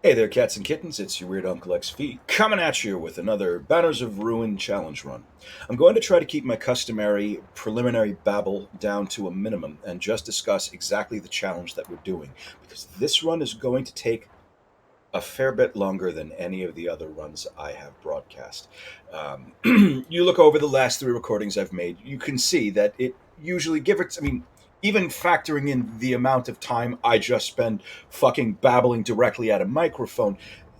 Hey there, cats and kittens. It's your weird Uncle XV coming at you with another Banners of Ruin challenge run. I'm going to try to keep my customary preliminary babble down to a minimum and just discuss exactly the challenge that we're doing, because this run is going to take a fair bit longer than any of the other runs I have broadcast. You look over the last three recordings I've made, you can see that it usually give it. I mean, even factoring in the amount of time I just spend fucking babbling directly at a microphone,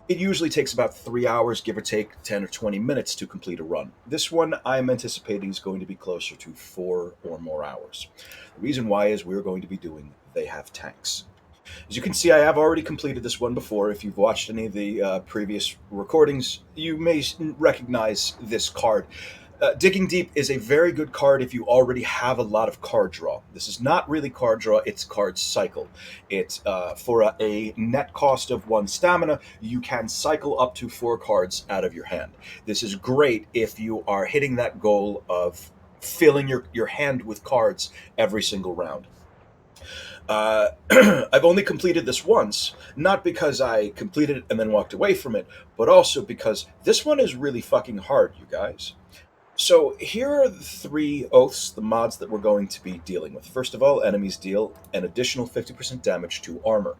it usually takes about 3 hours, give or take 10 or 20 minutes to complete a run. This one I'm anticipating is going to be closer to 4 or more hours. The reason why is we're going to be doing They Have Tanks. As you can see, I have already completed this one before. If you've watched any of the previous recordings, you may recognize this card. Digging Deep is a very good card if you already have a lot of card draw. This is not really card draw, it's card cycle. It's for a net cost of 1 stamina, you can cycle up to 4 cards out of your hand. This is great if you are hitting that goal of filling your hand with cards every single round. I've only completed this once, not because I completed it and then walked away from it, but also because this one is really fucking hard, you guys. So here are the 3 oaths, the mods that we're going to be dealing with. First of all, enemies deal an additional 50% damage to armor.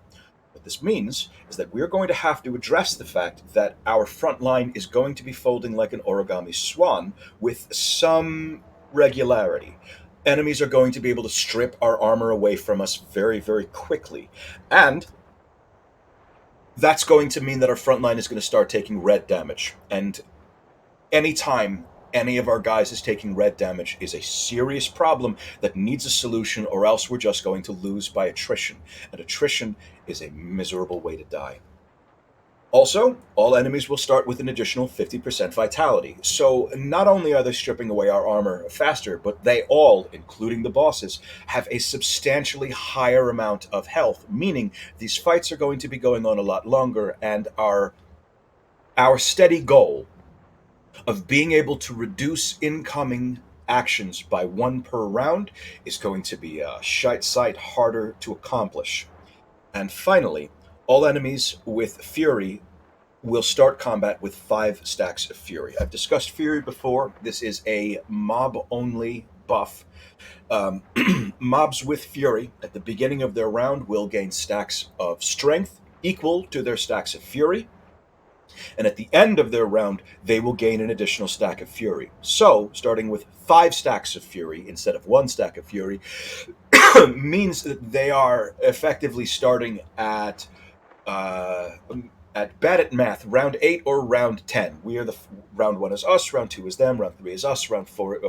What this means is that we're going to have to address the fact that our front line is going to be folding like an origami swan with some regularity. Enemies are going to be able to strip our armor away from us very, very quickly. And that's going to mean that our front line is going to start taking red damage. And anytime any of our guys is taking red damage is a serious problem that needs a solution, or else we're just going to lose by attrition. And attrition is a miserable way to die. Also, all enemies will start with an additional 50% vitality. So not only are they stripping away our armor faster, but they all, including the bosses, have a substantially higher amount of health, meaning these fights are going to be going on a lot longer, and our steady goal of being able to reduce incoming actions by 1 per round is going to be a shite sight harder to accomplish. And finally, all enemies with Fury will start combat with 5 stacks of Fury. I've discussed Fury before. This is a mob only buff. Um, Mobs with Fury at the beginning of their round will gain stacks of strength equal to their stacks of Fury, and at the end of their round, they will gain an additional stack of Fury. So, starting with 5 stacks of Fury instead of 1 stack of Fury means that they are effectively starting uh, at bad at math, round 8 or round 10. We are the round 1 is us, round 2 is them, round 3 is us, round 4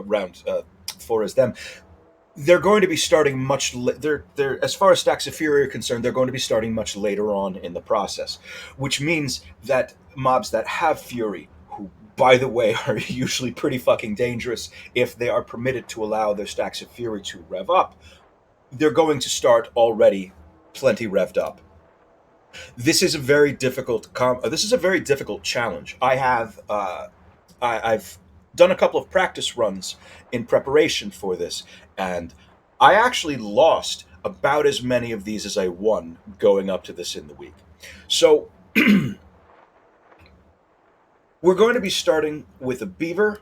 is them. They're going to be starting much. They're as far as stacks of fury are concerned, they're going to be starting much later on in the process, which means that mobs that have fury, who by the way are usually pretty fucking dangerous if they are permitted to allow their stacks of fury to rev up, they're going to start already plenty revved up. This is a very difficult challenge. I've done a couple of practice runs in preparation for this, and I actually lost about as many of these as I won going up to this in the week. So we're going to be starting with a beaver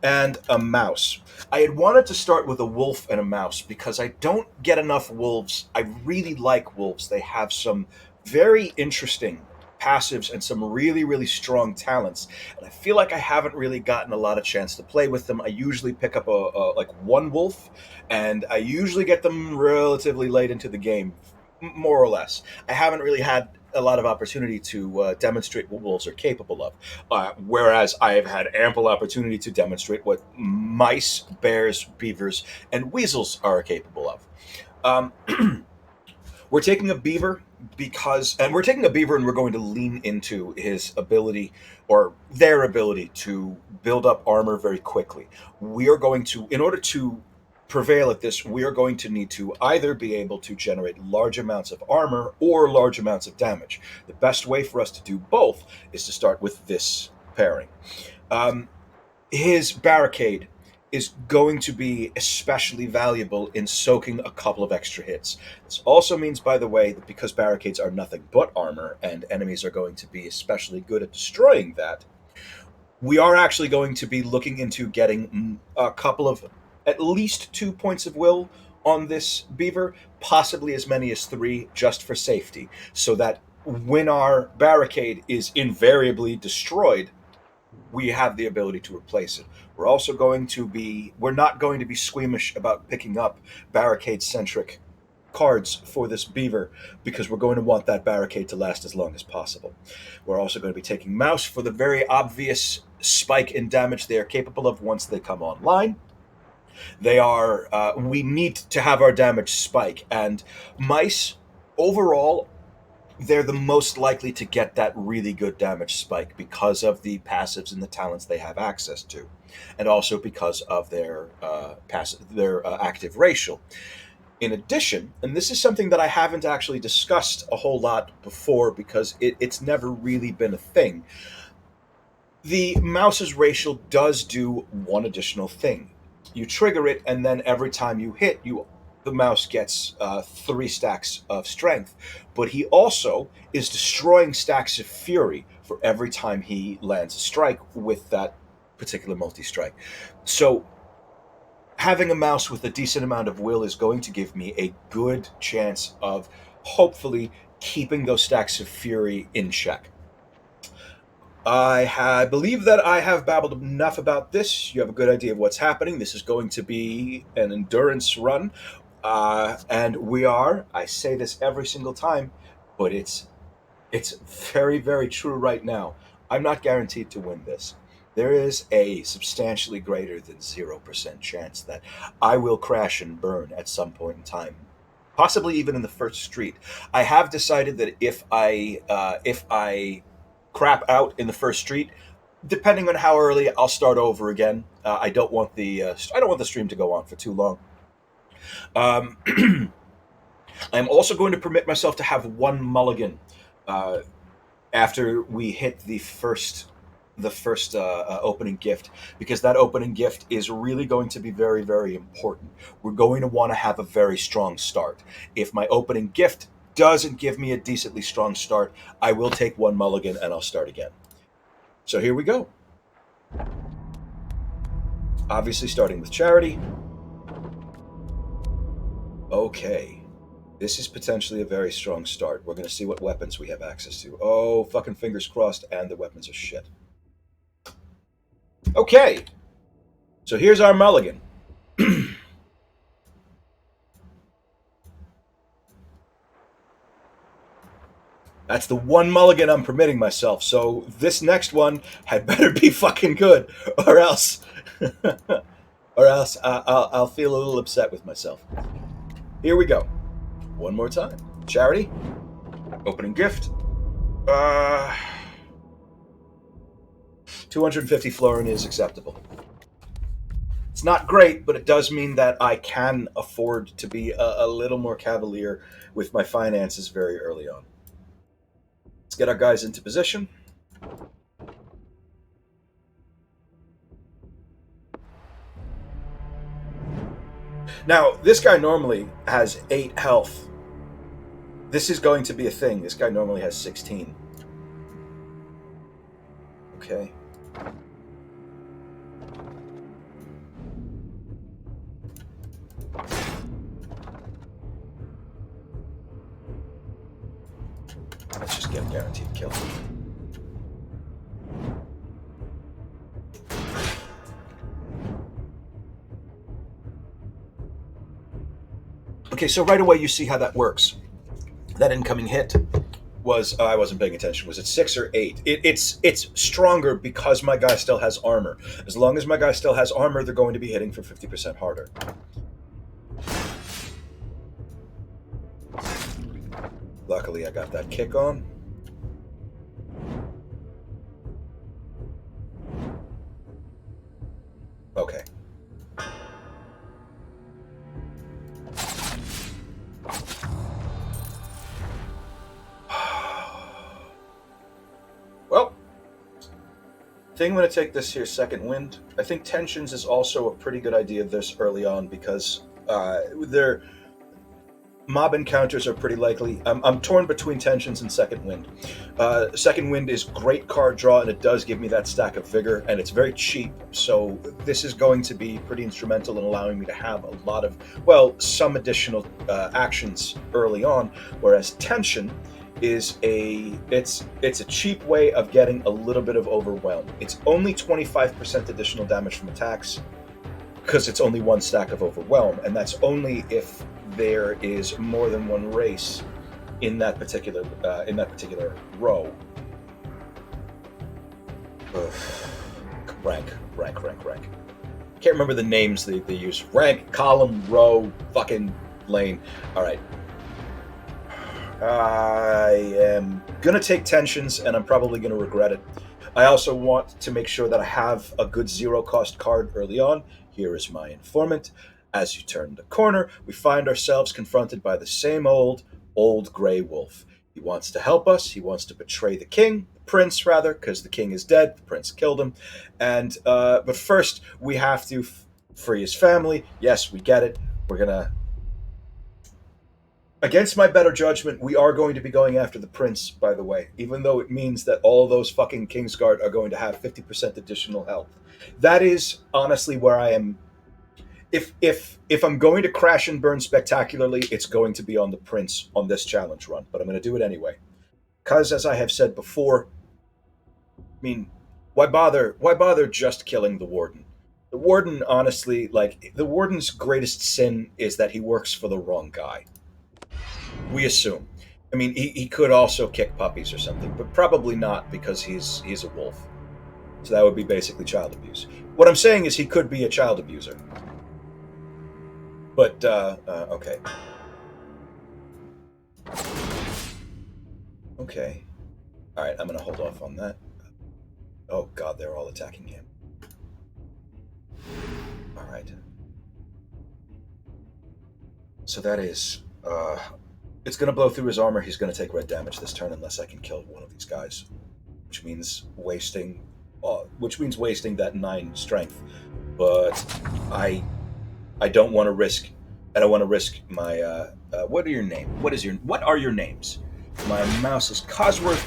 and a mouse. I had wanted to start with a wolf and a mouse because I don't get enough wolves. I really like wolves. They have some very interesting passives and some really, really strong talents. And I feel like I haven't really gotten a lot of chance to play with them. I usually pick up a like one wolf, and I usually get them relatively late into the game, more or less. I haven't really had a lot of opportunity to demonstrate what wolves are capable of. Whereas I have had ample opportunity to demonstrate what mice, bears, beavers, and weasels are capable of. Um, we're taking a beaver and we're taking a beaver and we're going to lean into his ability, or their ability, to build up armor very quickly. We are going to, in order to prevail at this, we are going to need to either be able to generate large amounts of armor or large amounts of damage. The best way for us to do both is to start with this pairing. Um, his barricade is going to be especially valuable in soaking a couple of extra hits. This also means, by the way, that because barricades are nothing but armor and enemies are going to be especially good at destroying that, we are actually going to be looking into getting a couple of at least 2 points of will on this beaver, possibly as many as three, just for safety, so that when our barricade is invariably destroyed, we have the ability to replace it. We're not going to be squeamish about picking up barricade centric cards for this beaver, because we're going to want that barricade to last as long as possible. We're also going to be taking mouse for the very obvious spike in damage they are capable of once they come online. We need to have our damage spike, and mice overall, they're the most likely to get that really good damage spike because of the passives and the talents they have access to, and also because of their active racial. In addition, and this is something that I haven't actually discussed a whole lot before because it's never really been a thing, the mouse's racial does do one additional thing. You trigger it, and then every time you hit, the mouse gets 3 stacks of strength. But he also is destroying stacks of fury for every time he lands a strike with that particular multi-strike. So having a mouse with a decent amount of will is going to give me a good chance of hopefully keeping those stacks of fury in check. I believe that I have babbled enough about this. You have a good idea of what's happening. This is going to be an endurance run. And I say this every single time, but it's very, very true right now. I'm not guaranteed to win this. There is a substantially greater than 0% chance that I will crash and burn at some point in time, possibly even in the first street. I have decided that if I crap out in the first street, depending on how early, I'll start over again. I don't want the stream to go on for too long. Um, I'm also going to permit myself to have one mulligan after we hit the first opening gift, because that opening gift is really going to be very, very important. We're going to want to have a very strong start. If my opening gift doesn't give me a decently strong start, I will take one mulligan and I'll start again. So here we go. Obviously starting with charity. Okay. This is potentially a very strong start. We're going to see what weapons we have access to. Oh, fucking fingers crossed, and the weapons are shit. Okay. So here's our mulligan. That's the one mulligan I'm permitting myself. So this next one had better be fucking good, or else, I'll feel a little upset with myself. Here we go. One more time. Charity. Opening gift. 250 florin is acceptable. It's not great, but it does mean that I can afford to be a little more cavalier with my finances very early on. Let's get our guys into position. Now, this guy normally has 8 health. This is going to be a thing. This guy normally has 16. Okay. Let's just get a guaranteed kill. Okay, so right away you see how that works. That incoming hit was, I wasn't paying attention, was it 6 or 8? It's stronger because my guy still has armor. As long as my guy still has armor, they're going to be hitting for 50% harder. Luckily, I got that kick on. Okay. Well, think I'm going to take this here second wind. I think tensions is also a pretty good idea this early on because their mob encounters are pretty likely. I'm torn between tensions and second wind. Second wind is great card draw, and it does give me that stack of vigor, and it's very cheap. So this is going to be pretty instrumental in allowing me to have a lot of, well, some additional actions early on. Whereas tension is it's a cheap way of getting a little bit of overwhelm. It's only 25% additional damage from attacks because it's only one stack of overwhelm, and that's only if there is more than one race in that particular row. Ugh. Rank. Can't remember the names they use. Rank, column, row, fucking lane. All right. I am gonna take tensions, and I'm probably gonna regret it. I also want to make sure that I have a good zero-cost card early on. Here is my informant. As you turn the corner, we find ourselves confronted by the same old gray wolf. He wants to help us. He wants to betray the king, the prince rather, because the king is dead. The prince killed him. And but first, we have to free his family. Yes, we get it. We're gonna. Against my better judgment, we are going to be going after the prince, by the way, even though it means that all those fucking Kingsguard are going to have 50% additional health. That is honestly where I am. If I'm going to crash and burn spectacularly, it's going to be on the prince on this challenge run, but I'm going to do it anyway. Because, as I have said before, I mean, why bother just killing the warden? The warden, honestly, like, the warden's greatest sin is that he works for the wrong guy. We assume. I mean, he could also kick puppies or something, but probably not because he's a wolf. So that would be basically child abuse. What I'm saying is he could be a child abuser. But, okay. Okay. Alright, I'm gonna hold off on that. Oh god, they're all attacking him. Alright. So that is, it's gonna blow through his armor. He's gonna take red damage this turn unless I can kill one of these guys. Which means wasting that 9 strength. But I don't want to risk. I don't want to risk my. What are your names? What are your names? My mouse is Cosworth.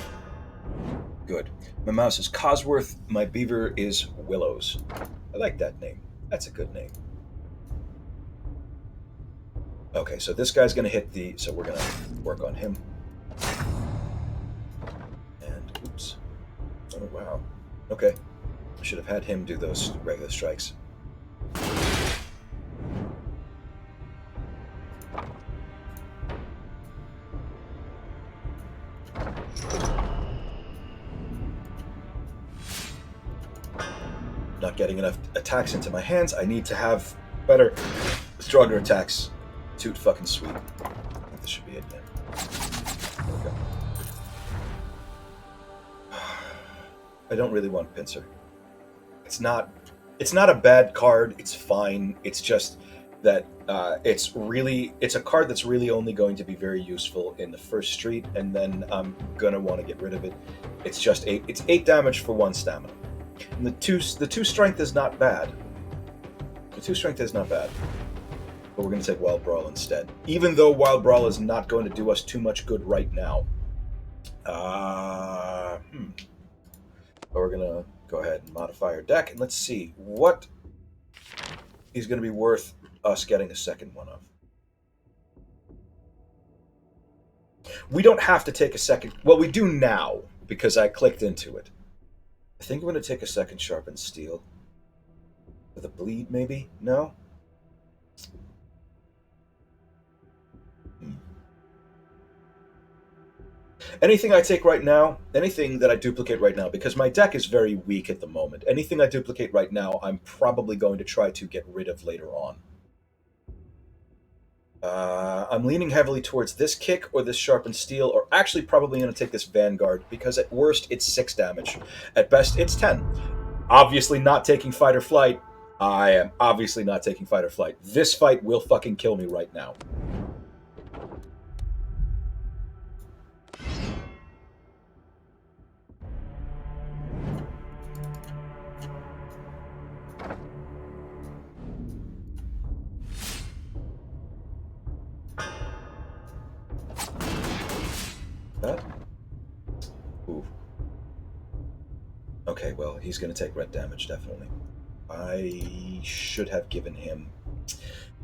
Good. My mouse is Cosworth. My beaver is Willows. I like that name. That's a good name. Okay, so this guy's gonna hit the. So we're gonna work on him. And oops. Oh wow. Okay. I should have had him do those regular strikes. Not getting enough attacks into my hands. I need to have better, stronger attacks. Toot fucking sweet. I think this should be it, yeah. There we go. I don't really want Pincer. It's not a bad card. It's fine. It's just that it's a card that's really only going to be very useful in the first street, and then I'm gonna want to get rid of it. It's just 8. It's 8 damage for 1 stamina. And the two strength is not bad. The 2 strength is not bad. But we're going to take Wild Brawl instead. Even though Wild Brawl is not going to do us too much good right now. But we're going to go ahead and modify our deck, and let's see what is going to be worth us getting a second one of. We don't have to take a second. Well, we do now, because I clicked into it. I think I'm going to take a second Sharpened Steel. With a bleed, maybe? No? Anything I take right now, anything that I duplicate right now, because my deck is very weak at the moment, anything I duplicate right now, I'm probably going to try to get rid of later on. I'm leaning heavily towards this kick or this Sharpened Steel, or actually probably going to take this Vanguard, because at worst it's 6 damage. At best it's 10. Obviously not taking Fight or Flight. I am obviously not taking Fight or Flight. This fight will fucking kill me right now. that. Ooh. Okay, well, he's going to take red damage, definitely. I should have given him...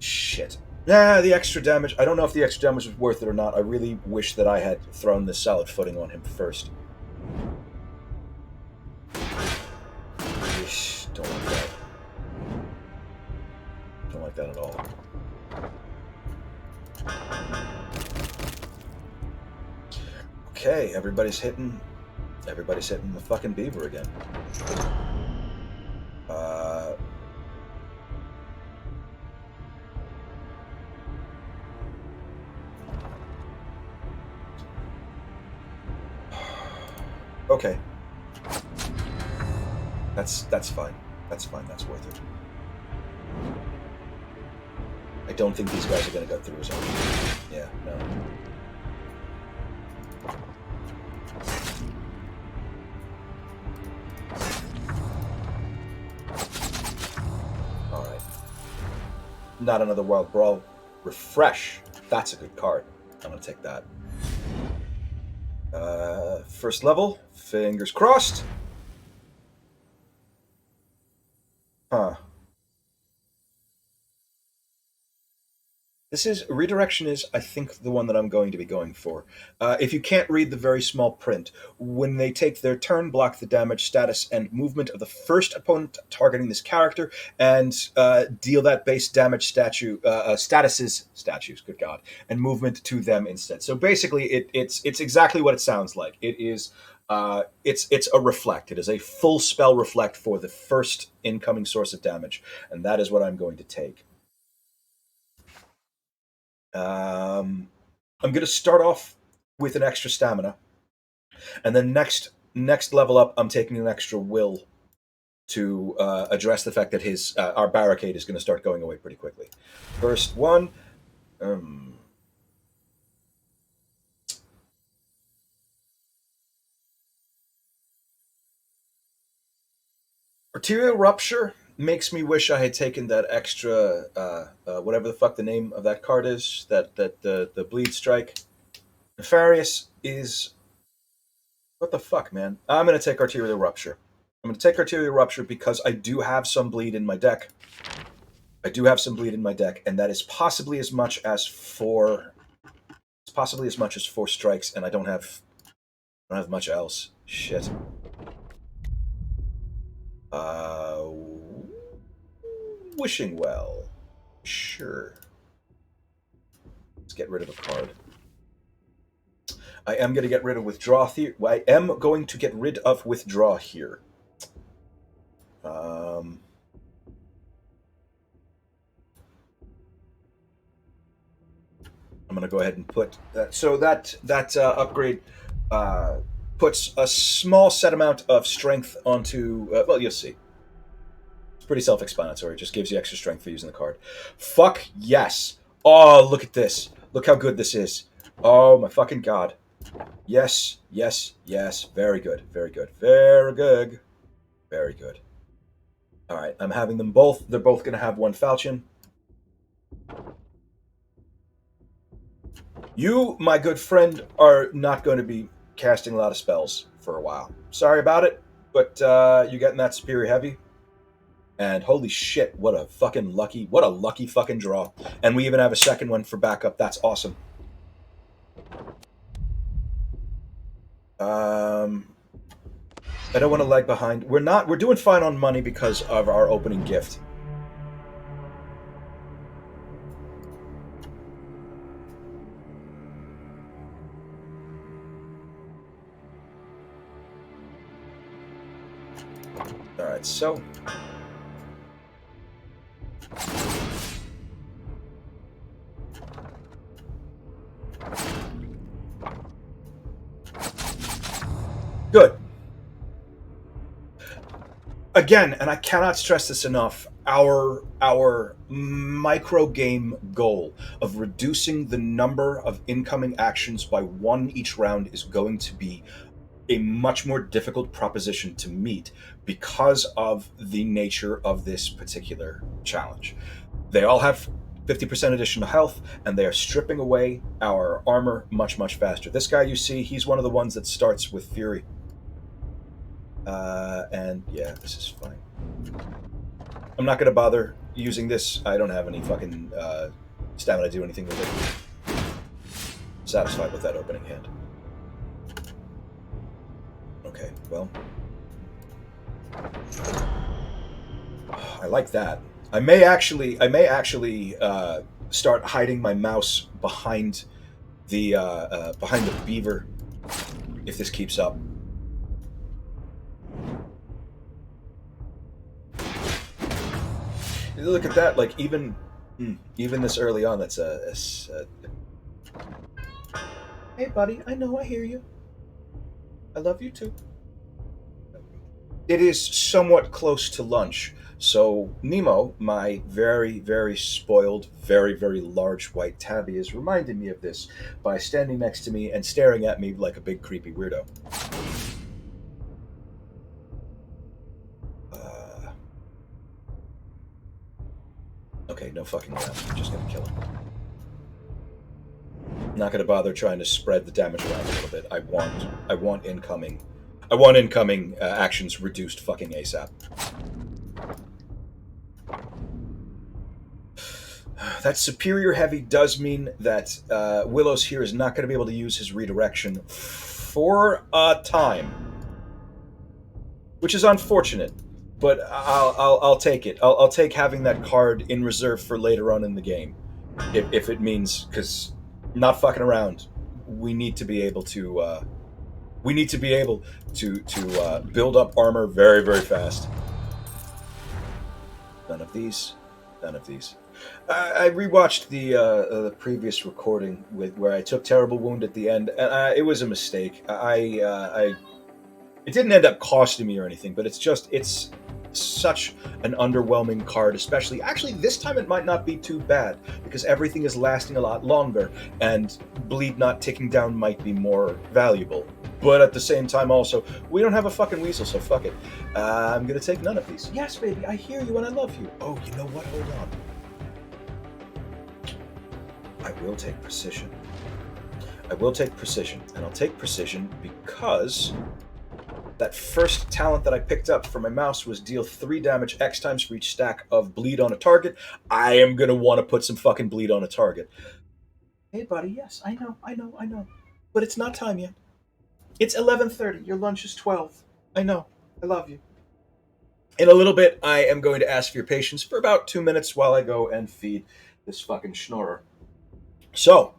Shit. Nah, the extra damage. I don't know if the extra damage was worth it or not. I really wish that I had thrown the solid footing on him first. Eesh, don't like that. Don't like that at all. Okay, everybody's hitting the fucking beaver again. Okay. That's fine. That's fine. That's worth it. I don't think these guys are going to go through his own. Yeah, no. Alright. Not another Wild Brawl. Refresh. That's a good card. I'm going to take that. First level. Fingers crossed. Huh. This is redirection is, I think, the one that I'm going to be going for. If you can't read the very small print, when they take their turn, block the damage, status, and movement of the first opponent targeting this character, and deal that base damage statues, good god, and movement to them instead. So basically, it's exactly what it sounds like. It is. It's a reflect. It is a full spell reflect for the first incoming source of damage, and that is what I'm going to take. I'm going to start off with an extra stamina, and then next level up, I'm taking an extra will to address the fact that his our barricade is going to start going away pretty quickly. First one. Arterial rupture makes me wish I had taken that extra whatever the fuck the name of that card is, that the bleed strike. Nefarious is what the fuck, man. I'm gonna take arterial rupture. I'm gonna take arterial rupture because I do have some bleed in my deck. And that is possibly as much as four. It's possibly as much as 4 strikes, and I don't have much else. Shit. Wishing well. Sure. Let's get rid of a card. I am going to get rid of withdraw here. I am going to get rid of withdraw here. I'm going to go ahead and put that. So that upgrade puts a small set amount of strength onto. Well, you'll see. It's pretty self-explanatory. It just gives you extra strength for using the card. Fuck yes. Oh, look at this. Look how good this is. Oh my fucking god. Yes, yes, yes. Very good, very good, very good, very good. All right, I'm having them both. They're both going to have 1 falchion. You, my good friend, are not going to be casting a lot of spells for a while. Sorry about it, but you're getting that superior heavy. And holy shit, what a lucky fucking draw. And we even have a second one for backup. That's awesome. I don't want to lag behind. We're doing fine on money because of our opening gift. Alright, so good. Again, and I cannot stress this enough, our micro game goal of reducing the number of incoming actions by 1 each round is going to be a much more difficult proposition to meet because of the nature of this particular challenge. They all have 50% additional health, and they are stripping away our armor much, much faster. This guy you see, he's one of the ones that starts with Fury. And yeah, this is fine. I'm not going to bother using this. I don't have any fucking stamina to do anything with it. Satisfied with that opening hand. Okay, well. I like that. I may actually start hiding my mouse behind the beaver if this keeps up. Look at that! Like even this early on, that's a hey, buddy. I know. I hear you. I love you too. It is somewhat close to lunch. So Nemo, my very, very spoiled, very, very large white tabby, is reminding me of this by standing next to me and staring at me like a big creepy weirdo. Okay, no fucking around. I'm just gonna kill him. I'm not gonna bother trying to spread the damage around a little bit. I want incoming. I want incoming actions reduced fucking ASAP. That superior heavy does mean that Willows here is not going to be able to use his redirection for a time, which is unfortunate. But I'll take it. I'll take having that card in reserve for later on in the game, if it means, because not fucking around. We need to be able to. We need to be able to build up armor very, very fast. None of these. None of these. I rewatched the previous recording where I took terrible wound at the end, and it was a mistake. It didn't end up costing me or anything, but it's such an underwhelming card, especially. Actually, this time it might not be too bad because everything is lasting a lot longer, and bleed not ticking down might be more valuable. But at the same time, also, we don't have a fucking weasel, so fuck it. I'm gonna take none of these. Yes, baby, I hear you and I love you. Oh, you know what? Hold on. I will take precision. I will take precision, and I'll take precision because that first talent that I picked up for my mouse was deal 3 damage X times for each stack of bleed on a target. I am gonna want to put some fucking bleed on a target. Hey, buddy, yes, I know. But it's not time yet. It's 11:30. Your lunch is 12. I know. I love you. In a little bit, I am going to ask for your patience for about 2 minutes while I go and feed this fucking schnorrer. So,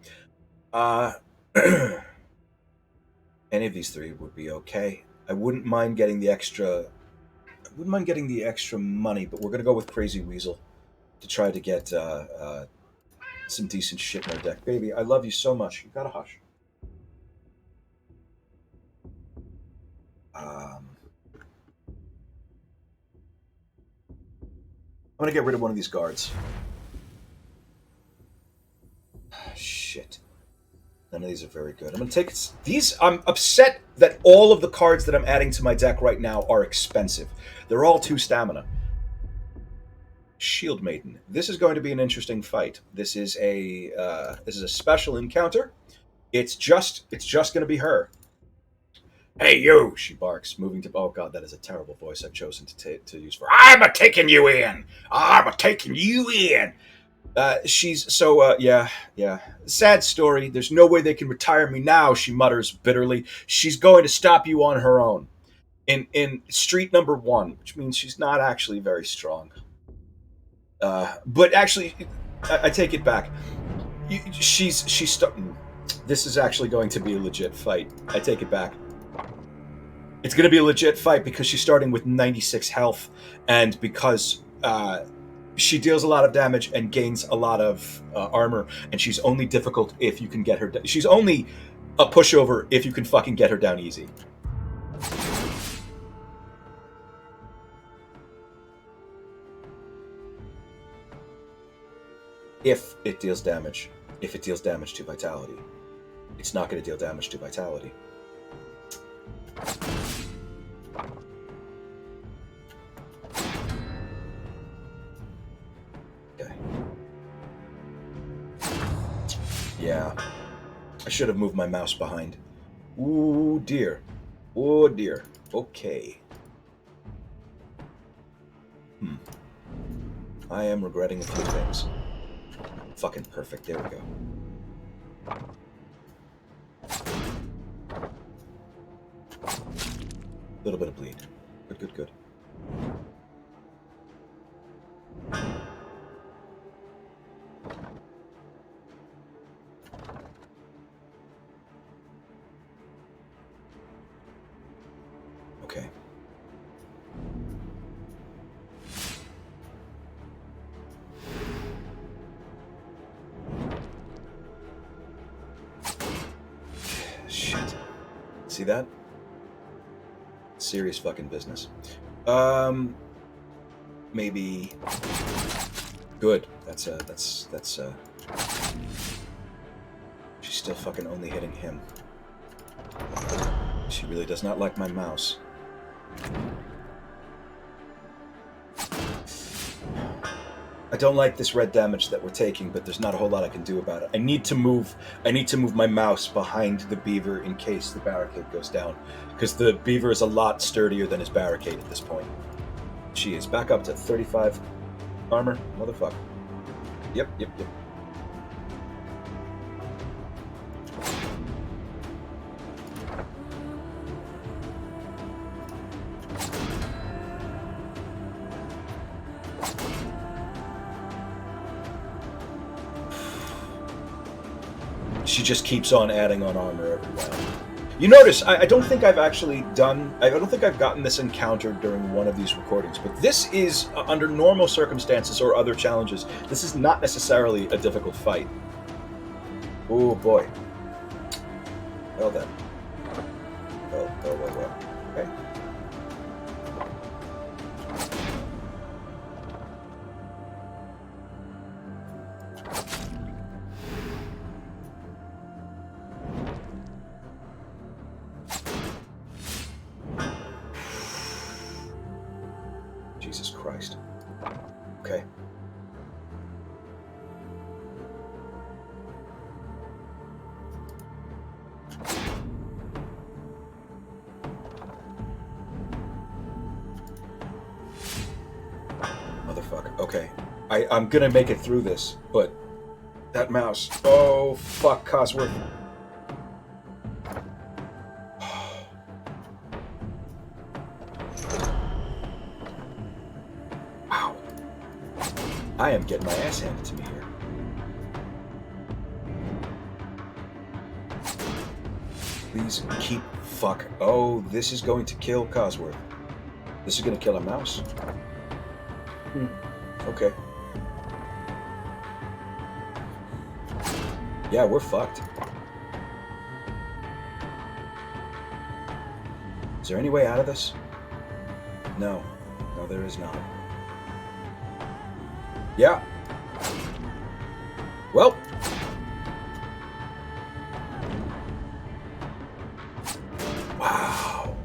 any of these 3 would be okay. I wouldn't mind getting the extra. I wouldn't mind getting the extra money, but we're gonna go with Crazy Weasel to try to get some decent shit in our deck. Baby, I love you so much. You gotta hush. I'm gonna get rid of one of these guards. Shit. None of these are very good. I'm gonna take these. I'm upset that all of the cards that I'm adding to my deck right now are expensive. They're all 2 stamina. Shield Maiden. This is going to be an interesting fight. This is a special encounter. It's just going to be her. Hey you! She barks, moving to. Oh god, that is a terrible voice I've chosen to use for. I'm a taking you in. I'm a taking you in. She's so yeah. Sad story. There's no way they can retire me now. She mutters bitterly. She's going to stop you on her own. In street number 1, which means she's not actually very strong. But actually, I take it back. She's This is actually going to be a legit fight. I take it back. It's going to be a legit fight because she's starting with 96 health, and because she deals a lot of damage and gains a lot of armor, and she's only difficult if you can get her. She's only a pushover if you can fucking get her down easy. If it deals damage. If it deals damage to vitality. It's not going to deal damage to vitality. Okay. Yeah. I should have moved my mouse behind. Ooh, dear. Oh, dear. Okay. I am regretting a few things. Fucking perfect. There we go. Little bit of bleed. Good, good, good. Okay. Shit. See that? Serious fucking business. Maybe. Good. That's. She's still fucking only hitting him. She really does not like my mouse. I don't like this red damage that we're taking, but there's not a whole lot I can do about it. I need to move my mouse behind the beaver in case the barricade goes down, because the beaver is a lot sturdier than his barricade at this point. She is back up to 35 armor, motherfucker. Yep. She just keeps on adding on armor every round. You notice, I don't think I've actually done... I don't think I've gotten this encounter during one of these recordings, but this is, under normal circumstances or other challenges, this is not necessarily a difficult fight. Oh boy. Well then. Well. Okay. Jesus Christ. Okay. Motherfucker. Okay. I'm gonna make it through this, but that mouse. Oh, fuck, Cosworth. Wow. I am getting my ass handed to me here. Please keep... Fuck. Oh, this is going to kill Cosworth. This is going to kill a mouse. Okay. Yeah, we're fucked. Is there any way out of this? No. No, there is not. Yeah. Well. Wow.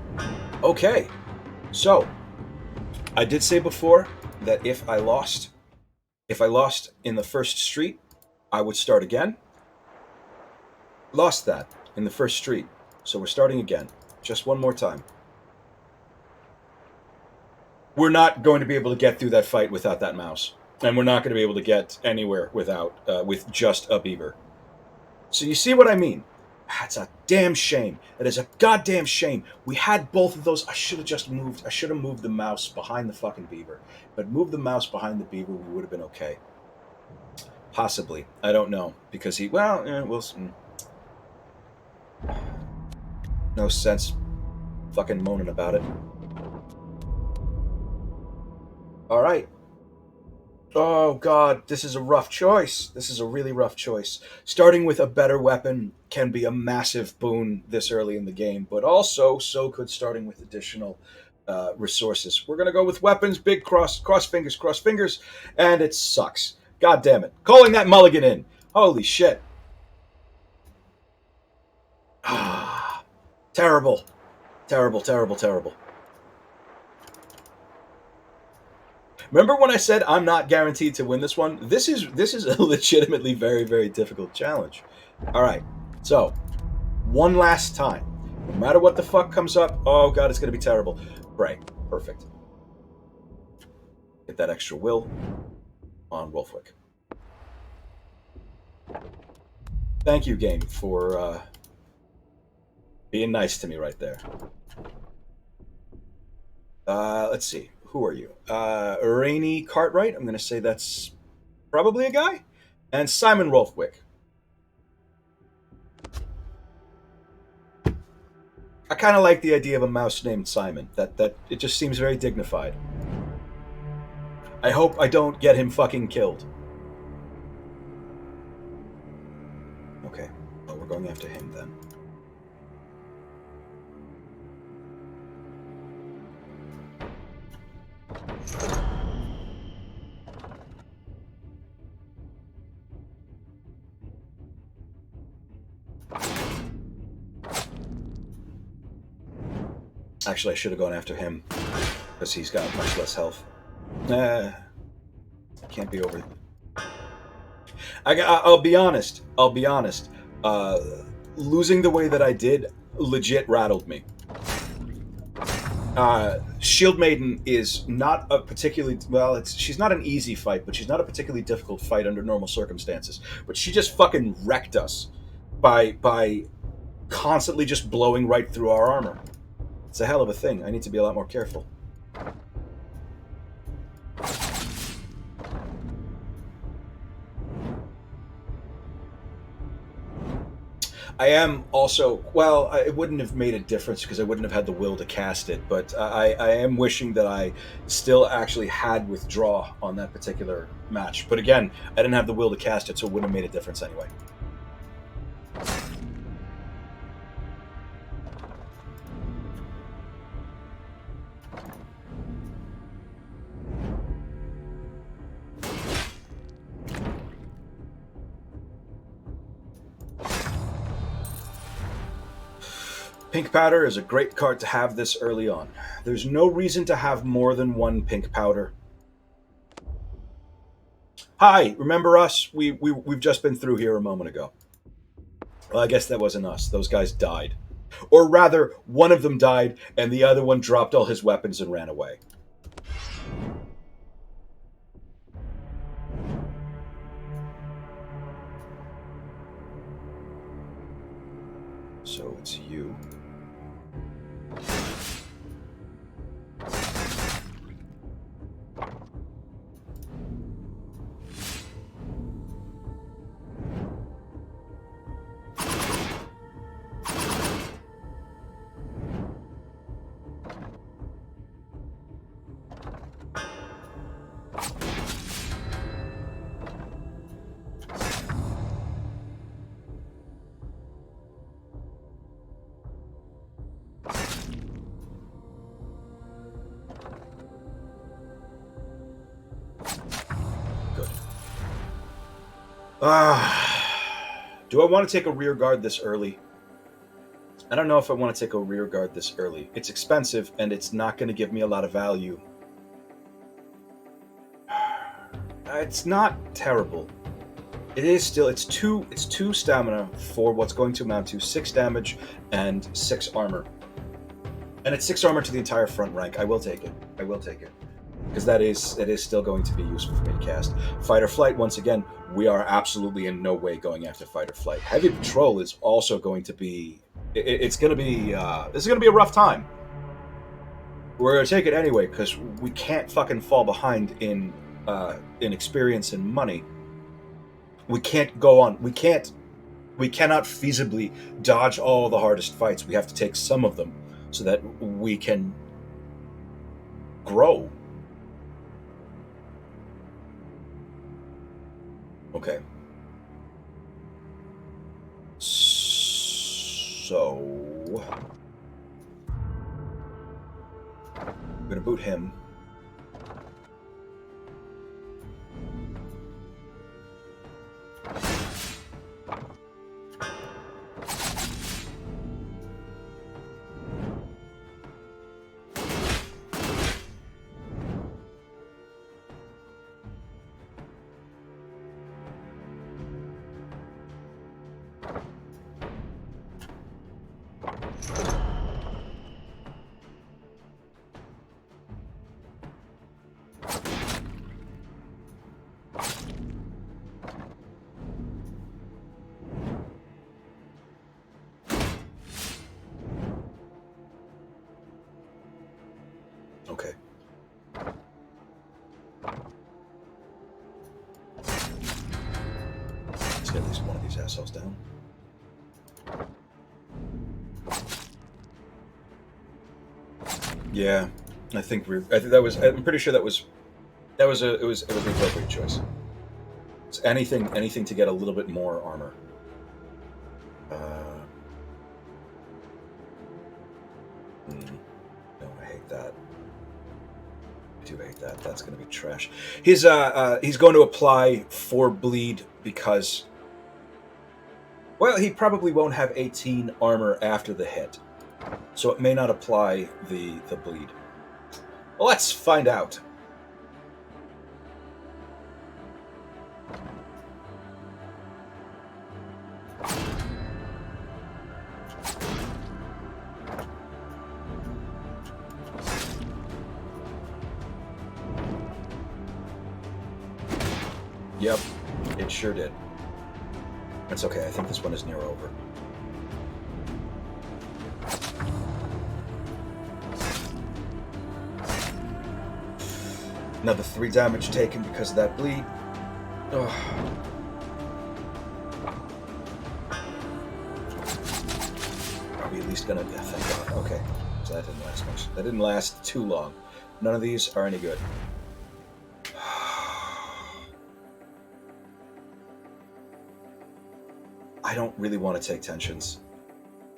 Okay. So, I did say before that if I lost in the first street, I would start again. Lost that in the first street. So we're starting again. Just one more time. We're not going to be able to get through that fight without that mouse. And we're not going to be able to get anywhere without with just a beaver. So you see what I mean? That's a damn shame. That is a goddamn shame. We had both of those. I should have moved the mouse behind the fucking beaver. But moved the mouse behind the beaver, we would have been okay. Possibly. I don't know. Because we'll... No sense fucking moaning about it. Alright. Oh god, this is a rough choice. This is a really rough choice. Starting with a better weapon can be a massive boon this early in the game, but also so could starting with additional resources. We're gonna go with weapons, big cross fingers, and it sucks. God damn it. Calling that mulligan in. Holy shit. Terrible. Terrible. Remember when I said I'm not guaranteed to win this one? This is a legitimately very, very difficult challenge. All right. So, one last time. No matter what the fuck comes up, oh god, it's going to be terrible. Pray. Perfect. Get that extra will on Wolfwick. Thank you, game, for being nice to me right there. Let's see. Who are you? Rainy Cartwright. I'm going to say that's probably a guy. And Simon Wolfwick. I kind of like the idea of a mouse named Simon. That it just seems very dignified. I hope I don't get him fucking killed. Okay. Well, we're going after him then. Actually, I should have gone after him because he's got much less health. Can't be over. I'll be honest. I'll be honest. Losing the way that I did legit rattled me. Shield Maiden is not a particularly she's not an easy fight, but she's not a particularly difficult fight under normal circumstances. But she just fucking wrecked us by constantly just blowing right through our armor. It's a hell of a thing. I need to be a lot more careful. I am also, well, it wouldn't have made a difference because I wouldn't have had the will to cast it, but I am wishing that I still actually had withdraw on that particular match. But again, I didn't have the will to cast it, so it wouldn't have made a difference anyway. Pink powder is a great card to have this early on. There's no reason to have more than one pink powder. Hi, remember us? We've just been through here a moment ago. Well, I guess that wasn't us. Those guys died. Or rather, one of them died, and the other one dropped all his weapons and ran away. So it's you. Do I want to take a rear guard this early? I don't know if I want to take a rear guard this early. It's expensive, and it's not going to give me a lot of value. It's not terrible. It is still, it's two stamina for what's going to amount to 6 damage and 6 armor. And it's 6 armor to the entire front rank. I will take it. I will take it. Because it is still going to be useful for me to cast. Fight or flight, once again, we are absolutely in no way going after fight or flight. Heavy patrol is also going to be, it's going to be, this is going to be a rough time. We're going to take it anyway, because we can't fucking fall behind in experience and money. We can't go on, we cannot feasibly dodge all the hardest fights. We have to take some of them so that we can grow. Okay. So I'm gonna boot him. Okay. Let's get at least one of these assholes down. Yeah, I think that was. I'm pretty sure that was it was the appropriate choice. It's anything to get a little bit more armor. No, I hate that. I do hate that. That's going to be trash. He's going to apply 4 bleed because, well, he probably won't have 18 armor after the hit, so it may not apply the bleed. Well, let's find out. Yep, it sure did. That's okay. I think this one is near over. Another 3 damage taken because of that bleed. Ugh. Are we at least gonna... Yeah, thank God. Okay, so that didn't last much. That didn't last too long. None of these are any good. I don't really want to take tensions.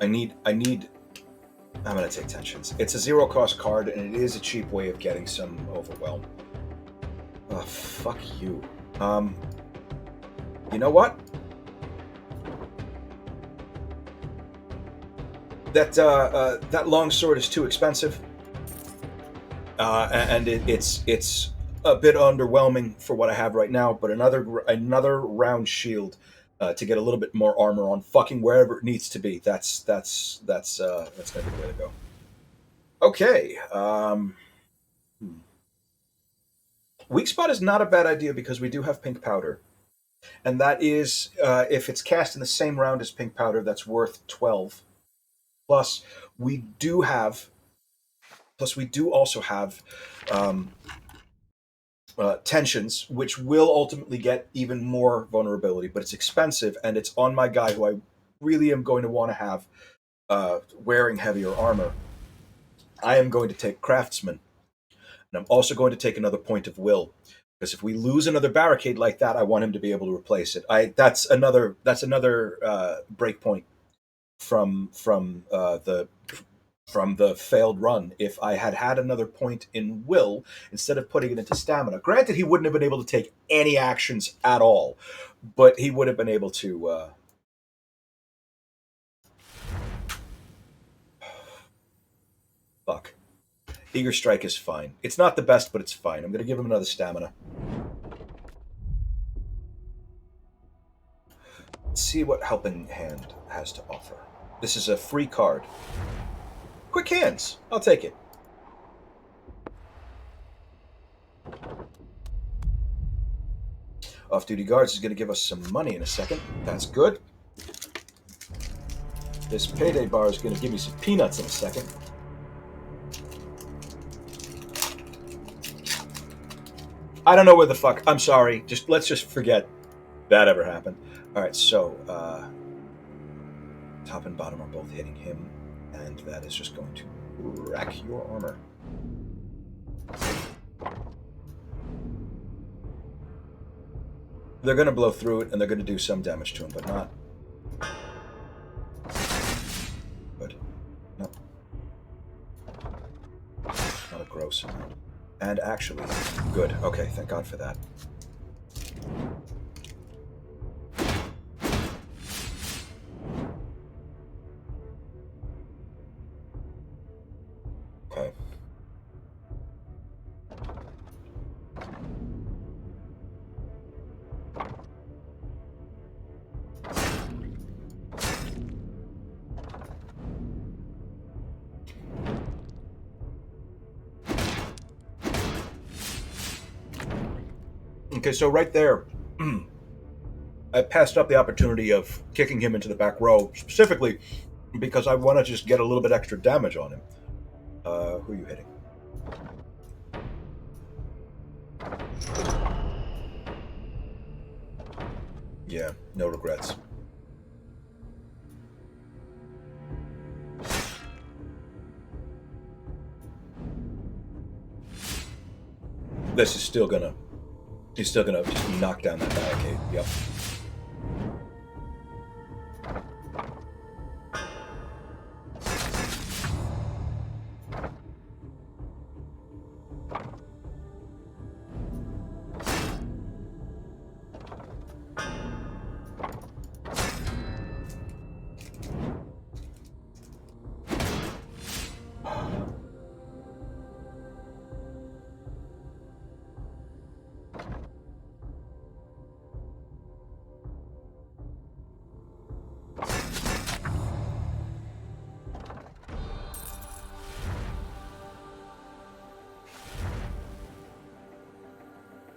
I'm gonna take tensions. It's a 0-cost card, and it is a cheap way of getting some overwhelm. Oh, fuck you. You know what? That longsword is too expensive, and it's a bit underwhelming for what I have right now. But another round shield to get a little bit more armor on fucking wherever it needs to be. That's gonna be the way to go. Okay. Weak spot is not a bad idea because we do have pink powder, and that is if it's cast in the same round as pink powder, that's worth 12. Plus, we do also have tensions, which will ultimately get even more vulnerability, but it's expensive, and it's on my guy who I really am going to want to have wearing heavier armor. I am going to take Craftsman, and I'm also going to take another point of will, because if we lose another barricade like that, I want him to be able to replace it. That's another break point from the failed run. If I had another point in will instead of putting it into stamina, granted he wouldn't have been able to take any actions at all, but he would have been able to. Fuck. Eager Strike is fine. It's not the best, but it's fine. I'm going to give him another stamina. Let's see what Helping Hand has to offer. This is a free card. Quick Hands. I'll take it. Off-duty guards is going to give us some money in a second. That's good. This payday bar is going to give me some peanuts in a second. I don't know where the fuck. I'm sorry. Let's just forget that ever happened. All right, so top and bottom are both hitting him, and that is just going to wreck your armor. They're going to blow through it, and they're going to do some damage to him, but not. Good. No. Not a gross amount. And actually, good. Okay, thank God for that. Okay. Okay, so right there, I passed up the opportunity of kicking him into the back row, specifically because I want to just get a little bit extra damage on him. Who are you hitting? Yeah, no regrets. This is still gonna... He's still gonna just knock down that barricade. Yep.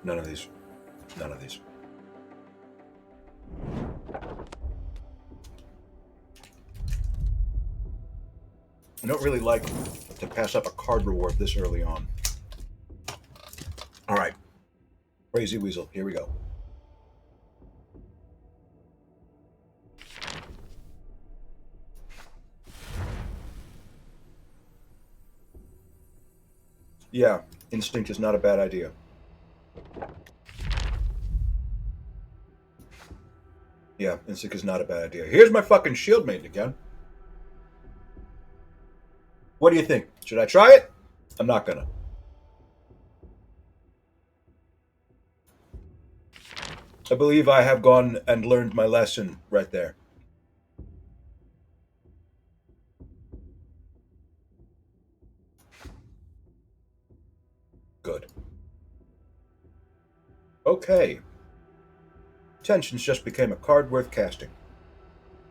None of these. None of these. I don't really like to pass up a card reward this early on. All right. Crazy Weasel. Here we go. Yeah, instinct is not a bad idea. Yeah, instinct is not a bad idea. Here's my fucking shield maiden again. What do you think? Should I try it? I'm not gonna. I believe I have gone and learned my lesson right there. Good. Okay. Tensions just became a card worth casting.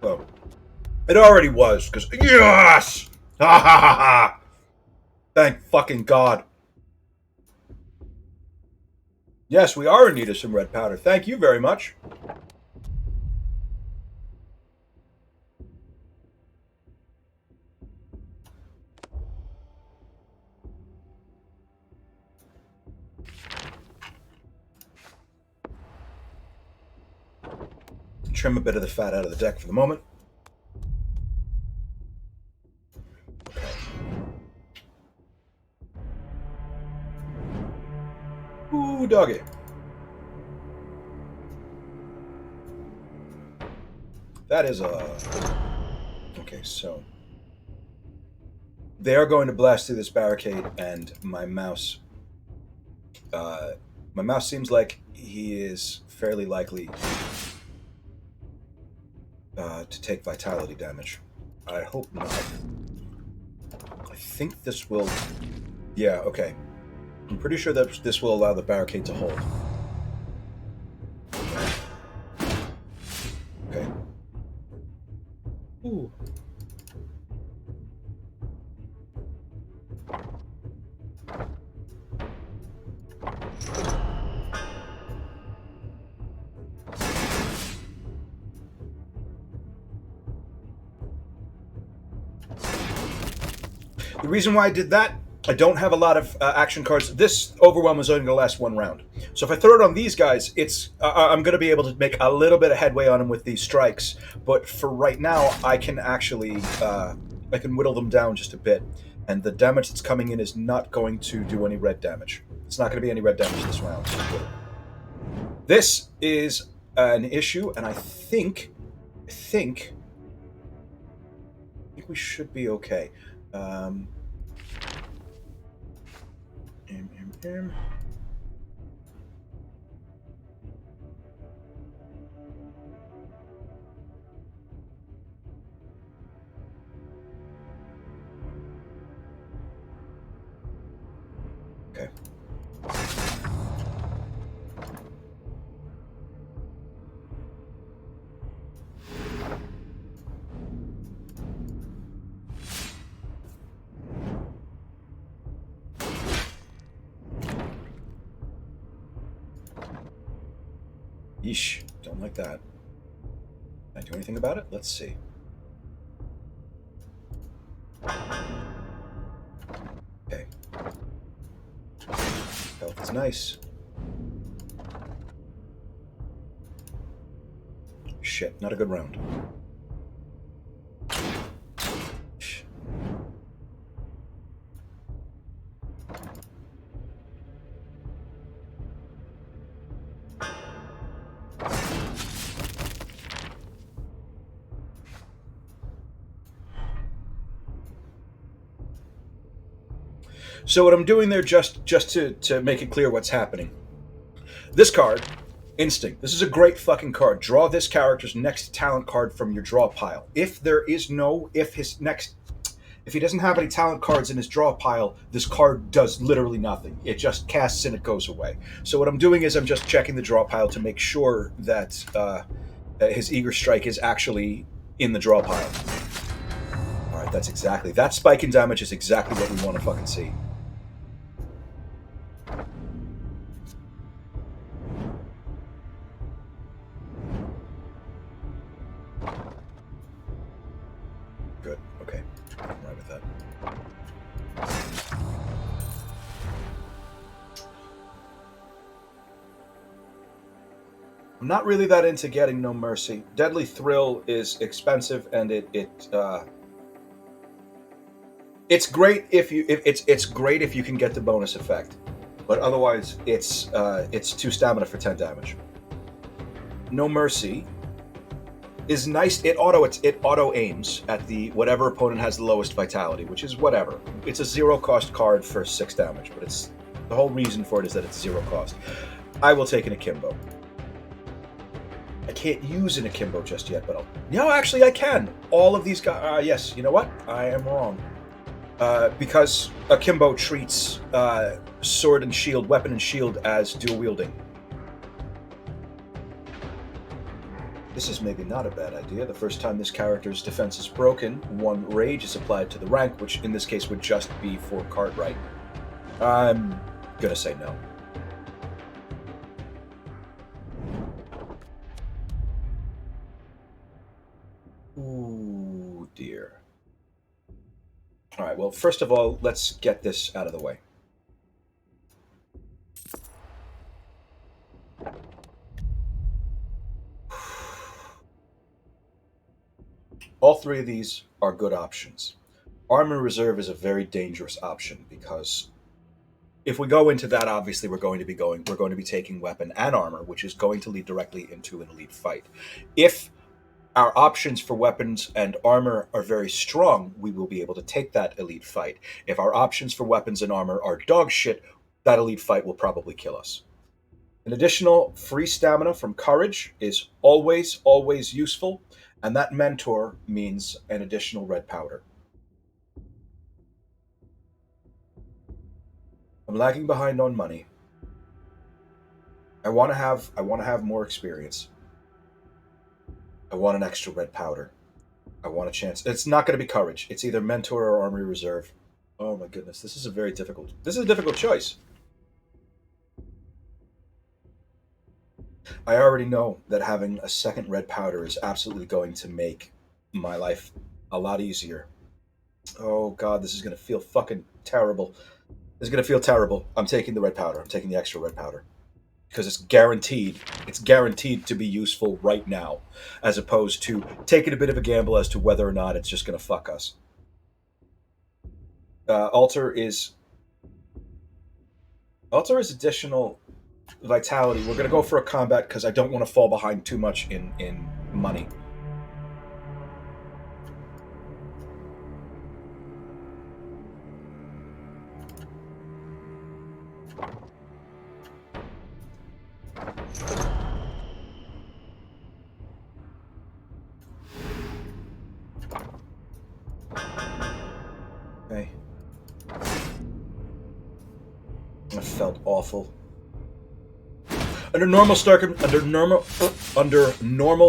Well, it already was, because... Yes! Ha ha ha ha! Thank fucking God. Yes, we are in need of some red powder. Thank you very much. Trim a bit of the fat out of the deck for the moment. Ooh, doggy. That is a... Okay, so... They are going to blast through this barricade, and my mouse... my mouse seems like he is fairly likely to take vitality damage. I hope not. I think this will... Yeah, okay. I'm pretty sure that this will allow the barricade to hold. Okay. Ooh. The reason why I did that, I don't have a lot of action cards. This Overwhelm is only going to last one round. So if I throw it on these guys, it's I'm going to be able to make a little bit of headway on them with these strikes. But for right now, I can actually I can whittle them down just a bit. And the damage that's coming in is not going to do any red damage. It's not going to be any red damage this round. This is an issue, and I think we should be okay. Okay. Yeesh, don't like that. Can I do anything about it? Let's see. Okay. Health is nice. Shit, not a good round. So what I'm doing there, just to make it clear what's happening. This card, Instinct. This is a great fucking card. Draw this character's next talent card from your draw pile. If he doesn't have any talent cards in his draw pile, this card does literally nothing. It just casts and it goes away. So what I'm doing is I'm just checking the draw pile to make sure that his Eager Strike is actually in the draw pile. All right, that's exactly. That spike in damage is exactly what we want to fucking see. Good. Okay. I'm right with that. I'm not really that into getting No Mercy. Deadly Thrill is expensive, and it's great if you can get the bonus effect, but otherwise it's 2 stamina for 10 damage. No Mercy is nice. It auto aims at the whatever opponent has the lowest vitality, which is whatever. It's a 0 cost card for 6 damage, but it's the whole reason for it is that it's 0 cost. I will take an Akimbo. I can't use an Akimbo just yet, but actually I can. All of these guys. Yes, you know what? I am wrong. Because Akimbo treats sword and shield, weapon and shield as dual wielding. This is maybe not a bad idea. The first time this character's defense is broken, 1 rage is applied to the rank, which in this case would just be for Cartwright. I'm gonna say no. Ooh, dear. All right, well, first of all, let's get this out of the way. All 3 of these are good options. Armor Reserve is a very dangerous option because if we go into that, obviously we're going to be taking weapon and armor, which is going to lead directly into an elite fight. If our options for weapons and armor are very strong, we will be able to take that elite fight. If our options for weapons and armor are dog shit, that elite fight will probably kill us. An additional free stamina from Courage is always, always useful, and that mentor means an additional red powder. I'm lagging behind on money. I want to have more experience. I want an extra red powder. I want a chance. It's not going to be Courage. It's either Mentor or Armory Reserve. Oh my goodness, this is a difficult choice. I already know that having a second red powder is absolutely going to make my life a lot easier. Oh god, this is going to feel fucking terrible. This is going to feel terrible. I'm taking the red powder. I'm taking the extra red powder. Because it's guaranteed. It's guaranteed to be useful right now, as opposed to taking a bit of a gamble as to whether or not it's just going to fuck us. Alter is additional vitality. We're going to go for a combat because I don't want to fall behind too much in money. Okay. That felt awful. Under normal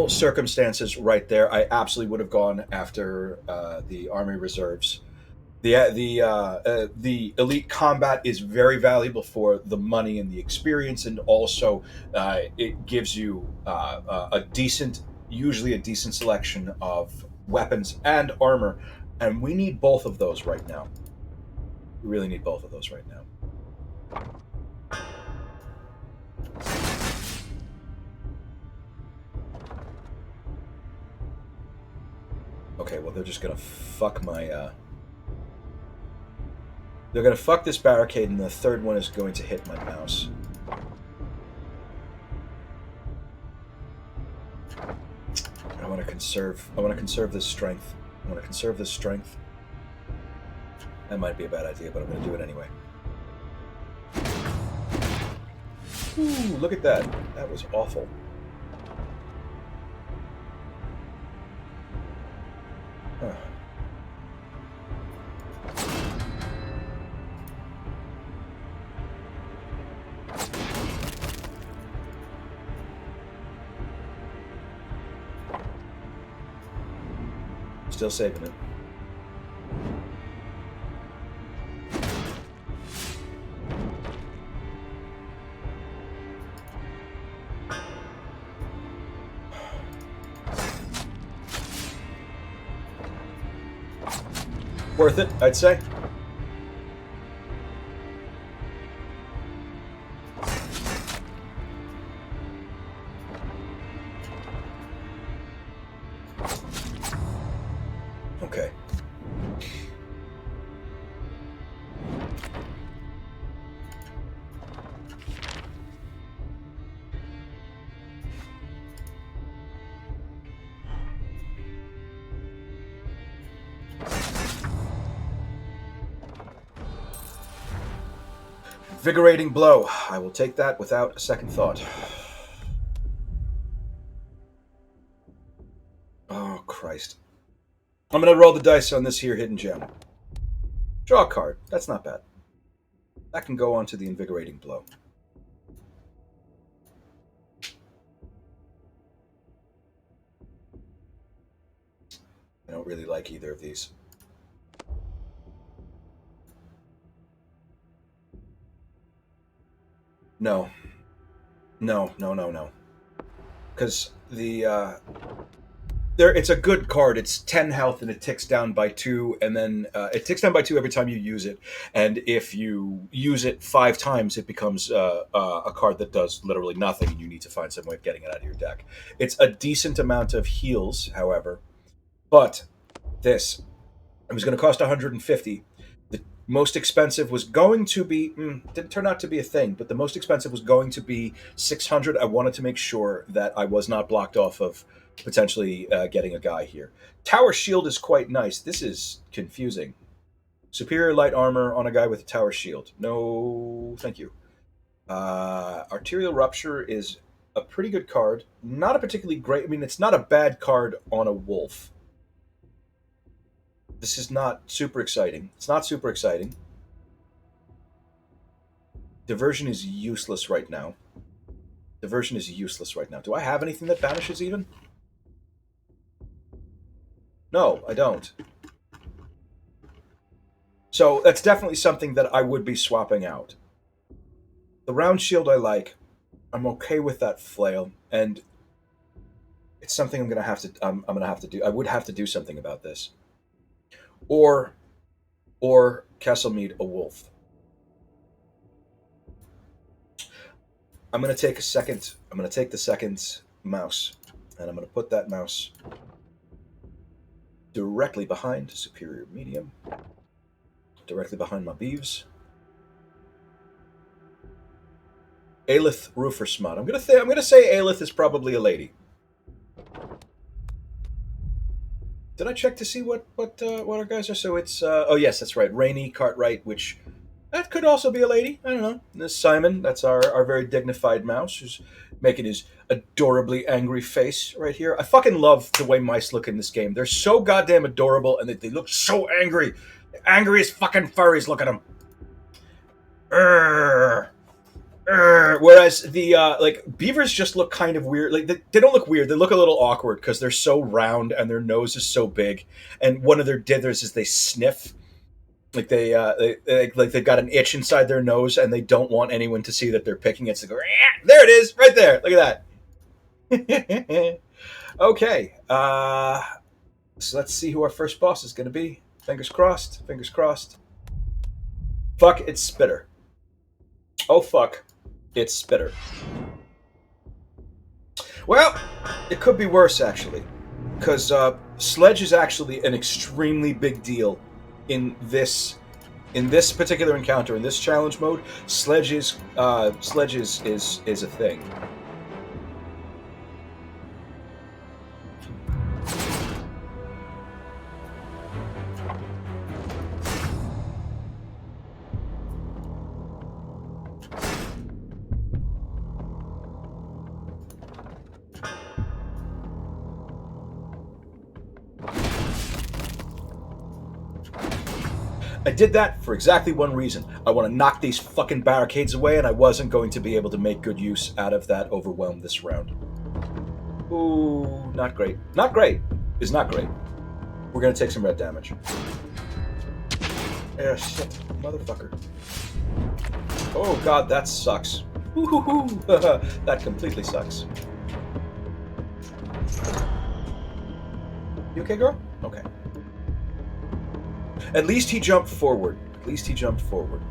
circumstances, right there, I absolutely would have gone after the Army Reserves. The elite combat is very valuable for the money and the experience, and also it gives you usually a decent selection of weapons and armor, and we need both of those right now. We really need both of those right now. Okay, well, they're just gonna fuck my, they're gonna fuck this barricade, and the third one is going to hit my mouse. I want to conserve this strength. I want to conserve this strength. That might be a bad idea, but I'm gonna do it anyway. Ooh, look at that. That was awful. Huh. Still saving it. Worth it, I'd say. Okay. Invigorating blow. I will take that without a second thought. Oh, Christ. I'm going to roll the dice on this here hidden gem. Draw a card. That's not bad. That can go on to the invigorating blow. I don't really like either of these. No. No. Because it's a good card. It's 10 health and it ticks down by 2, and then it ticks down by 2 every time you use it. And if you use it 5 times, it becomes a card that does literally nothing, and you need to find some way of getting it out of your deck. It's a decent amount of heals, however. But this, it was going to cost 150. The most expensive was going to be didn't turn out to be a thing, but the most expensive was going to be 600. I wanted to make sure that I was not blocked off of potentially getting a guy here. Tower shield is quite nice. This is confusing. Superior light armor on a guy with a tower shield. No, thank you. Arterial rupture is a pretty good card. Not a particularly great. I mean, it's not a bad card on a wolf. This is not super exciting. It's not super exciting. Diversion is useless right now. Diversion is useless right now. Do I have anything that banishes even? No, I don't. So that's definitely something that I would be swapping out. The round shield I like. I'm okay with that flail, and it's something I'm gonna have to. I'm gonna have to do. I would have to do something about this. Or Castlemead a wolf. I'm gonna take a second. I'm gonna take the second mouse, and I'm gonna put that mouse directly behind superior medium, directly behind my beeves. Aelith Roofer Smut. I'm gonna say Aelith is probably a lady. Did I check to see what our guys are? So it's oh yes, that's right, Rainey Cartwright, which that could also be a lady. I don't know. This Simon, that's our very dignified mouse, who's making his adorably angry face right here. I fucking love the way mice look in this game. They're so goddamn adorable, and they look so angry. The angriest fucking furries. Look at them. Whereas the like beavers just look kind of weird. Like they don't look weird. They look a little awkward because they're so round and their nose is so big. And one of their dithers is they sniff. Like like they've got an itch inside their nose and they don't want anyone to see that they're picking it. So they go, there it is, right there. Look at that. Okay. So let's see who our first boss is going to be. Fingers crossed. Fingers crossed. Fuck, it's Spitter. Oh fuck. It's Spitter. Well, it could be worse, actually. because Sledge is actually an extremely big deal in this particular encounter, in this challenge mode. Sledge is a thing. I did that for exactly one reason. I want to knock these fucking barricades away, and I wasn't going to be able to make good use out of that overwhelm this round. Ooh, not great. Not great. Is not great. We're gonna take some red damage. Yeah, shit. Motherfucker. Oh god, that sucks. That completely sucks. You okay, girl? Okay. At least he jumped forward. At least he jumped forward.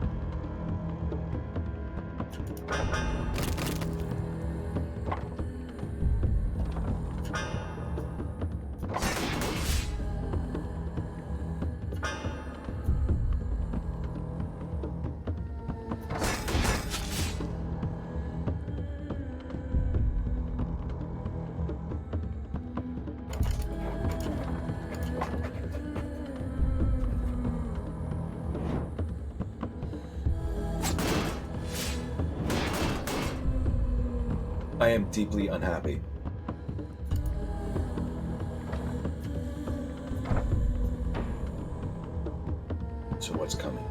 I am deeply unhappy. So what's coming?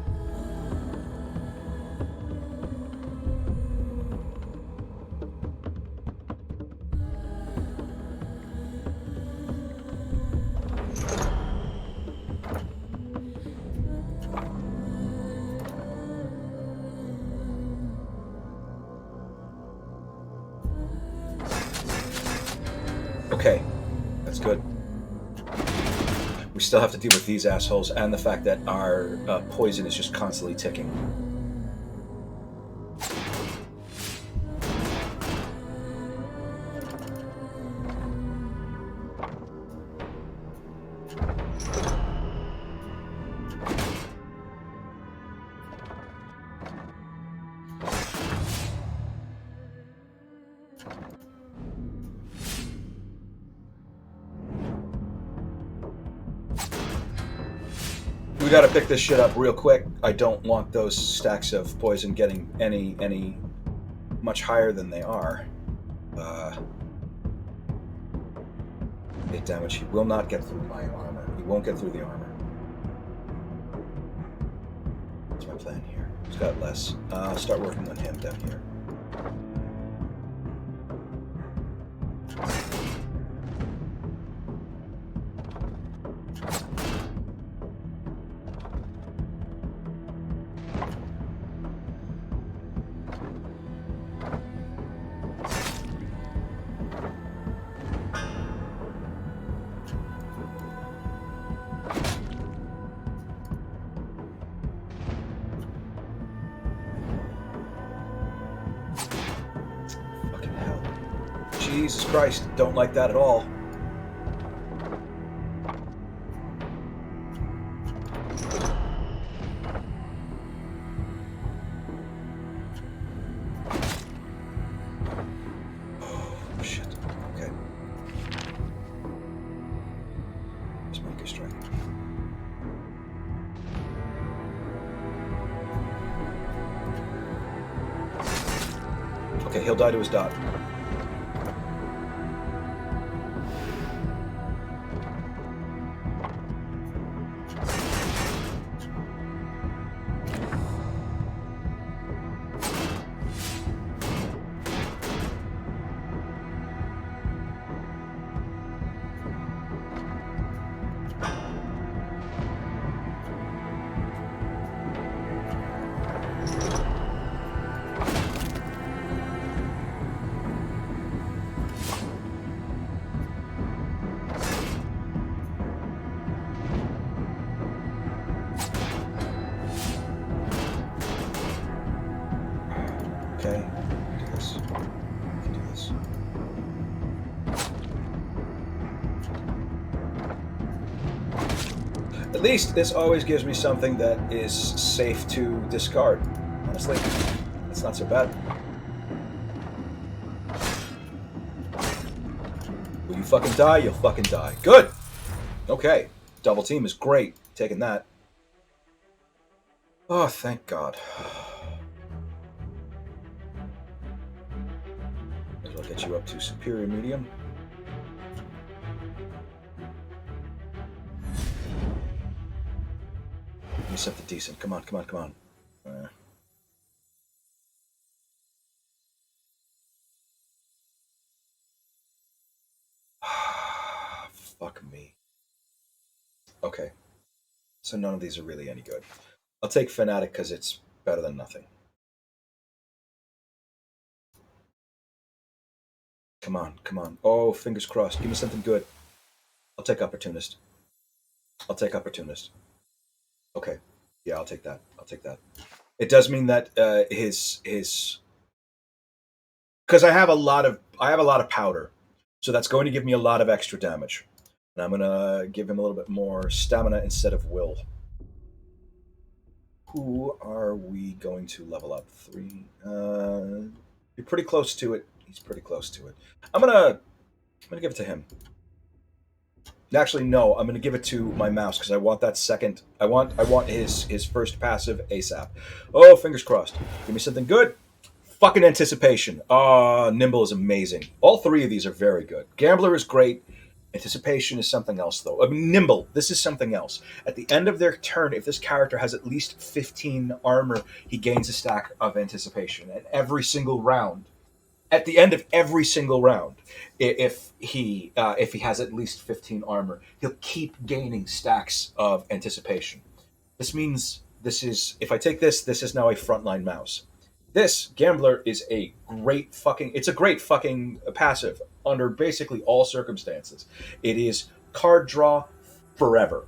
Okay, that's good. We still have to deal with these assholes and the fact that our poison is just constantly ticking. We gotta pick this shit up real quick. I don't want those stacks of poison getting any much higher than they are. 8 damage. He will not get through my armor. He won't get through the armor. What's my plan here? He's got less. Start working on him down here. Jesus Christ, don't like that at all. Oh, shit. Okay. Let's make a strike. Okay, he'll die to his dot. At least this always gives me something that is safe to discard. Honestly, it's not so bad. Will you fucking die? You'll fucking die. Good! Okay. Double team is great. Taking that. Oh, thank God. May as well get you up to superior medium. Give me something decent. Come on, come on, come on. Fuck me. Okay. So none of these are really any good. I'll take Fanatic because it's better than nothing. Come on, come on. Oh, fingers crossed. Give me something good. I'll take Opportunist. I'll take Opportunist. Okay. Yeah, I'll take that. I'll take that. It does mean that his because I have a lot of powder, so that's going to give me a lot of extra damage, and I'm gonna give him a little bit more stamina instead of will. Who are we going to level up? 3. You're pretty close to it. He's pretty close to it. I'm gonna give it to him. Actually, no. I'm gonna give it to my mouse because I want that second. I want his first passive ASAP. Oh, fingers crossed. Give me something good. Fucking Anticipation. Nimble is amazing. All 3 of these are very good. Gambler is great. Anticipation is something else, though. I mean, Nimble, this is something else. At the end of their turn, if this character has at least 15 armor, he gains a stack of Anticipation. And every single round, at the end of every single round, if he has at least 15 armor, he'll keep gaining stacks of Anticipation. This means if I take this is now a frontline mouse. This Gambler is a great fucking passive under basically all circumstances. It is card draw forever.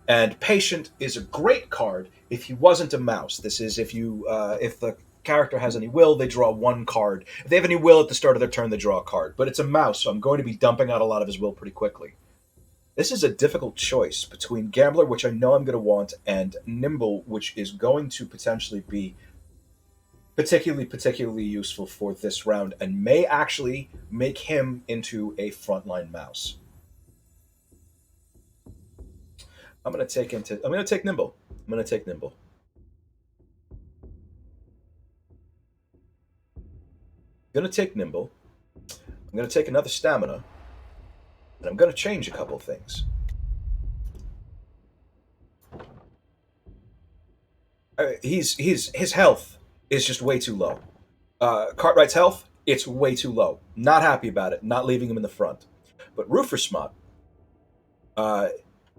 And Patient is a great card if he wasn't a mouse. This is if the character has any will, they draw 1 card. If they have any will at the start of their turn, they draw a card. But it's a mouse, so I'm going to be dumping out a lot of his will pretty quickly. This is a difficult choice between Gambler, which I know I'm going to want, and Nimble, which is going to potentially be particularly useful for this round and may actually make him into a frontline mouse. I'm going to take Nimble. I'm going to take Nimble. I'm going to take Nimble. I'm going to take another stamina. And I'm going to change a couple of things. His health is just way too low. Cartwright's health, it's way too low. Not happy about it. Not leaving him in the front. But Roofersmot,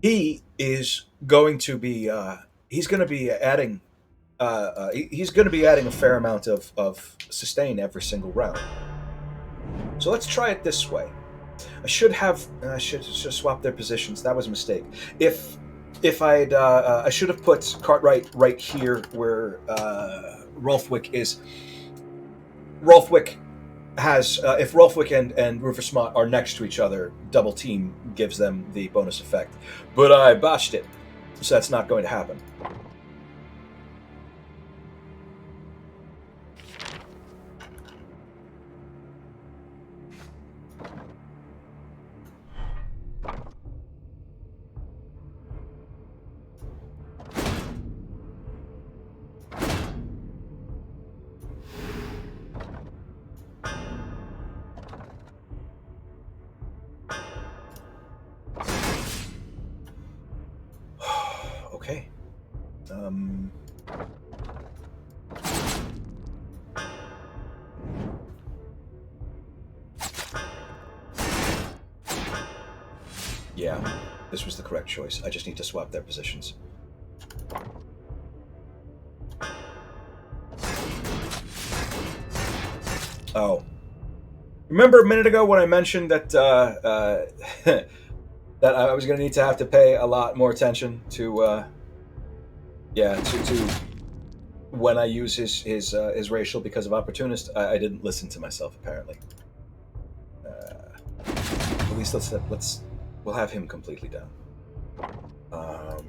he is going to be he's going to be adding he's going to be adding a fair amount of sustain every single round. So let's try it this way. I should swap their positions. That was a mistake. If I should have put Cartwright right here where Rolfwick is. Rolfwick has if Rolfwick and Roofersmot are next to each other, double team gives them the bonus effect. But I botched it, so that's not going to happen. Okay. Yeah, this was the correct choice. I just need to swap their positions. Oh. Remember a minute ago when I mentioned that that I was going to have to pay a lot more attention to to when I use his racial because of opportunist. I didn't listen to myself apparently. At least we'll have him completely down. Um,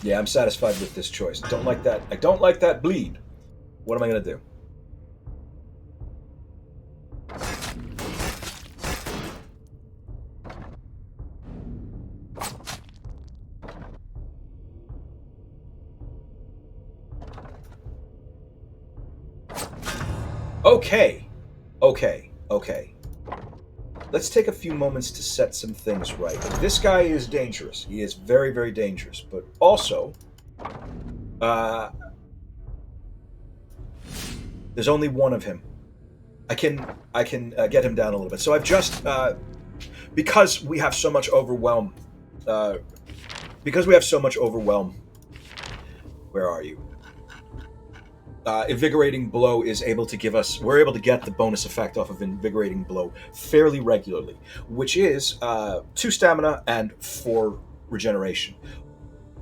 yeah, I'm satisfied with this choice. Don't like that. I don't like that bleed. What am I gonna do? Okay. Okay. Okay. Let's take a few moments to set some things right. This guy is dangerous. He is very, very dangerous. But also, uh, there's only one of him. I can get him down a little bit. So I've just because we have so much overwhelm. Uh, because we have so much overwhelm. Where are you? Invigorating Blow is able to give us. We're able to get the bonus effect off of Invigorating Blow fairly regularly, which is 2 stamina and 4 regeneration.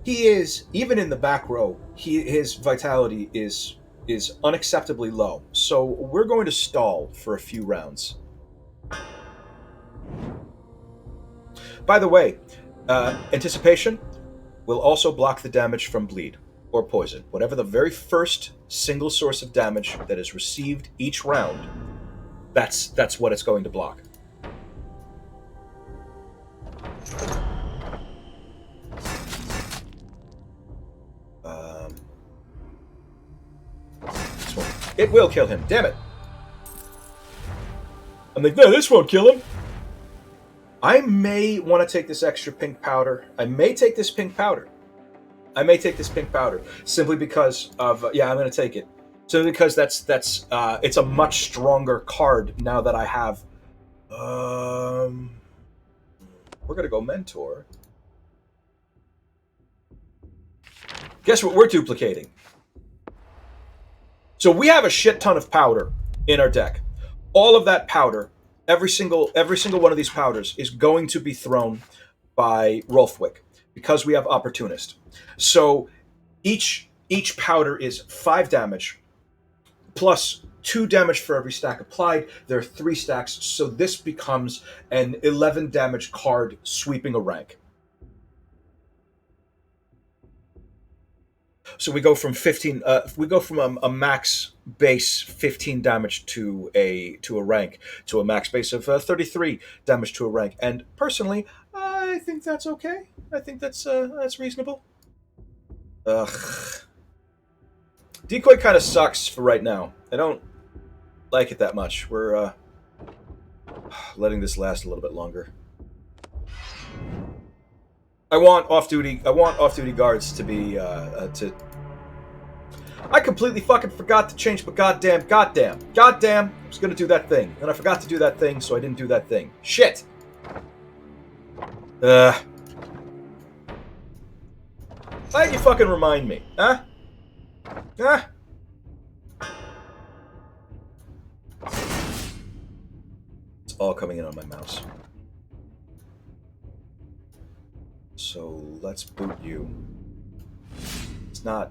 He is even in the back row. His vitality is unacceptably low. So we're going to stall for a few rounds. By the way, Anticipation will also block the damage from bleed or poison. Whatever the very first single source of damage that is received each round, that's what it's going to block. This one. It will kill him. Damn it! I'm like, no, this won't kill him. I may want to take this extra pink powder. I may take this pink powder. Simply because of yeah, I'm going to take it. Simply because that's it's a much stronger card now that I have. We're going to go mentor. Guess what we're duplicating? So we have a shit ton of powder in our deck. All of that powder, every single one of these powders is going to be thrown by Rolfwick because we have Opportunist. So each powder is 5 damage plus 2 damage for every stack applied. There are 3 stacks, so this becomes an 11 damage card sweeping a rank. So we go from 15. We go from a max base 15 damage to a rank to a max base of 33 damage to a rank. And personally, I think that's okay. I think that's reasonable. Ugh. Decoy kind of sucks for right now. I don't like it that much. We're letting this last a little bit longer. I want off-duty guards to be to. I completely fucking forgot to change my goddamn. I was gonna do that thing, and I forgot to do that thing, so I didn't do that thing. Shit. Why'd you fucking remind me, huh? Huh? It's all coming in on my mouse. So let's boot you. It's not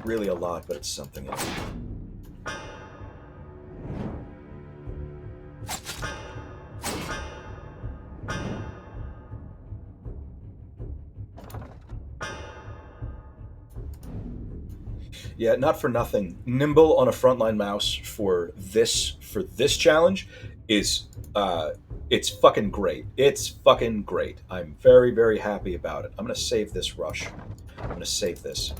really a lot, but it's something. Yeah, not for nothing. Nimble on a frontline mouse for this challenge is it's fucking great. It's fucking great. I'm very, very happy about it. I'm gonna save this rush. I'm gonna save this.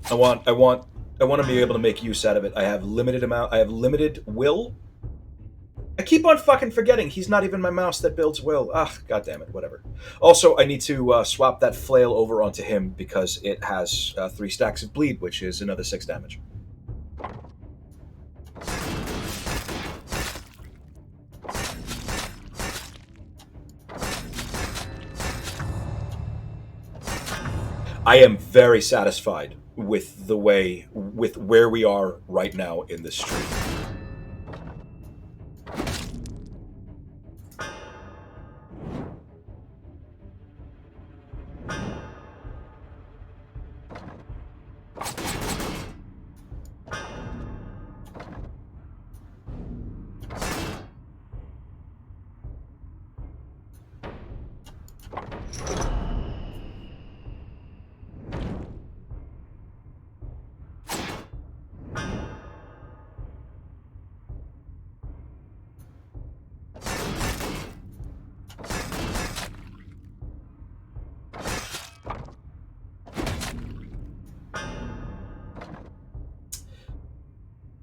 I want to be able to make use out of it. I have limited will. I keep on fucking forgetting he's not even my mouse that builds will. Ah, god damn it, whatever. Also, I need to swap that flail over onto him because it has 3 stacks of bleed, which is another 6 damage. I am very satisfied with where we are right now in this stream.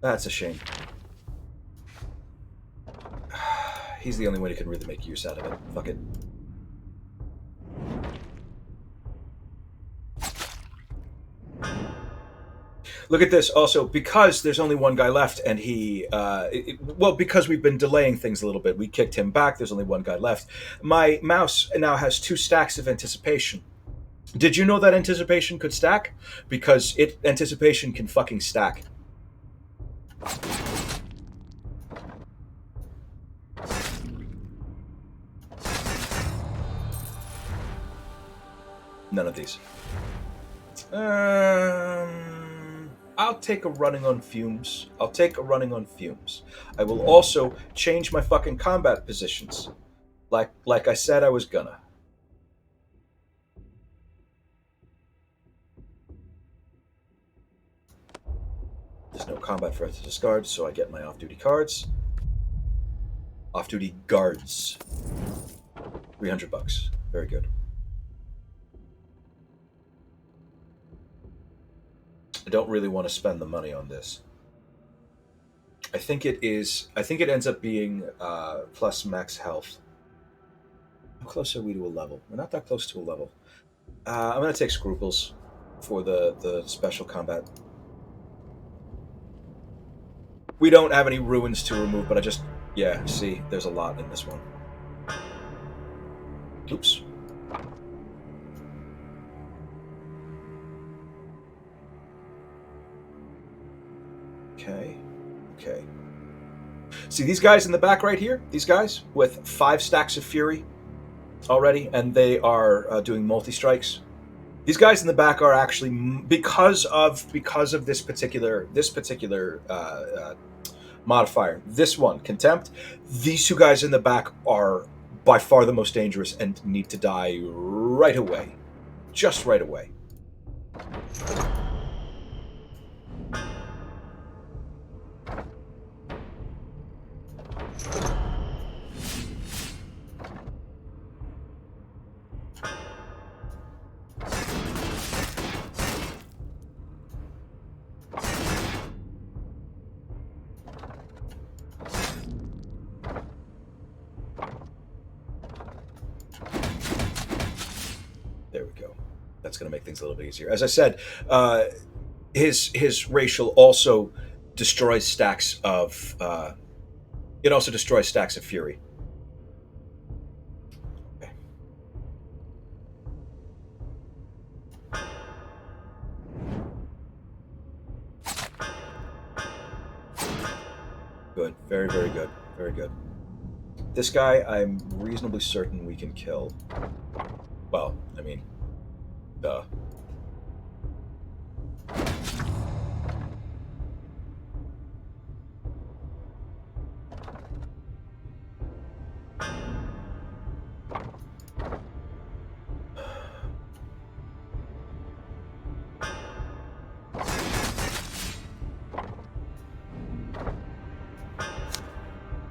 That's a shame. He's the only one who can really make use out of it. Fuck it. Look at this. Also, because there's only one guy left, and he, well, because we've been delaying things a little bit, we kicked him back. There's only one guy left. My mouse now has 2 stacks of anticipation. Did you know that anticipation could stack? Because anticipation can fucking stack. None of these. I'll take a running on fumes. I'll take a running on fumes. I will also change my fucking combat positions. Like I said I was gonna. There's no combat for it to discard, so I get my off-duty cards. Off-duty guards. $300. Very good. I don't really want to spend the money on this. I think it ends up being plus max health. How close are we to a level? We're not that close to a level. I'm going to take Scruples for the special combat. We don't have any ruins to remove, but see, there's a lot in this one. Oops. Okay. See these guys in the back right here? These guys with 5 stacks of fury already, and they are doing multi-strikes. These guys in the back are actually, because of this particular modifier, this one, contempt, these 2 guys in the back are by far the most dangerous and need to die right away. Just right away. There we go. That's going to make things a little bit easier. As I said, his racial also destroys stacks of. It also destroys stacks of fury. Okay. Good. Very, very good. Very good. This guy, I'm reasonably certain we can kill. Well, I mean, duh.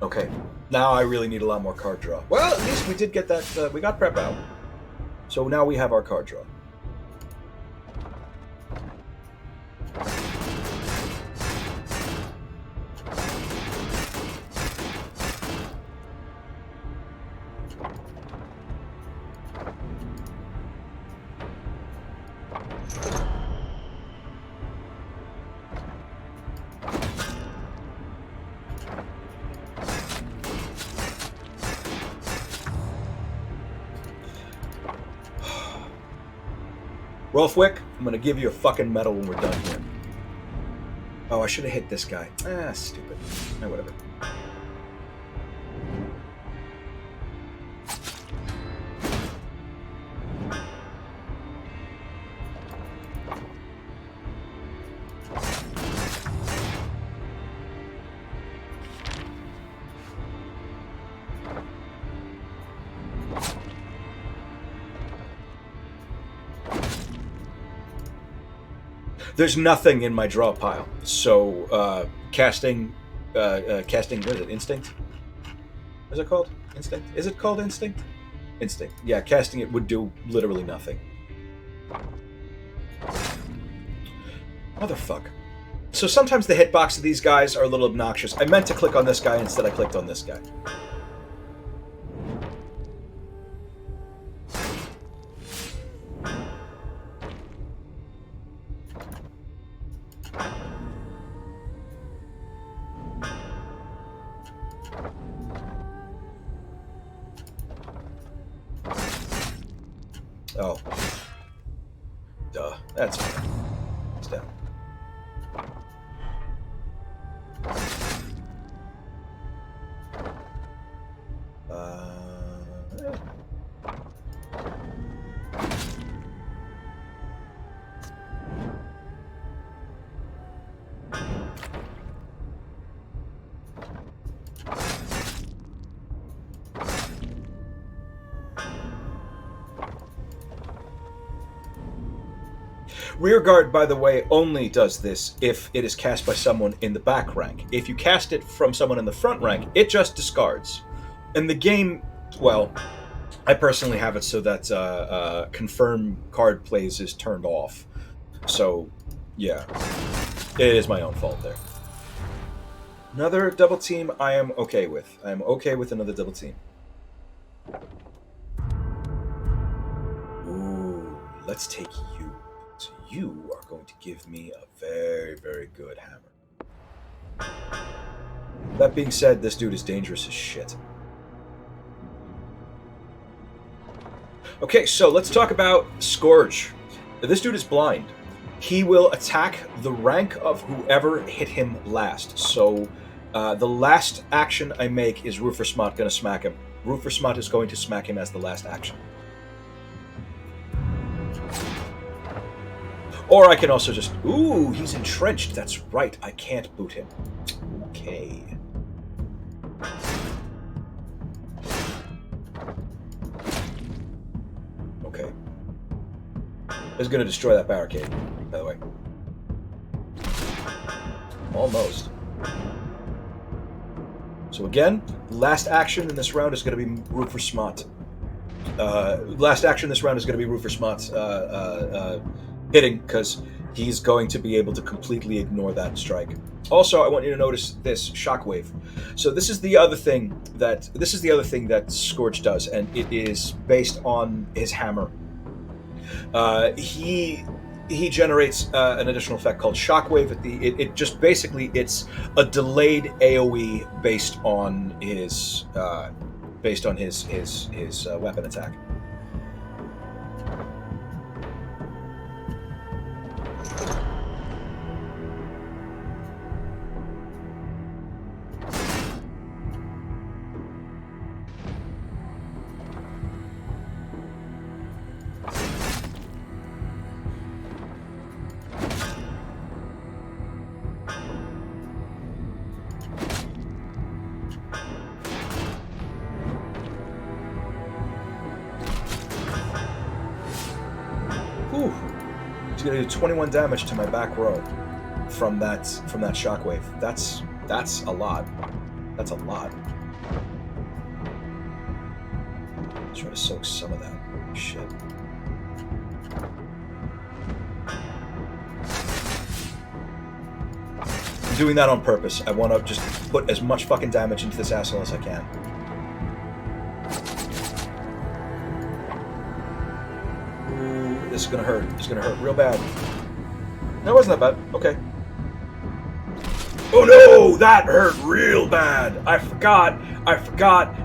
Okay, now I really need a lot more card draw. Well, at least we did get that. We got prep out. So now we have our card draw. Rolfwick, I'm gonna give you a fucking medal when we're done here. Oh, I should have hit this guy. Stupid. Whatever. There's nothing in my draw pile, so casting. What is it? Instinct? What is it called? Instinct? Is it called instinct? Instinct. Yeah, casting it would do literally nothing. Motherfuck. So sometimes the hitbox of these guys are a little obnoxious. I meant to click on this guy, instead I clicked on this guy. Oh. Duh. That's fine. It's down. Rearguard, by the way, only does this if it is cast by someone in the back rank. If you cast it from someone in the front rank, it just discards. And the game, well, I personally have it so that confirm card plays is turned off. So, yeah, it is my own fault there. Another double team I am okay with. I am okay with another double team. Ooh, let's take you. So you are going to give me a very, very good hammer. That being said, this dude is dangerous as shit. Okay, so let's talk about Scourge. This dude is blind. He will attack the rank of whoever hit him last. So the last action I make is Rufusmot going to smack him. Rufusmot is going to smack him as the last action. Or I can also just... Ooh, he's entrenched. That's right. I can't boot him. Okay. Okay. Is going to destroy that barricade, by the way. Almost. So again, last action in this round is going to be Rufusmot. Last action in this round is going to be Rufusmot hitting, because he's going to be able to completely ignore that strike. Also, I want you to notice this shockwave. So this is the other thing that Scourge does, and it is based on his hammer. He generates an additional effect called shockwave. It just basically it's a delayed AOE based on his weapon attack. Ooh, he's gonna do 21 damage to my back row from that shockwave. That's a lot. That's a lot. Let's try to soak some of that shit. I'm doing that on purpose. I want to just put as much fucking damage into this asshole as I can. This is gonna hurt. It's gonna hurt real bad. No, it wasn't that bad. Okay. Oh no! That hurt real bad! I forgot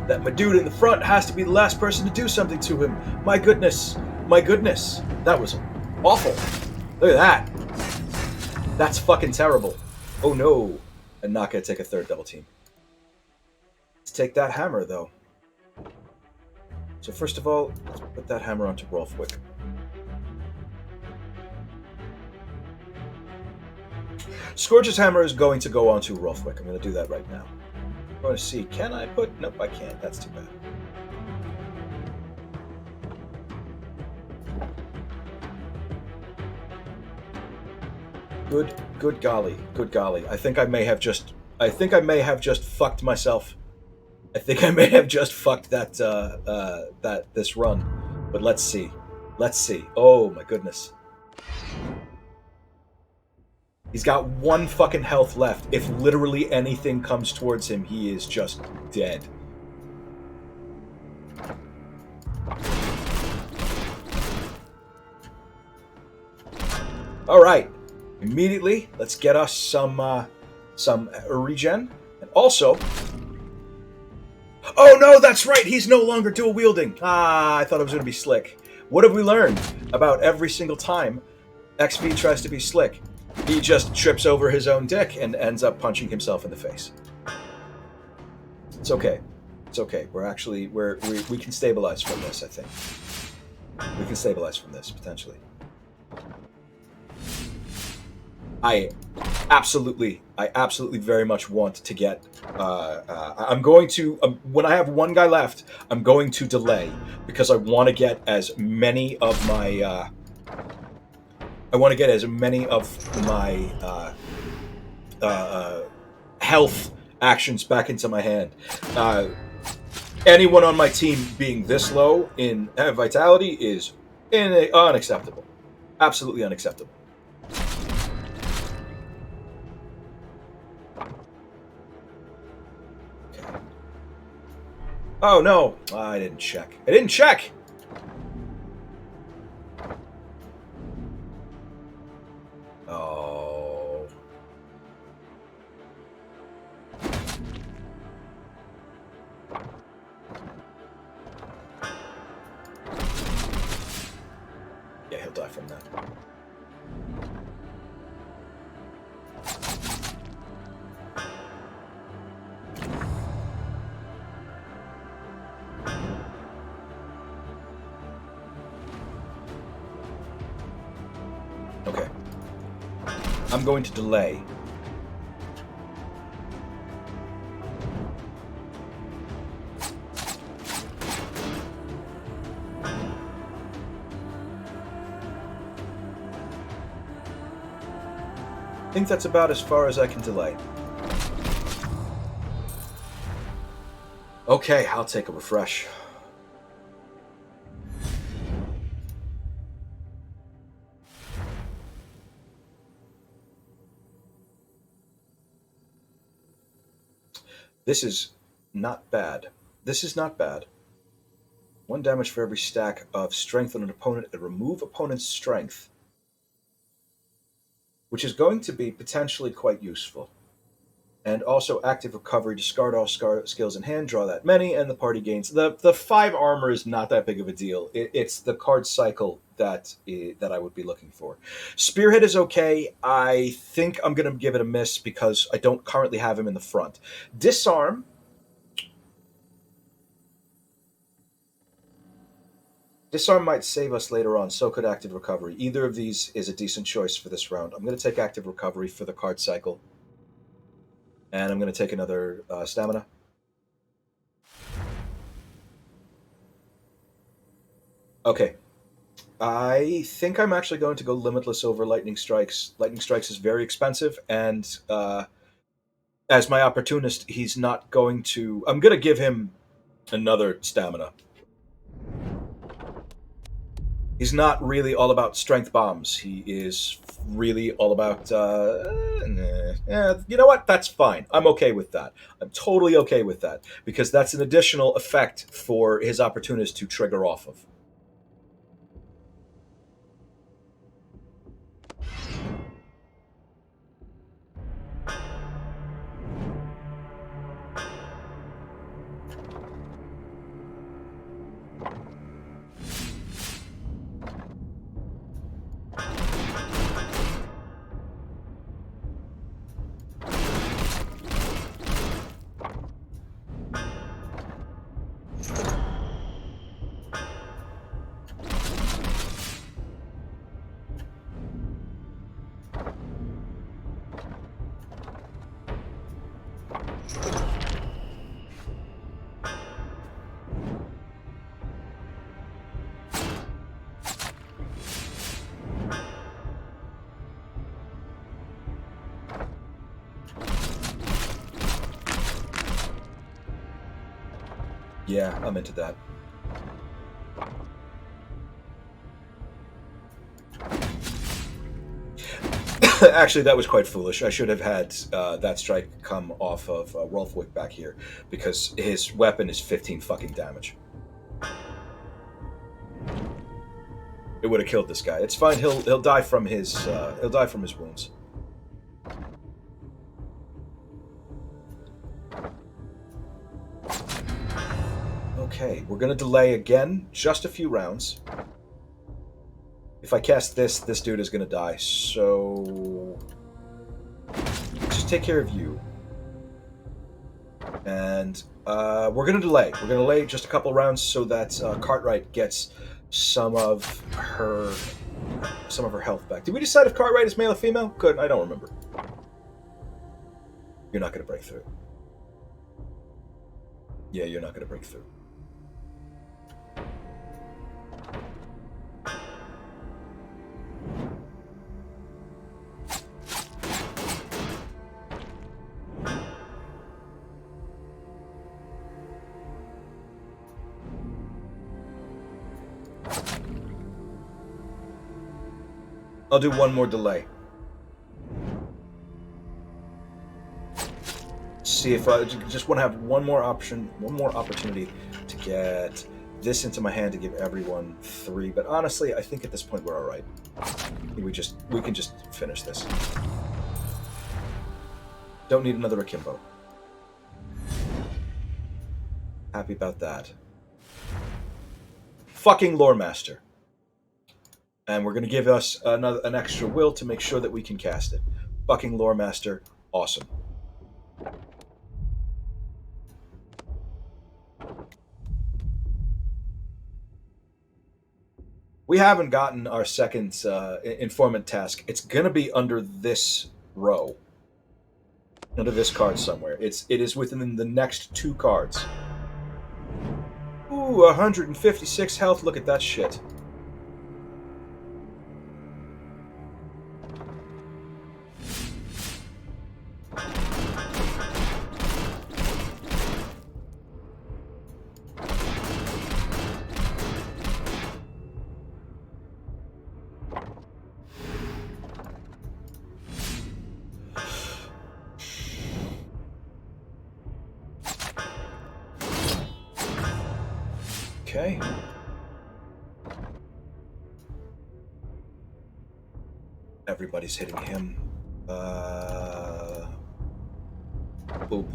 that my dude in the front has to be the last person to do something to him. My goodness. That was awful. Look at that. That's fucking terrible. Oh no. I'm not gonna take a third double team. Let's take that hammer though. So first of all, let's put that hammer onto Rolfwick. Scourge's hammer is going to go onto Rolfwick. I'm going to do that right now. I'm going to see. Can I put... Nope, I can't. That's too bad. Good golly. I think I may have just fucked myself. I think I may have just fucked that this run. But let's see. Oh my goodness. He's got 1 fucking health left. If literally anything comes towards him, he is just dead. All right. Immediately, let's get us some regen. And also... Oh no, that's right! He's no longer dual wielding! Ah, I thought it was going to be slick. What have we learned about every single time XV tries to be slick? He just trips over his own dick and ends up punching himself in the face. It's okay. It's okay. We can stabilize from this, I think. We can stabilize from this, potentially. I absolutely very much want to get... I'm going to... when I have 1 guy left, I'm going to delay, because I want to get as many of my... health actions back into my hand. Anyone on my team being this low in vitality is unacceptable. Absolutely unacceptable. Okay. Oh no! I didn't check. I didn't check! Oh. Yeah, he'll die from that. Okay. I'm going to delay. I think that's about as far as I can delay. Okay, I'll take a refresh. This is not bad. This is not bad. 1 damage for every stack of strength on an opponent and remove opponent's strength, which is going to be potentially quite useful. And also active recovery, discard all skills in hand, draw that many, and the party gains. The 5 armor is not that big of a deal. It's the card cycle that I would be looking for. Spearhead is okay. I think I'm going to give it a miss because I don't currently have him in the front. Disarm. Disarm might save us later on, so could active recovery. Either of these is a decent choice for this round. I'm going to take active recovery for the card cycle. And I'm going to take another stamina. Okay. I think I'm actually going to go Limitless over Lightning Strikes. Lightning Strikes is very expensive, and as my opportunist, he's not going to... I'm going to give him another stamina. He's not really all about strength bombs. He is really all about... you know what? That's fine. I'm okay with that. I'm totally okay with that, because that's an additional effect for his opportunist to trigger off of. Yeah, I'm into that. Actually, that was quite foolish. I should have had that strike come off of Rolfwick back here, because his weapon is 15 fucking damage. It would have killed this guy. It's fine. He'll die from his wounds. Okay, we're gonna delay again, just a few rounds. If I cast this dude is gonna die. So just take care of you. And we're gonna delay. We're gonna delay just a couple rounds so that Cartwright gets some of her health back. Did we decide if Cartwright is male or female? Good, I don't remember. You're not gonna break through. Yeah, you're not gonna break through. I'll do one more delay. See if I just want to have one more opportunity to get this into my hand to give everyone 3. But honestly, I think at this point we're all right. We can just finish this. Don't need another akimbo. Happy about that. Fucking Lore Master. And we're going to give us an extra will to make sure that we can cast it. Fucking Lore Master. Awesome. We haven't gotten our second informant task. It's going to be under this row. Under this card somewhere. It is within the next 2 cards. Ooh, 156 health. Look at that shit. Okay. Everybody's hitting him. Boop.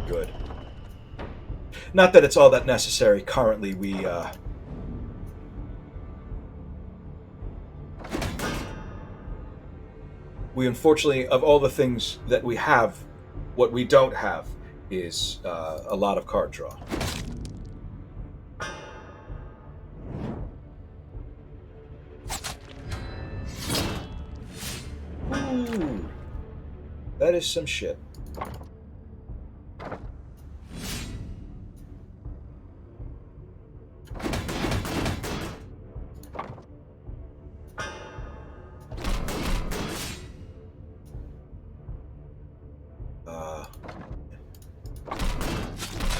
Good. Not that it's all that necessary. Currently, we unfortunately, of all the things that we have, what we don't have is a lot of card draw. Ooh, that is some shit.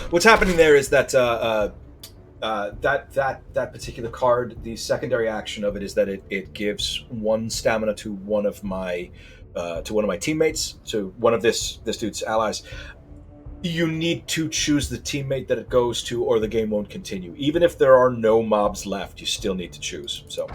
What's happening there is that that particular card, the secondary action of it is that it gives 1 stamina to one of my teammates, to one of this dude's allies. You need to choose the teammate that it goes to, or the game won't continue. Even if there are no mobs left, you still need to choose. So.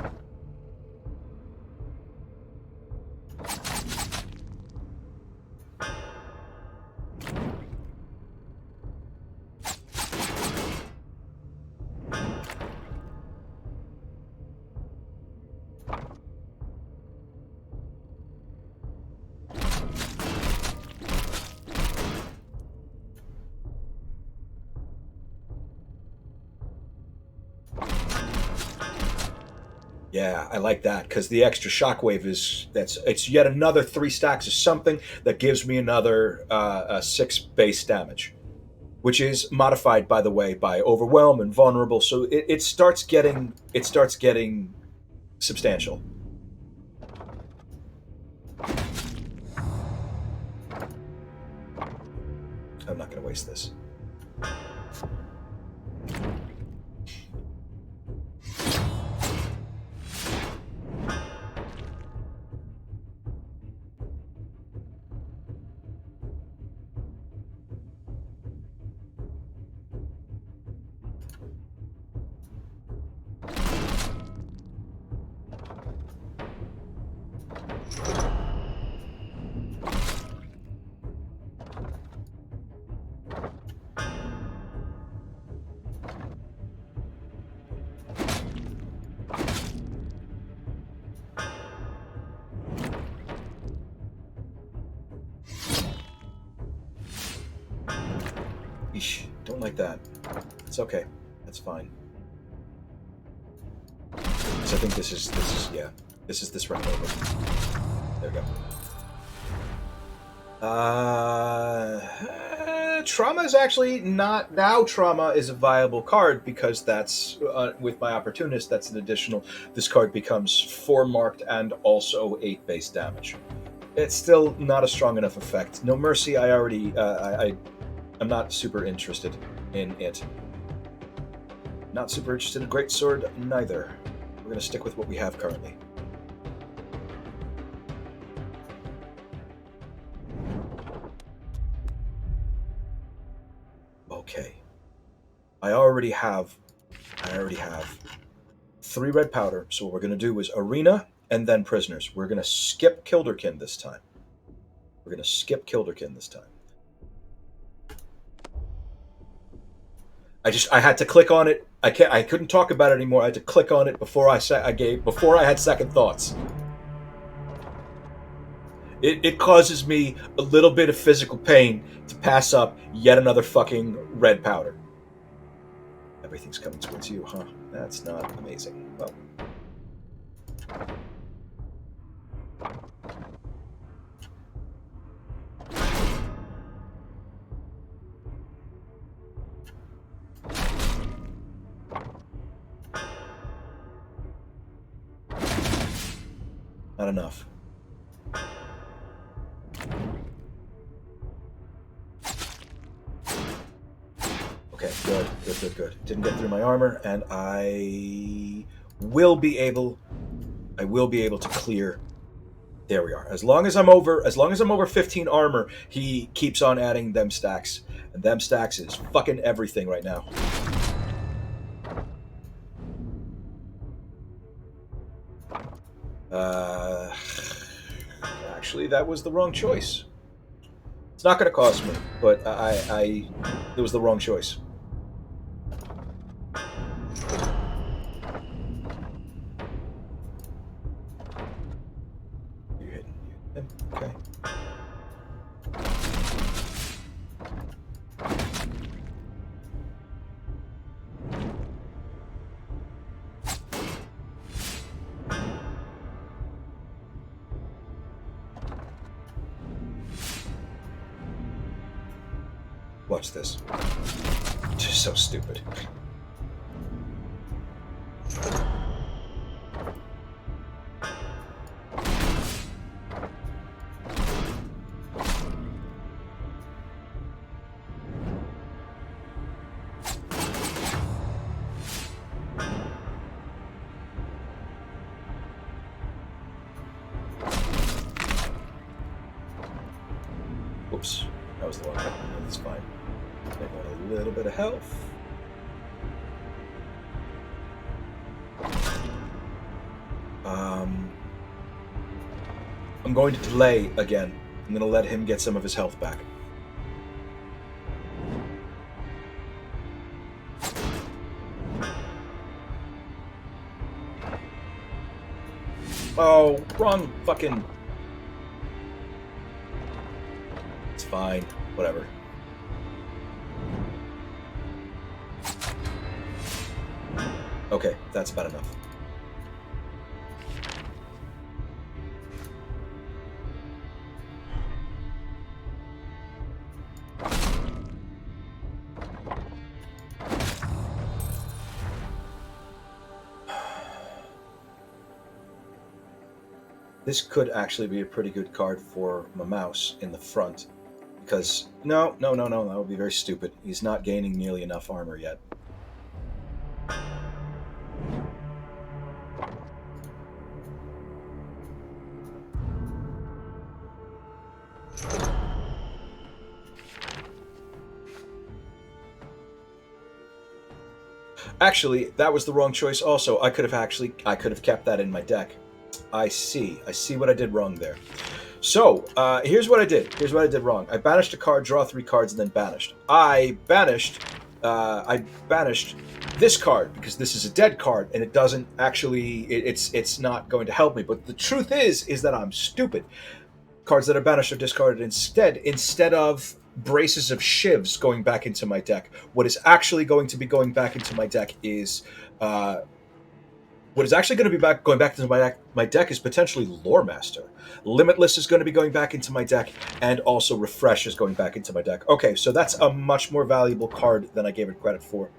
Yeah, I like that, because the extra shockwave it's yet another 3 stacks of something that gives me another 6 base damage, which is modified, by the way, by overwhelm and vulnerable. So it starts getting substantial. I'm not going to waste this. Eesh, don't like that. It's okay. That's fine. So I think this is yeah. This is this right over. There we go. Trauma is actually not now. Trauma is a viable card because that's with my opportunist. That's an additional. This card becomes 4 marked and also 8 base damage. It's still not a strong enough effect. No mercy. I already. I'm not super interested in it. Not super interested in Greatsword, neither. We're going to stick with what we have currently. Okay. I already have 3 red powder, so what we're going to do is Arena and then Prisoners. We're going to skip Kilderkin this time. I had to click on it. I couldn't talk about it anymore. I had to click on it before I had second thoughts. It causes me a little bit of physical pain to pass up yet another fucking red powder. Everything's coming towards you, huh? That's not amazing. Well. Not enough. Okay, good. Didn't get through my armor, and I will be able to clear. There we are. As long as I'm over 15 armor, he keeps on adding them stacks. And them stacks is fucking everything right now. Actually, that was the wrong choice. It's not going to cost me, but it was the wrong choice. You're hitting him. Okay. Watch this. Just so stupid. Oops, that was the wrong button. That's fine. I got a little bit of health. I'm going to delay again. I'm going to let him get some of his health back. Oh, wrong fucking... It's fine. Whatever. Okay, that's about enough. This could actually be a pretty good card for my mouse in the front, because no, no, no, no, that would be very stupid. He's not gaining nearly enough armor yet. Actually, that was the wrong choice. Also, I could have kept that in my deck. I see. I see what I did wrong there. So here's what I did. Here's what I did wrong. I banished a card, draw 3 cards, and then banished. I banished this card because this is a dead card, and it doesn't actually. It's not going to help me. But the truth is that I'm stupid. Cards that are banished are discarded instead of braces of shivs going back into my deck. What is actually going to be going back into my deck is what is actually going to be going back into my deck is potentially Loremaster. Limitless is going to be going back into my deck, and also Refresh is going back into my deck. Okay, so that's a much more valuable card than I gave it credit for.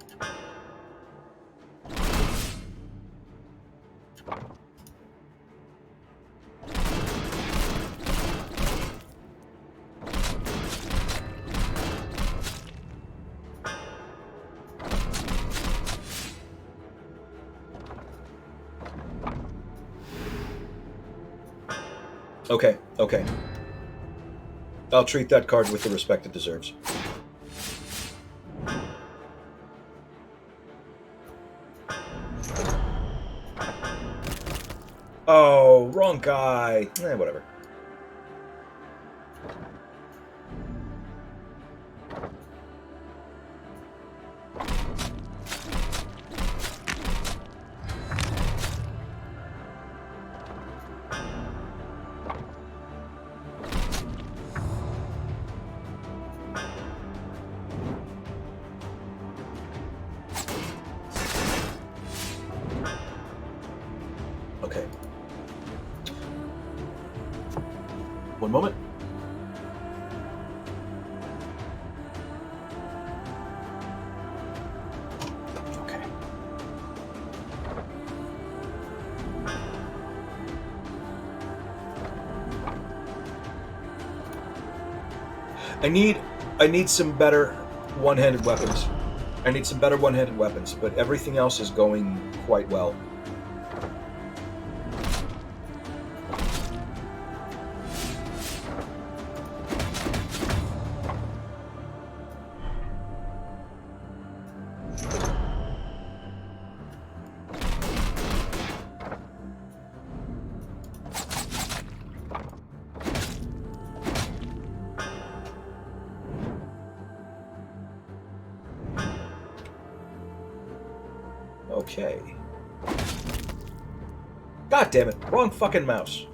Okay, okay. I'll treat that card with the respect it deserves. Oh, wrong guy. Whatever. Okay. One moment. Okay. I need some better one-handed weapons. I need some better one-handed weapons, but everything else is going quite well. Okay. God damn it. Wrong fucking mouse.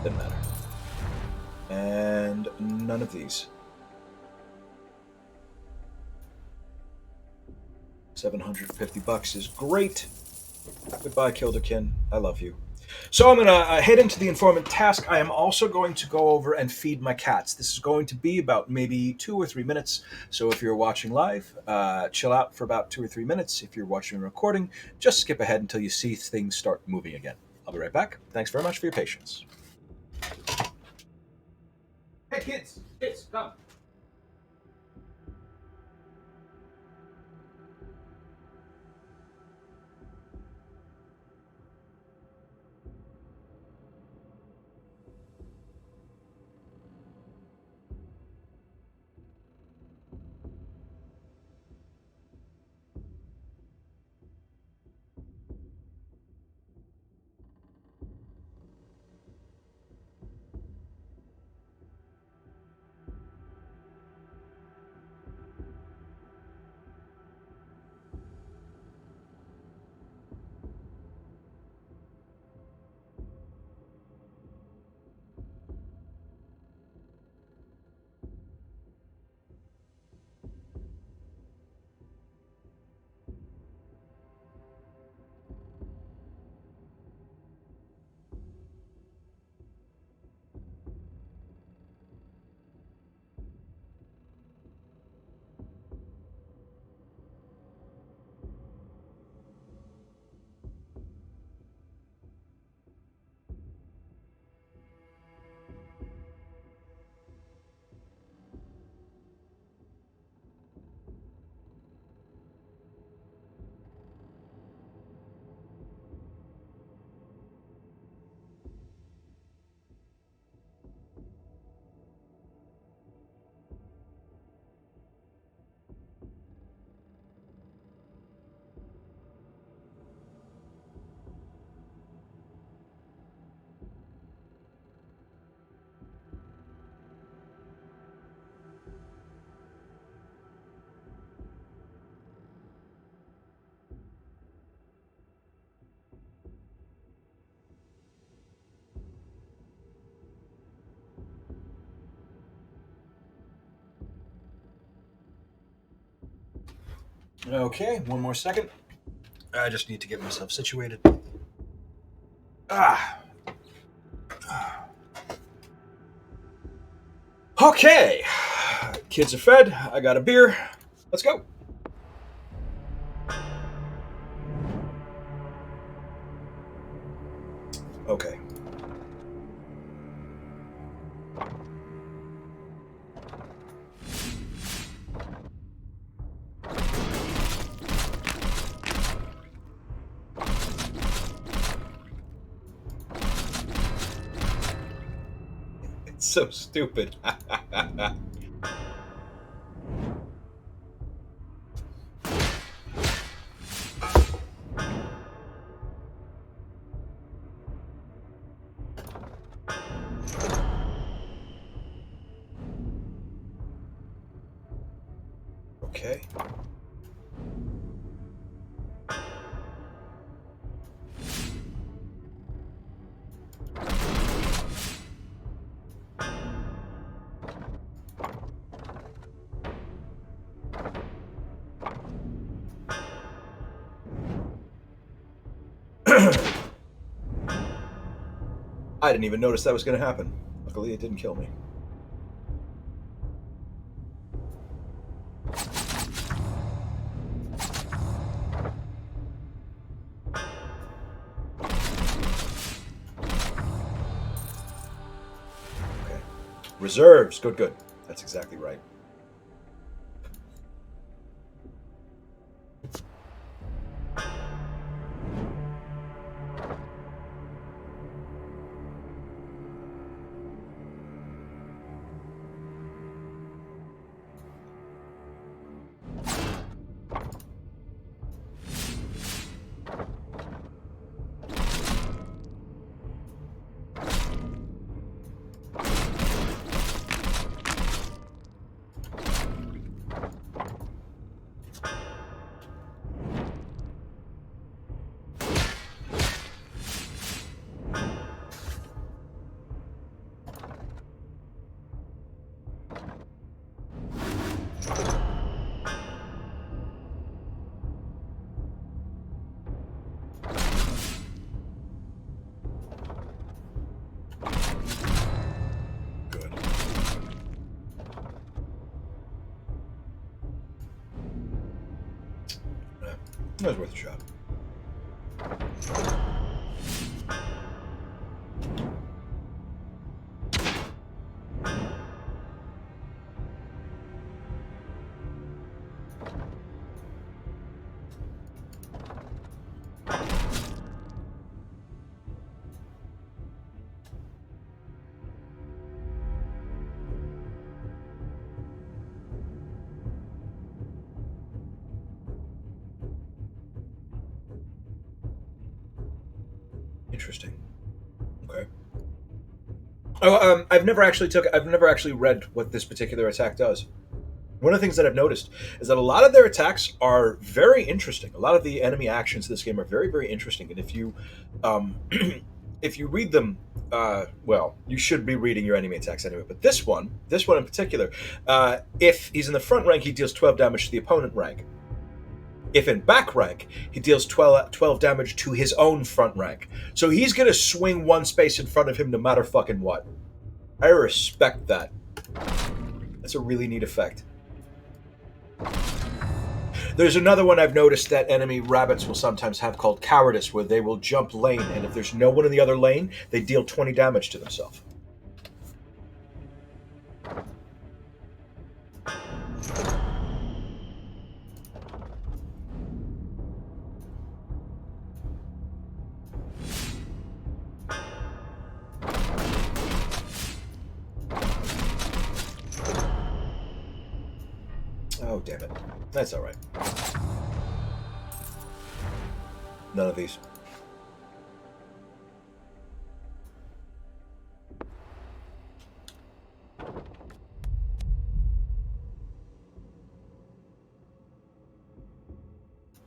Didn't matter. And none of these. 750 bucks is great. Goodbye, Kilderkin. I love you. So I'm going to head into the informant task. I am also going to go over and feed my cats. This is going to be about maybe 2 or 3 minutes. So if you're watching live, chill out for about 2 or 3 minutes. If you're watching a recording, just skip ahead until you see things start moving again. I'll be right back. Thanks very much for your patience. Hey, kids, come. Okay, one more second. I just need to get myself situated. Ah. Okay. Kids are fed. I got a beer. Let's go. Okay. It's so stupid. Okay. I didn't even notice that was going to happen. Luckily, it didn't kill me. Okay. Reserves. Good, good. That's exactly right. Good. Yeah, that was worth a shot. Interesting. Okay. Oh, I've never actually read what this particular attack does. One of the things that I've noticed is that a lot of their attacks are very interesting. A lot of the enemy actions in this game are very, very interesting. And if you, if you read them, well, you should be reading your enemy attacks anyway. But this one in particular, if he's in the front rank, he deals 12 damage to the opponent rank. If in back rank, he deals 12 damage to his own front rank. So he's going to swing one space in front of him no matter fucking what. I respect that. That's a really neat effect. There's another one I've noticed that enemy rabbits will sometimes have called cowardice, where they will jump lane, and if there's no one in the other lane, they deal 20 damage to themselves. Oh, damn it. That's alright. None of these.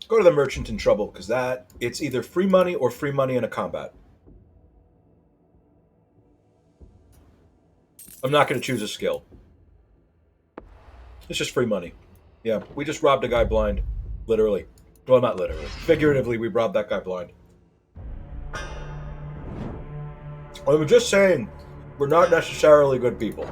Go to the merchant in trouble, because it's either free money or free money in a combat. I'm not going to choose a skill. It's just free money. Yeah, we just robbed a guy blind. Literally. Well, not literally. Figuratively, we robbed that guy blind. I'm just saying, we're not necessarily good people.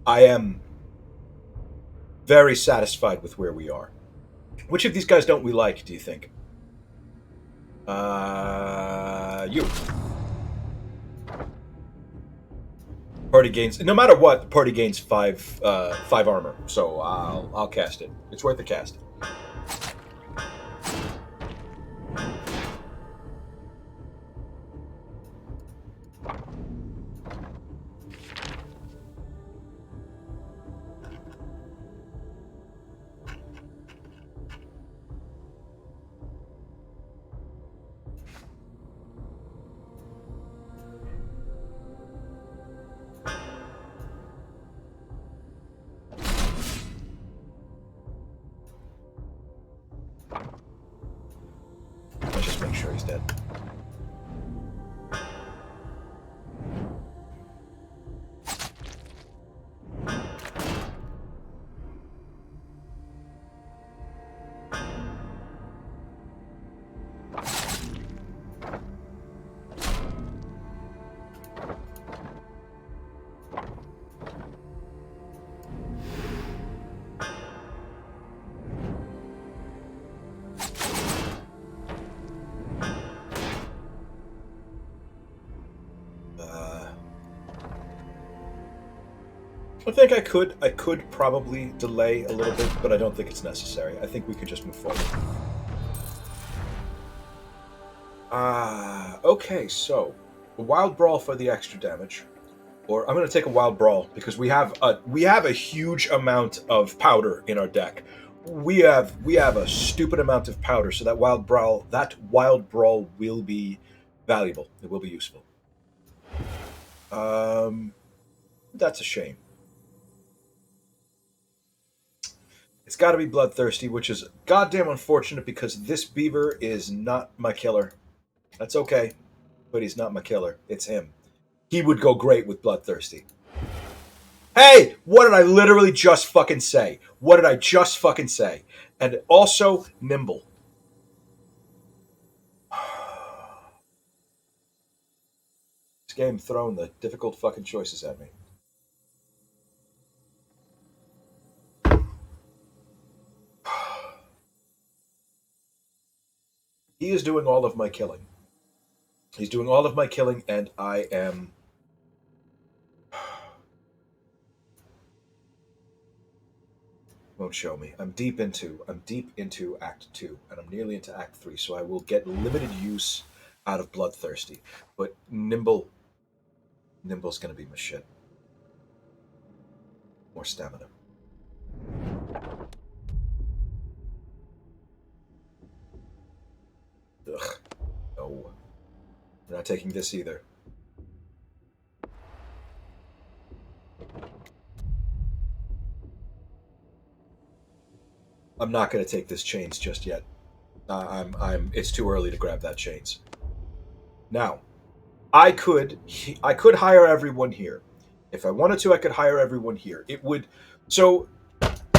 I am very satisfied with where we are. Which of these guys don't we like, do you think? You. Party gains. No matter what, the party gains five armor. So I'll cast it. It's worth the cast. Let's just make sure he's dead. I think I could probably delay a little bit, but I don't think it's necessary. I think we could just move forward. Okay, so a wild brawl for the extra damage, or I'm going to take a wild brawl because we have a huge amount of powder in our deck. We have a stupid amount of powder, so that wild brawl will be valuable. It will be useful. Um, that's a shame. It's got to be bloodthirsty, which is goddamn unfortunate because this beaver is not my killer. That's okay, but he's not my killer. It's him. He would go great with bloodthirsty. Hey, what did I literally just fucking say? What did I just fucking say? And also nimble. This game throwing the difficult fucking choices at me. He is doing all of my killing. He's doing all of my killing, and I am. Won't show me. I'm deep into Act 2, and I'm nearly into Act 3, so I will get limited use out of Bloodthirsty. But Nimble's gonna be my shit. More stamina. Ugh. No. I'm not taking this either. I'm not gonna take this chains just yet. It's too early to grab that chains. Now, I could hire everyone here. If I wanted to, I could hire everyone here. It would. So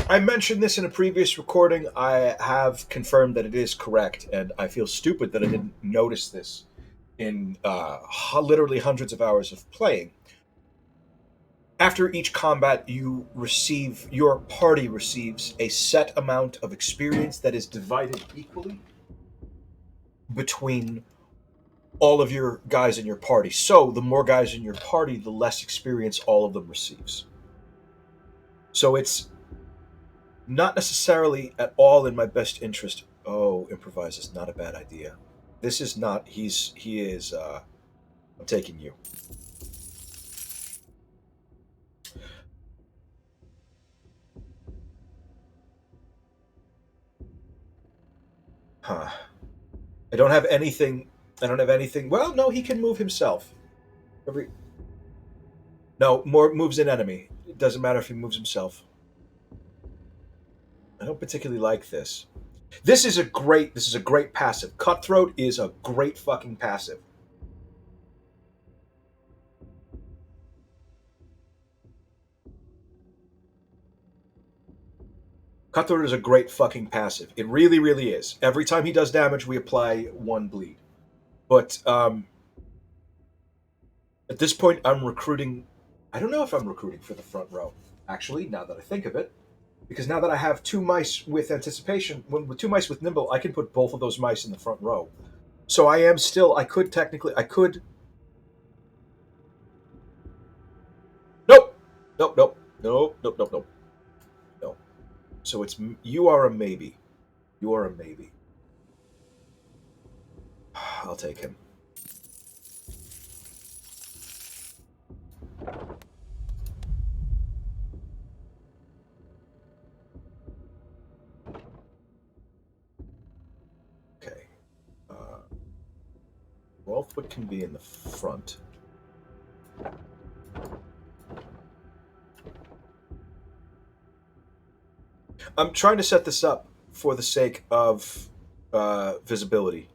I mentioned this in a previous recording. I have confirmed that it is correct, and I feel stupid that I didn't notice this in literally hundreds of hours of playing. After each combat, your party receives a set amount of experience that is divided equally between all of your guys in your party. So the more guys in your party, the less experience all of them receives. So it's not necessarily at all in my best interest. Oh, improvise is not a bad idea. This is not. He is. I'm taking you. Huh. I don't have anything. I don't have anything. Well, no, he can move himself. Every No, more moves an enemy. It doesn't matter if he moves himself. I don't particularly like this. This is a great passive. Cutthroat is a great fucking passive. Cutthroat is a great fucking passive. It really, really is. Every time he does damage, we apply 1 bleed. But at this point, I'm recruiting. I don't know if I'm recruiting for the front row. Actually, now that I think of it, because now that I have 2 mice with anticipation, with 2 mice with nimble, I can put both of those mice in the front row. So I am still. I could technically. I could. Nope. Nope. Nope. Nope. Nope. Nope. Nope. No. So it's you are a maybe. You are a maybe. I'll take him. Okay. Rolfwood can be in the front. I'm trying to set this up for the sake of visibility.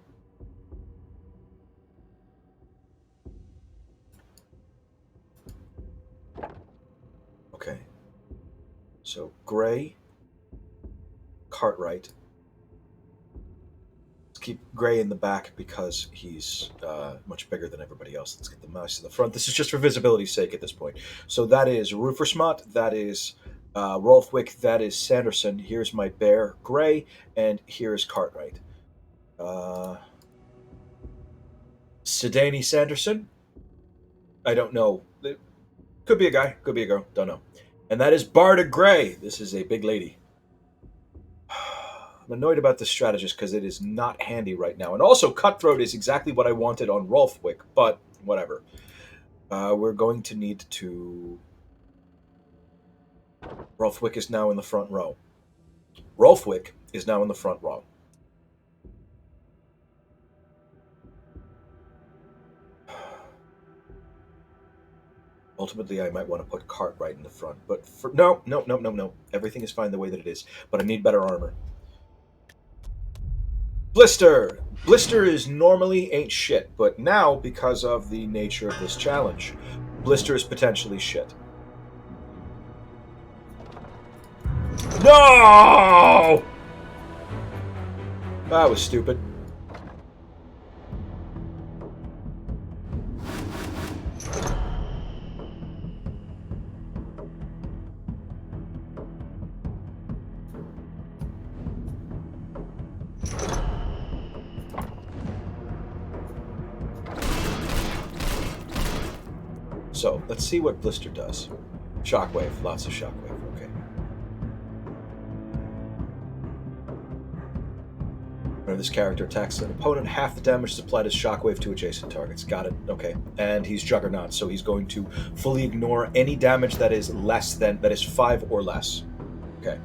Okay. So Gray, Cartwright. Let's keep Gray in the back because he's much bigger than everybody else. Let's get the mouse in the front. This is just for visibility's sake at this point. So that is Roofersmott, that is Rolfwick, that is Sanderson. Here's my bear, Gray, and here is Cartwright. Sedani Sanderson? I don't know. Could be a guy, could be a girl, don't know. And that is Barda Gray. This is a big lady. I'm annoyed about this strategist because it is not handy right now. And also, Cutthroat is exactly what I wanted on Rolfwick, but whatever. We're going to need to... Rolfwick is now in the front row. Rolfwick is now in the front row. Ultimately, I might want to put Cartwright in the front, but for no. Everything is fine the way that it is, but I need better armor. Blister! Blister is normally ain't shit, but now, because of the nature of this challenge, Blister is potentially shit. No! That was stupid. So, let's see what Blister does. Shockwave, lots of shockwave, okay. Whenever this character attacks an opponent, half the damage is applied as shockwave to adjacent targets. Got it, okay. And he's Juggernaut, so he's going to fully ignore any damage that is less than, that is 5 or less. Okay.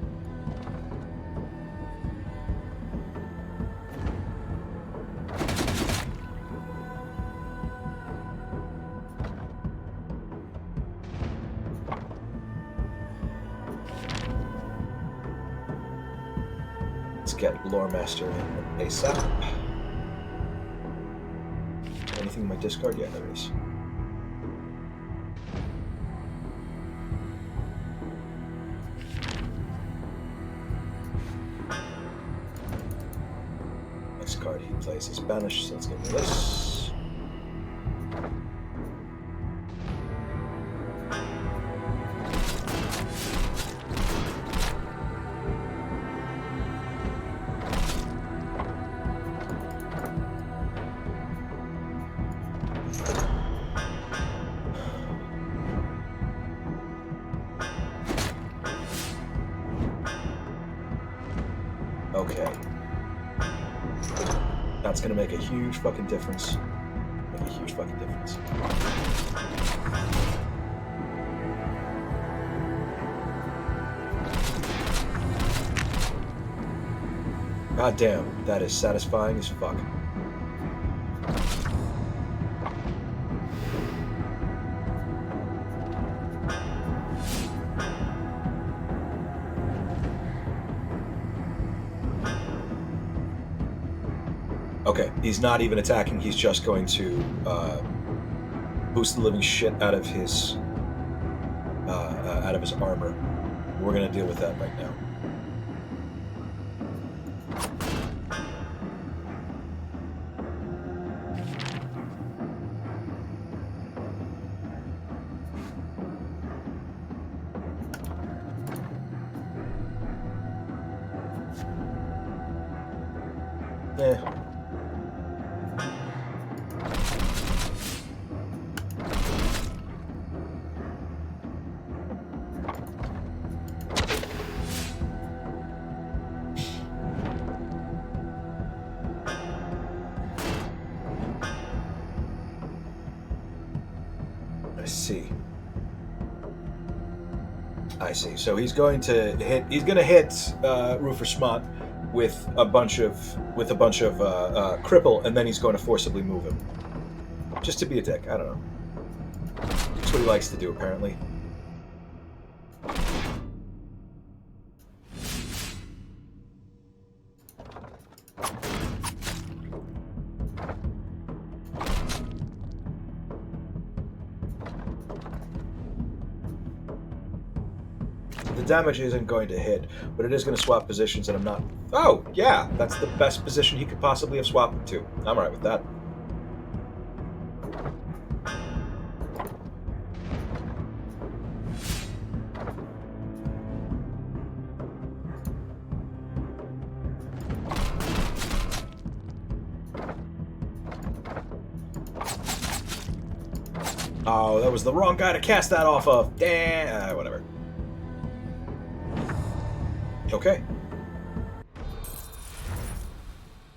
Get Loremaster in ASAP. Anything in my discard? Yeah, there is. Next card he plays is Banish, so let's get rid of this. Okay. That's gonna make a huge fucking difference. Make a huge fucking difference. God damn, that is satisfying as fuck. Okay, he's not even attacking. He's just going to boost the living shit out of his armor. We're gonna deal with that right now. Yeah. I see. So he's going to hit. He's going to hit Roofer Smot with a bunch of cripple, and then he's going to forcibly move him, just to be a dick. I don't know. That's what he likes to do, apparently. The damage isn't going to hit, but it is going to swap positions, and I'm not... Oh, yeah, that's the best position he could possibly have swapped him to. I'm alright with that. Oh, that was the wrong guy to cast that off of. Damn, whatever. Okay.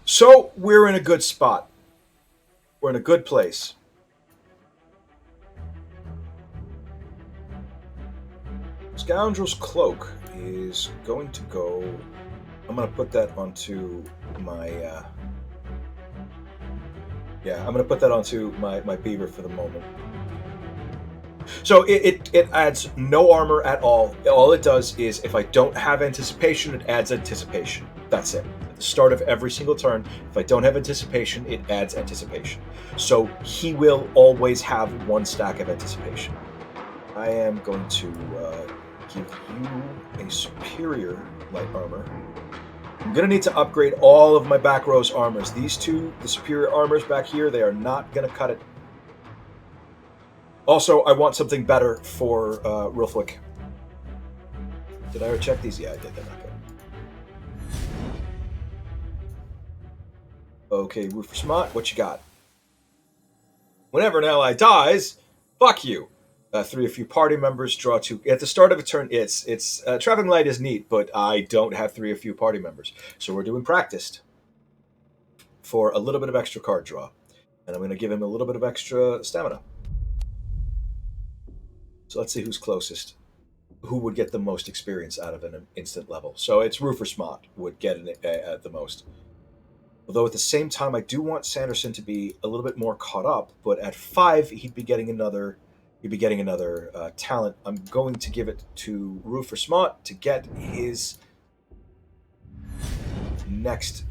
So, we're in a good spot. We're in a good place. Scoundrel's Cloak is going to go... I'm going to put that onto my... Yeah, I'm going to put that onto my beaver for the moment. So it adds no armor at all. All it does is, if I don't have anticipation, it adds anticipation. That's it. At the start of every single turn, if I don't have anticipation, it adds anticipation. So he will always have one stack of anticipation. I am going to give you a superior light armor. I'm going to need to upgrade all of my back row's armors. These two, the superior armors back here, they are not going to cut it. Also, I want something better for Rilfwick. Did I ever check these? Yeah, I did. They're not good. Okay, Roofer Smot, what you got? Whenever an ally dies, fuck you. 3 of your party members draw 2. At the start of a turn, it's Traveling Light is neat, but I don't have 3 of your party members. So we're doing Practiced for a little bit of extra card draw. And I'm going to give him a little bit of extra stamina. So let's see who's closest. Who would get the most experience out of an instant level? So it's Roofer Smot would get it the most. Although at the same time, I do want Sanderson to be a little bit more caught up. But at 5, he'd be getting another talent. I'm going to give it to Roofer Smot to get his next.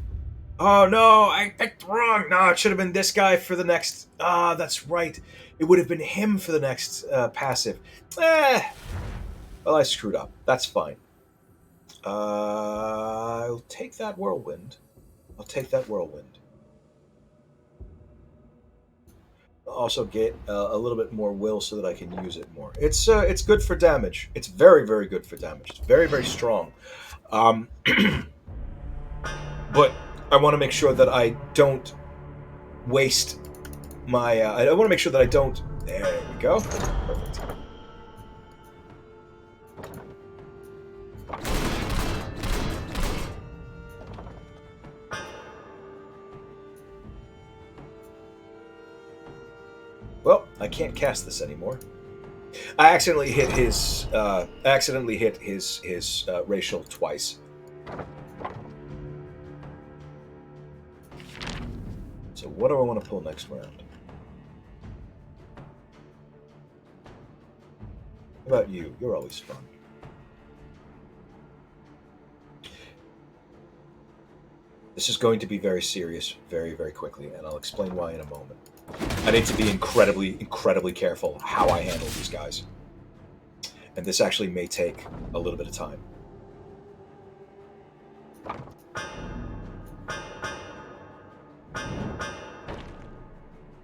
Oh no, I picked wrong. No, it should have been this guy for the next. That's right. It would have been him for the next passive. Well, I screwed up. That's fine. I'll take that whirlwind. I'll also get a little bit more will so that I can use it more. It's good for damage. It's very, very good for damage. It's very, very strong. But I want to make sure that I don't waste my... I want to make sure that I don't... There we go. Perfect. Well, I can't cast this anymore. I accidentally hit his racial twice. So what do I want to pull next round? How about you? You're always fun. This is going to be very serious very, very quickly, and I'll explain why in a moment. I need to be incredibly, incredibly careful how I handle these guys. And this actually may take a little bit of time.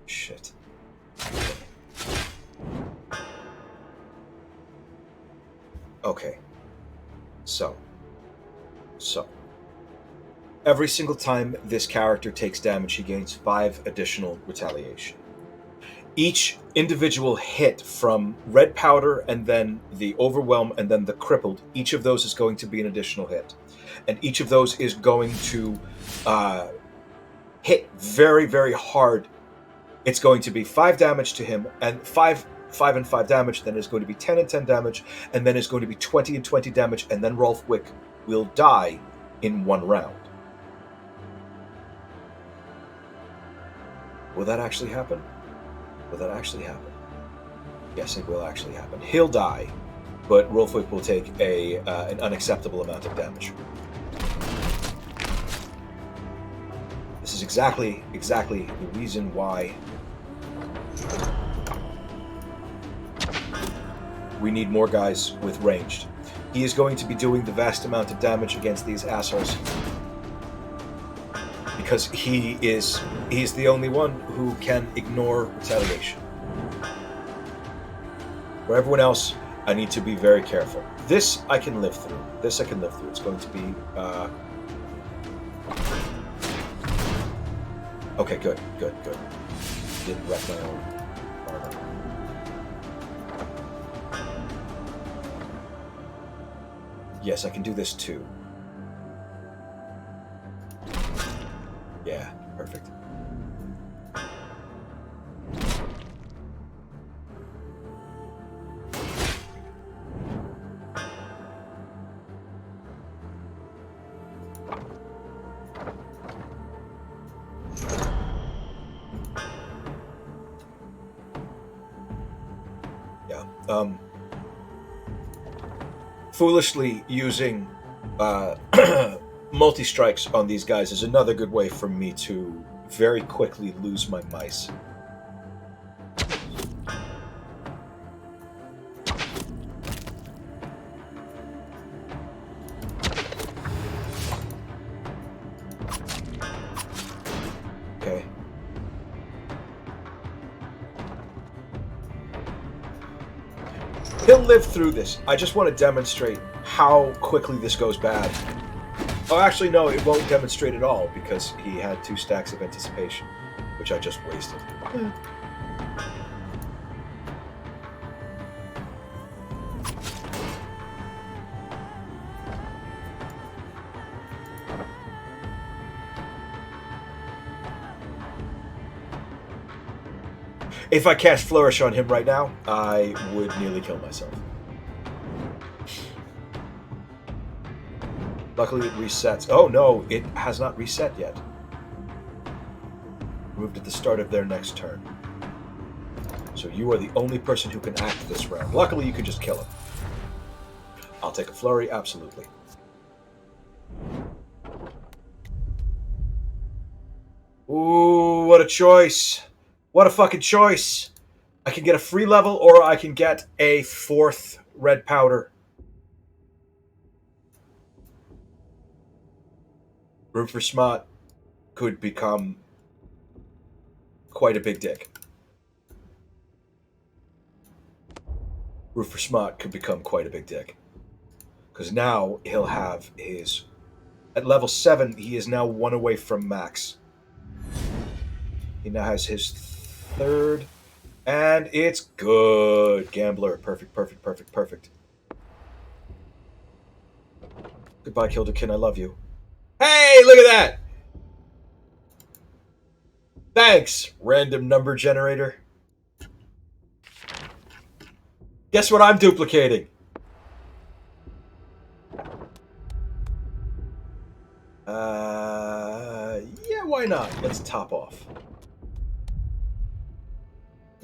Shit. Okay. So. Every single time this character takes damage, he gains 5 additional retaliation. Each individual hit from red powder and then the overwhelm and then the crippled, each of those is going to be an additional hit. And each of those is going to hit very, very hard. It's going to be 5 damage to him, and 5 and 5 damage, then is going to be 10 and 10 damage, and then is going to be 20 and 20 damage, and then Rolf Wick will die in 1 round. Will that actually happen? Will that actually happen? Yes, it will actually happen. He'll die, but Rolf Wick will take an unacceptable amount of damage. This is exactly the reason why we need more guys with ranged. He is going to be doing the vast amount of damage against these assholes because he's the only one who can ignore retaliation. For everyone else, I need to be very careful. This I can live through. It's going to be okay, good. Didn't wreck my own armor. Yes, I can do this too. Yeah, perfect. Yeah. Foolishly using multi-strikes on these guys is another good way for me to very quickly lose my mice. Okay. He'll live through this. I just want to demonstrate how quickly this goes bad. Oh, actually, no, it won't demonstrate at all because he had 2 stacks of anticipation, which I just wasted. If I cast Flourish on him right now, I would nearly kill myself. Luckily it resets. Oh no, it has not reset yet. Moved at the start of their next turn. So you are the only person who can act this round. Luckily you can just kill him. I'll take a flurry, absolutely. Ooh, what a choice. What a fucking choice. I can get a free level or I can get a 4th red powder. Room for Smart could become quite a big dick. Room for Smart could become quite a big dick. Because now he'll have his... At level 7, he is now 1 away from max. He now has his 3rd. And it's good. Gambler. Perfect. Goodbye, Kilderkin. I love you. Hey, look at that! Thanks, random number generator. Guess what I'm duplicating? Yeah, why not? Let's top off.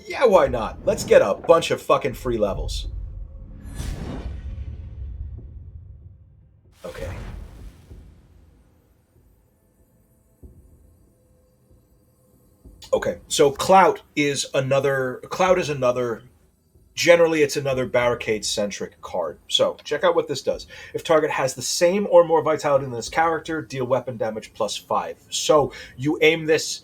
Yeah, why not? Let's get a bunch of fucking free levels. Okay. Okay, so clout is another. Generally, it's another barricade centric card. So, check out what this does. If target has the same or more vitality than this character, deal weapon damage +5. So, you aim this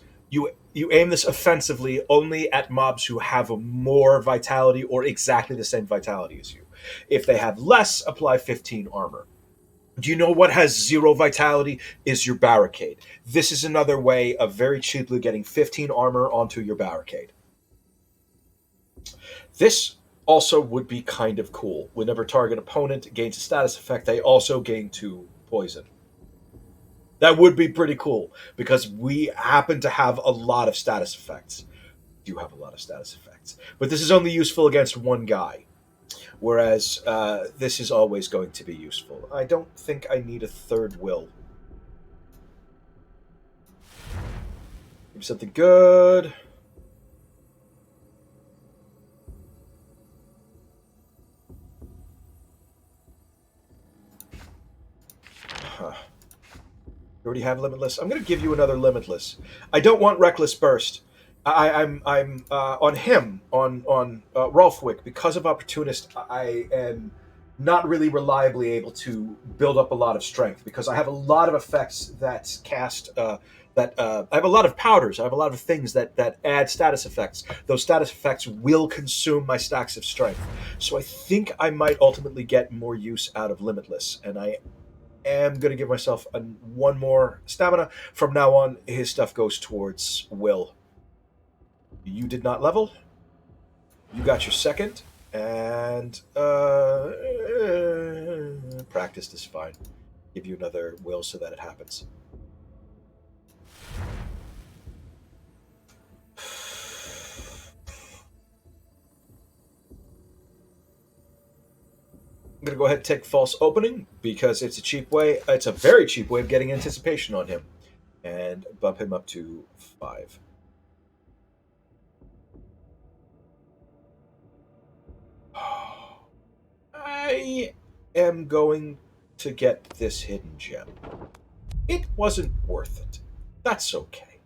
offensively only at mobs who have more vitality or exactly the same vitality as you. If they have less, apply 15 armor. Do you know what has 0 vitality? Is your barricade. This is another way of very cheaply getting 15 armor onto your barricade. This also would be kind of cool. Whenever target opponent gains a status effect, they also gain 2 poison. That would be pretty cool because we happen to have a lot of status effects. Do have a lot of status effects, but this is only useful against one guy. Whereas this is always going to be useful. I don't think I need a third will. Give me something good. Huh. You already have limitless. I'm going to give you another limitless. I don't want reckless burst. I'm on him on Rolfwick because of opportunist. I am not really reliably able to build up a lot of strength because I have a lot of effects that cast. I have a lot of powders. I have a lot of things that add status effects. Those status effects will consume my stacks of strength. So I think I might ultimately get more use out of limitless, and I am going to give myself one more stamina. From now on, his stuff goes towards will. You did not level. You got your second, and practiced is fine. Give you another will so that it happens. I'm going to go ahead and take false opening because it's a cheap way. It's a very cheap way of getting anticipation on him, and bump him up to 5. I am going to get this hidden gem. It wasn't worth it. That's okay.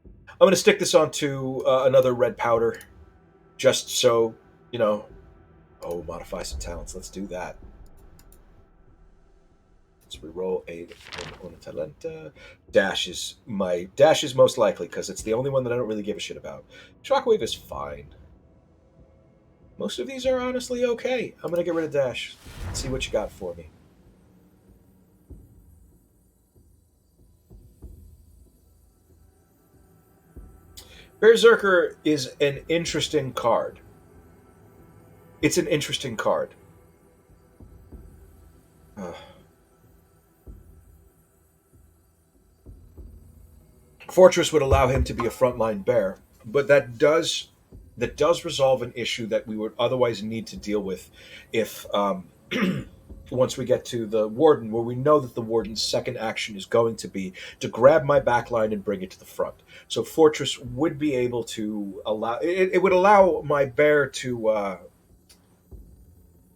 I'm going to stick this onto another red powder, just so, you know. Oh, modify some talents. Let's do that. Let's reroll a talenta. Dash is most likely because it's the only one that I don't really give a shit about. Shockwave is fine. Most of these are honestly okay. I'm gonna get rid of dash. See what you got for me. Berserker is an interesting card. It's an interesting card. Uh, Fortress would allow him to be a frontline bear, but that does resolve an issue that we would otherwise need to deal with if once we get to the warden, where we know that the warden's second action is going to be to grab my backline and bring it to the front. So Fortress would be able to allow it would allow my bear to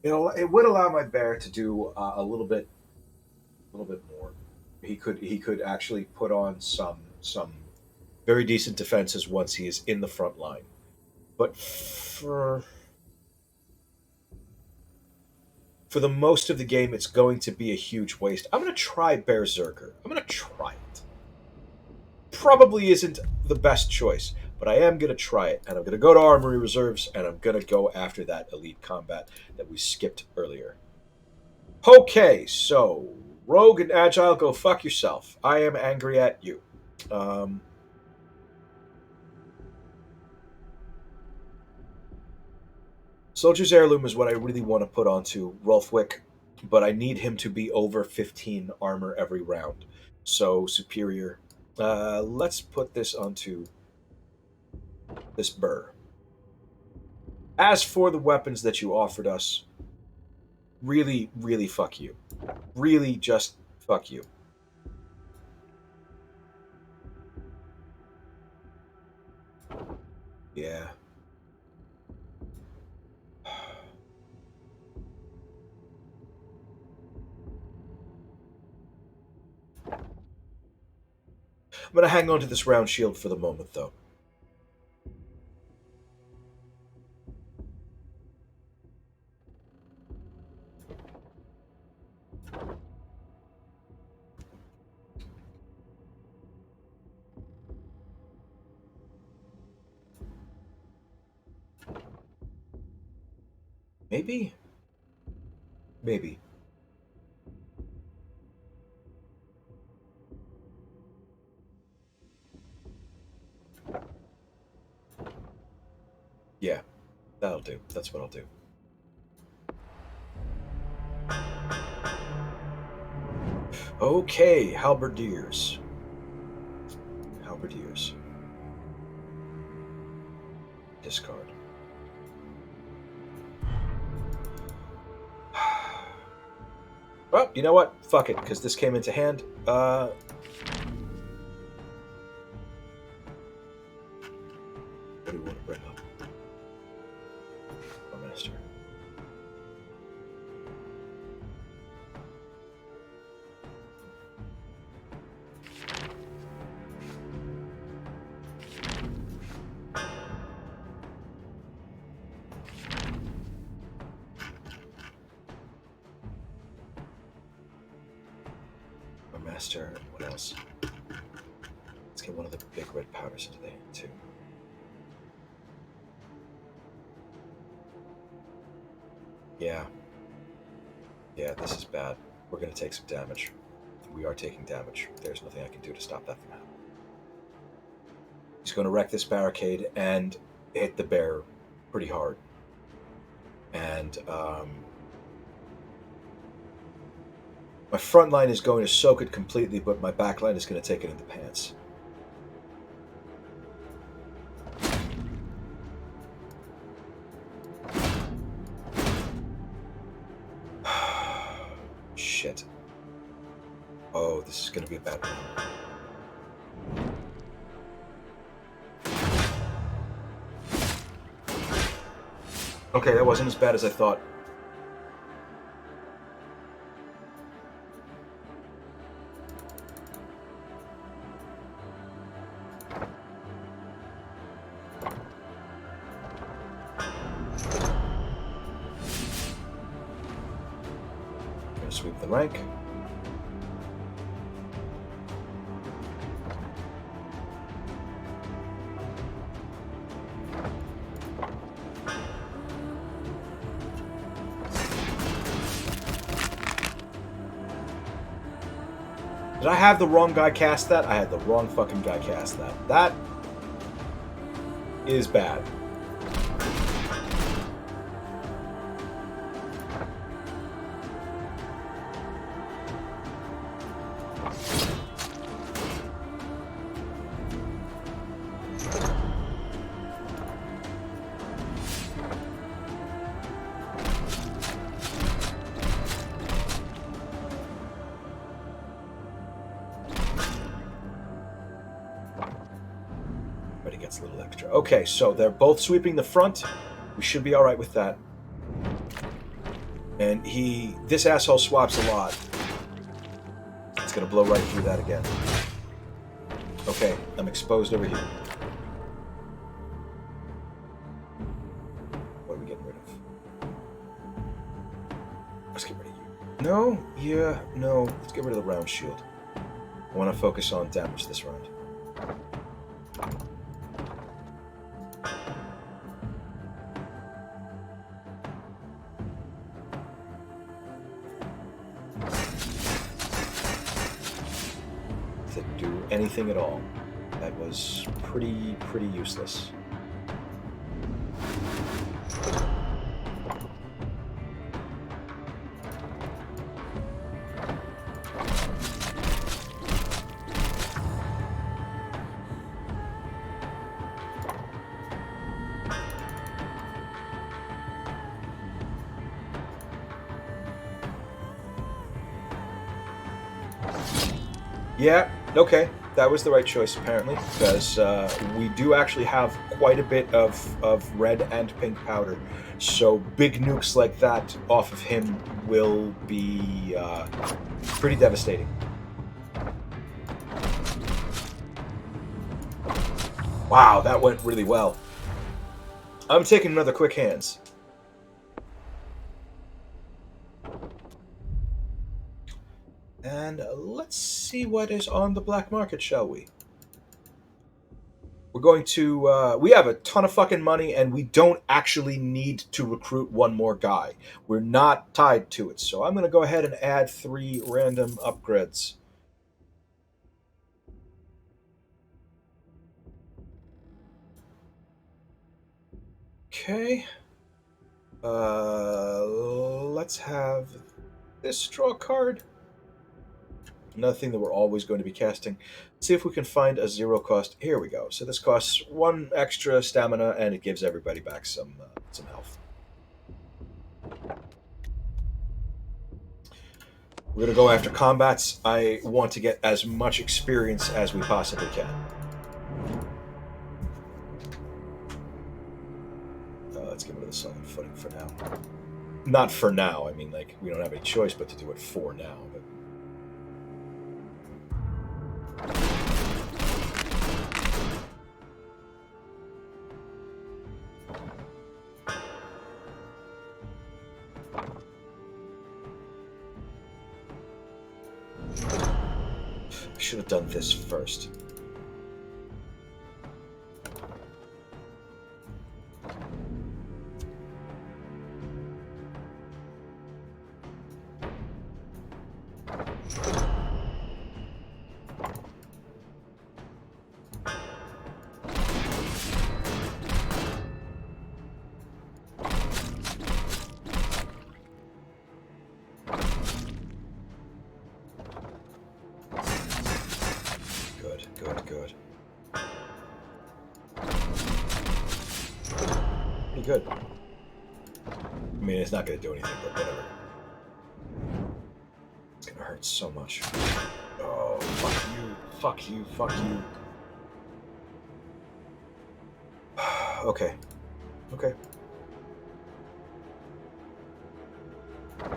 it would allow my bear to do a little bit more. He could actually put on some very decent defenses once he is in the front line. But for the most of the game, it's going to be a huge waste. I'm going to try Berserker. I'm going to try it. Probably isn't the best choice, but I am going to try it. And I'm going to go to Armory Reserves, and I'm going to go after that Elite Combat that we skipped earlier. Okay, so Rogue and Agile, go fuck yourself. I am angry at you. Um, Soldier's Heirloom is what I really want to put onto Rolfwick, but I need him to be over 15 armor every round. So, Superior. Let's put this onto this Burr. As for the weapons that you offered us, really, really fuck you. Really just fuck you. Yeah. I'm going to hang on to this round shield for the moment, though. Maybe? Maybe. Yeah, that'll do. That's what I'll do. Okay, halberdiers. Halberdiers. Discard. Well, you know what? Fuck it, because this came into hand. What do we want to bring up? Oh, Master. Oh, Master. What else? Let's get one of the big red powders into the hand, too. Yeah. Yeah, this is bad. We're going to take some damage. We are taking damage. There's nothing I can do to stop that from happening. He's going to wreck this barricade and hit the bear pretty hard. And my front line is going to soak it completely, but my back line is going to take it in the pants. Shit. Oh, this is going to be a bad one. Okay, that wasn't as bad as I thought. Gonna sweep the rank. Did I have the wrong guy cast that? I had the wrong fucking guy cast that. That is bad. But he gets a little extra. Okay, so they're both sweeping the front. We should be alright with that. And this asshole swaps a lot. It's gonna blow right through that again. Okay, I'm exposed over here. What are we getting rid of? Let's get rid of you. No, yeah, no. Let's get rid of the round shield. I want to focus on damage this round. Didn't do anything at all. That was pretty useless. Yeah, okay. That was the right choice, apparently, because we do actually have quite a bit of red and pink powder. So big nukes like that off of him will be pretty devastating. Wow, that went really well. I'm taking another quick hands. And let's see what is on the black market, shall we? We're going to. We have a ton of fucking money, and we don't actually need to recruit one more guy. We're not tied to it, so I'm going to go ahead and add 3 random upgrades. Okay. Let's have this draw card. Another thing that we're always going to be casting. Let's see if we can find a 0 cost. Here we go. So this costs 1 extra stamina, and it gives everybody back some health. We're going to go after combats. I want to get as much experience as we possibly can. Let's get rid of the solid footing for now. Not for now. I mean, like, we don't have any choice but to do it for now. But I should have done this first. Good. Pretty good. I mean, it's not going to do anything, but whatever. It's going to hurt so much. Oh, fuck you. Fuck you. Fuck you. Okay. Okay.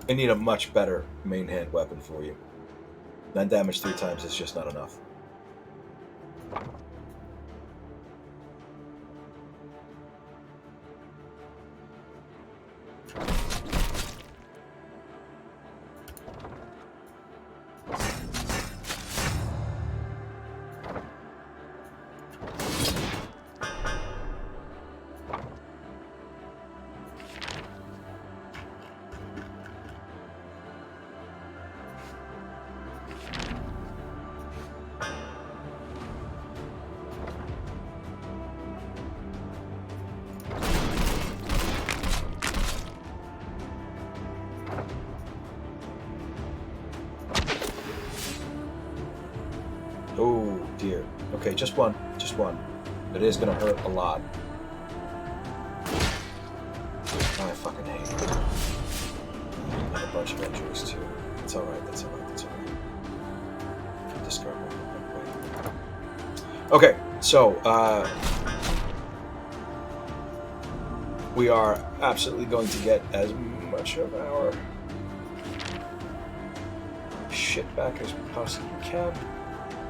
I need a much better main hand weapon for you. 9 damage 3 times is just not enough. Oh dear. Okay, just one. Just one. It is gonna hurt a lot. Oh, I fucking hate it. And a bunch of injuries too. It's alright, that's alright, that's alright. Discard one. Okay, so we are absolutely going to get as much of our shit back as we possibly can.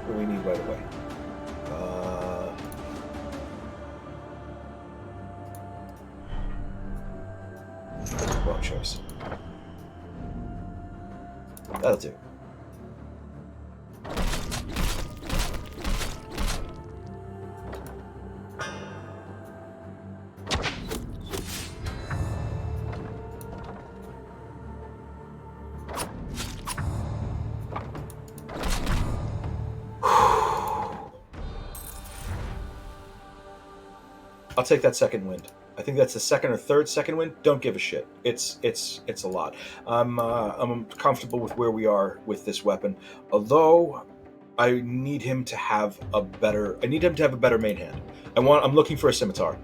What do we need right away? Wrong choice. That'll do. I'll take that second wind. I think that's the second or third second wind. Don't give a shit. It's a lot. I'm comfortable with where we are with this weapon. Although I need him to have a better. I need him to have a better main hand. I'm looking for a scimitar.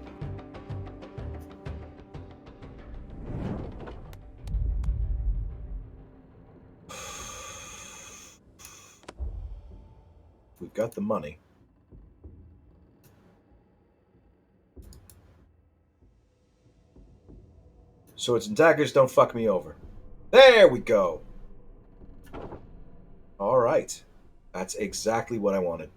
We've got the money. Swords and daggers don't fuck me over. There we go. All right. That's exactly what I wanted.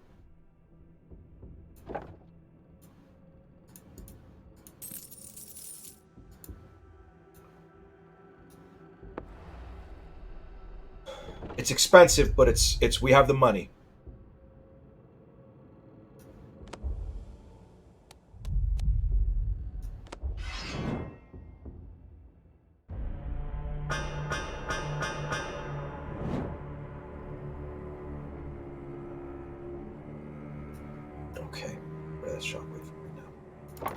It's expensive, but it's we have the money. guess shockwave for right now.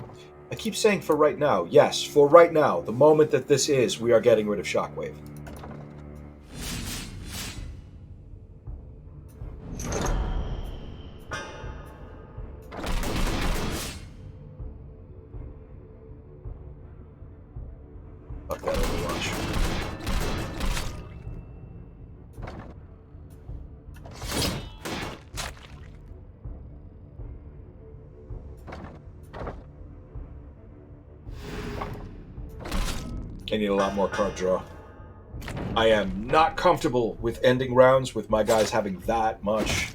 I keep saying for right now. Yes, for right now. The moment that this is, we are getting rid of shockwave. Fuck that Overwatch. I need a lot more card draw. I am not comfortable with ending rounds with my guys having that much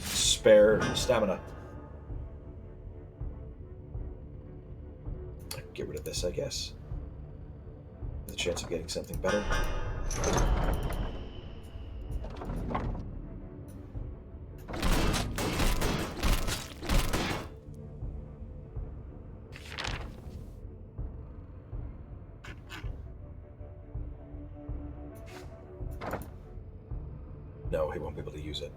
spare stamina. Get rid of this, I guess. The chance of getting something better. No, he won't be able to use it.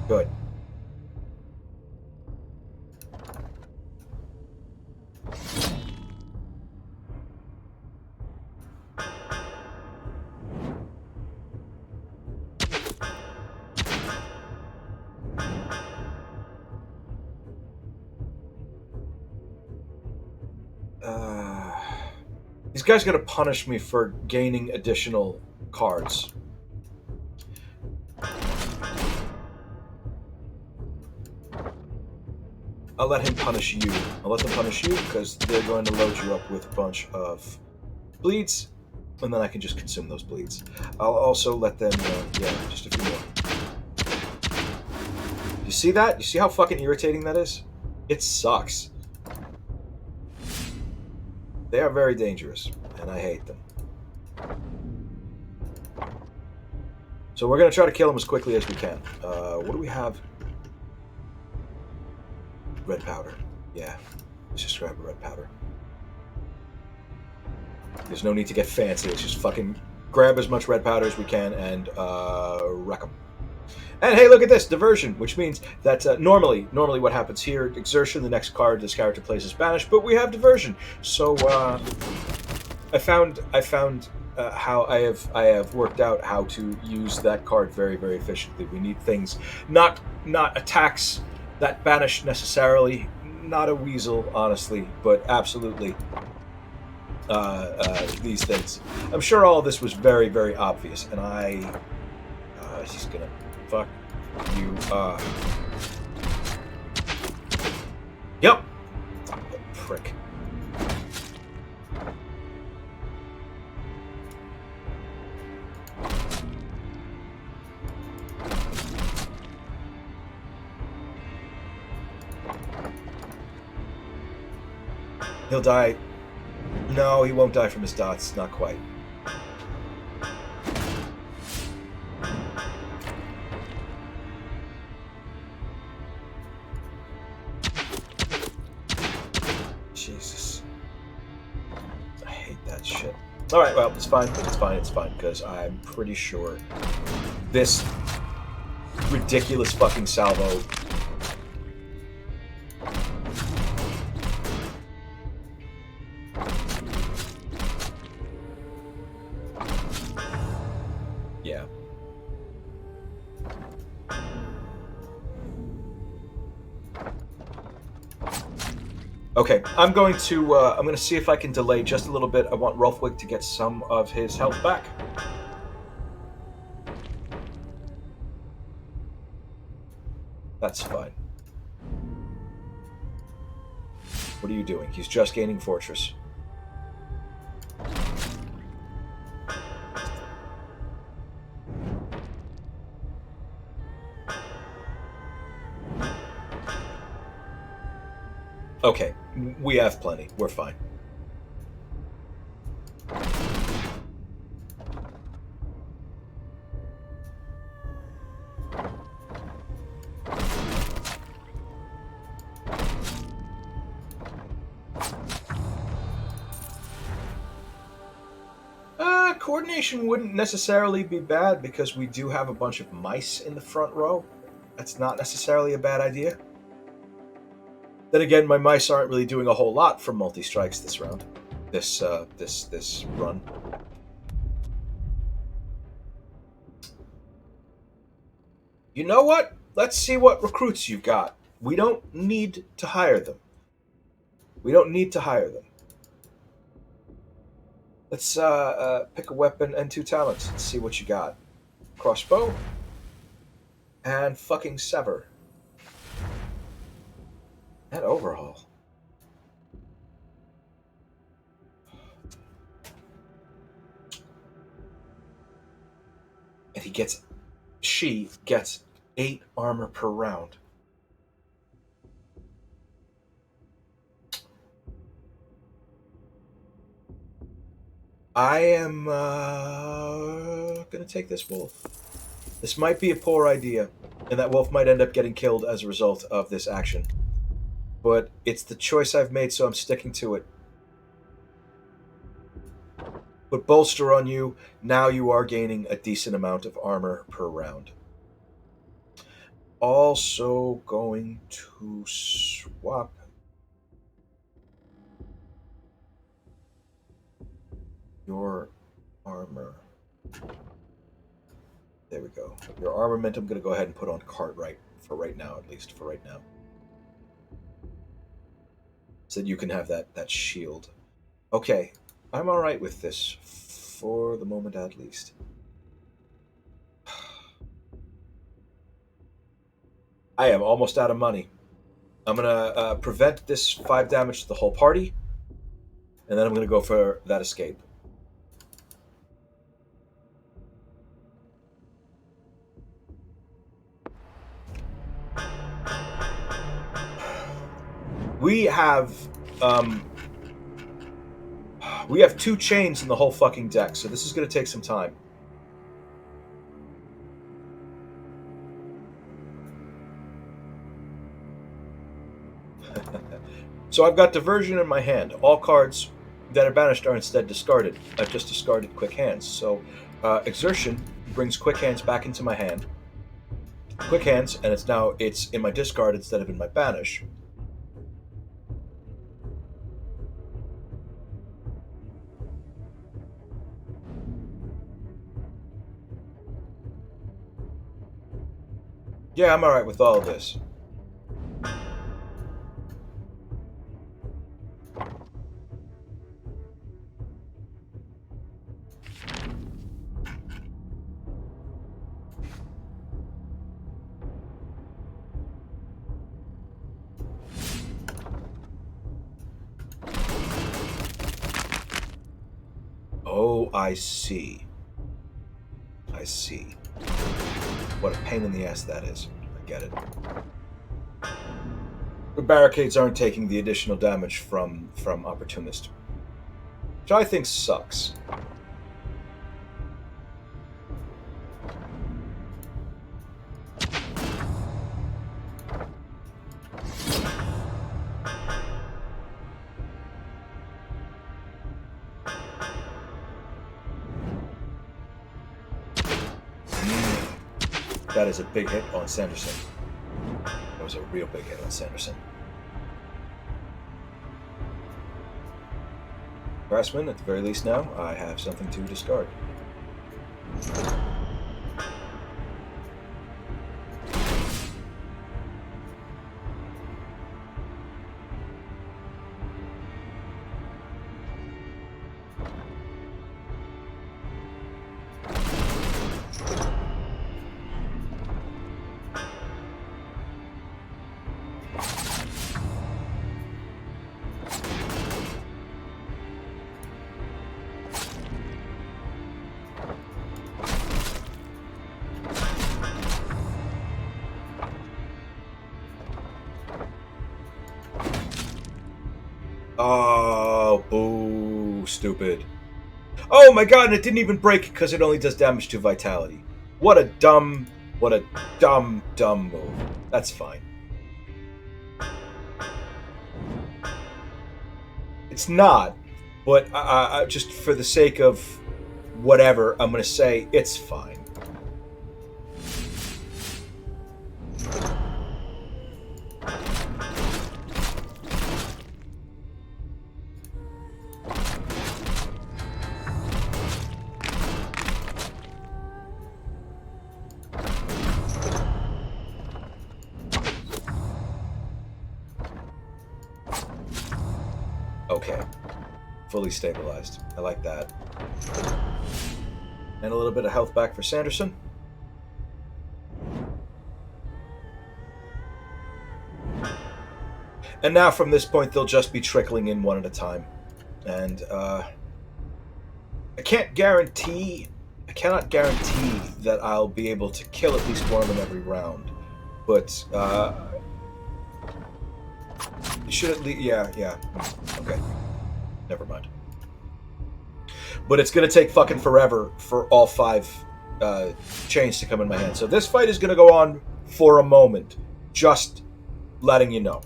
Good. These guys got to punish me for gaining additional cards. I'll let him punish you. I'll let them punish you because they're going to load you up with a bunch of bleeds, and then I can just consume those bleeds. I'll also let them, just a few more. You see that? You see how fucking irritating that is? It sucks. They are very dangerous, and I hate them. So we're going to try to kill them as quickly as we can. What do we have? Red powder. Yeah. Let's just grab a red powder. There's no need to get fancy. Let's just fucking grab as much red powder as we can and wreck them. And hey, look at this, diversion, which means that normally what happens here, exertion, the next card this character plays is banished, but we have diversion. So I found how I have worked out how to use that card very, very efficiently. We need things, not attacks that banish necessarily, not a weasel, honestly, but absolutely these things. I'm sure all of this was very, very obvious, and he's gonna fuck you. Yep. Prick. He'll die. No, he won't die from his dots. Not quite. Jesus. I hate that shit. Alright, well, it's fine, because I'm pretty sure this ridiculous fucking salvo... Yeah. Okay, I'm going to see if I can delay just a little bit. I want Rolfwig to get some of his health back. That's fine. What are you doing? He's just gaining Fortress. Okay, we have plenty. We're fine. coordination wouldn't necessarily be bad because we do have a bunch of mice in the front row. That's not necessarily a bad idea. Then again, my mice aren't really doing a whole lot from multi-strikes this round. This run. You know what? Let's see what recruits you've got. We don't need to hire them. Let's pick a weapon and 2 talents and see what you got. Crossbow and fucking Sever. And overhaul. And she gets 8 armor per round. I am gonna take this wolf. This might be a poor idea, and that wolf might end up getting killed as a result of this action. But it's the choice I've made, so I'm sticking to it. Put bolster on you. Now you are gaining a decent amount of armor per round. Also going to swap your armor. There we go. Your armament I'm going to go ahead and put on Cartwright for right now, at least for right now. So that you can have that shield. Okay, I'm alright with this, for the moment at least. I am almost out of money. I'm going to prevent this 5 damage to the whole party, and then I'm going to go for that escape. We have 2 chains in the whole fucking deck, so this is going to take some time. So I've got Diversion in my hand. All cards that are banished are instead discarded. I've just discarded Quick Hands. So Exertion brings Quick Hands back into my hand. Quick Hands, and it's in my discard instead of in my banish. Yeah, I'm alright with all of this. Oh, I see. What a pain in the ass that is. I get it. The barricades aren't taking the additional damage from Opportunist, which I think sucks. That is a big hit on Sanderson. That was a real big hit on Sanderson. Grassman, at the very least now, I have something to discard. Oh, boo, stupid. Oh my god, and it didn't even break because it only does damage to vitality. What a dumb move. That's fine. It's not, but just for the sake of whatever, I'm going to say it's fine. Okay. Fully stabilized. I like that. And a little bit of health back for Sanderson. And now from this point, they'll just be trickling in one at a time. And I cannot guarantee that I'll be able to kill at least one of them every round. But should at least, yeah. Okay. Never mind. But it's going to take fucking forever for all 5 chains to come in my hand. So this fight is going to go on for a moment. Just letting you know.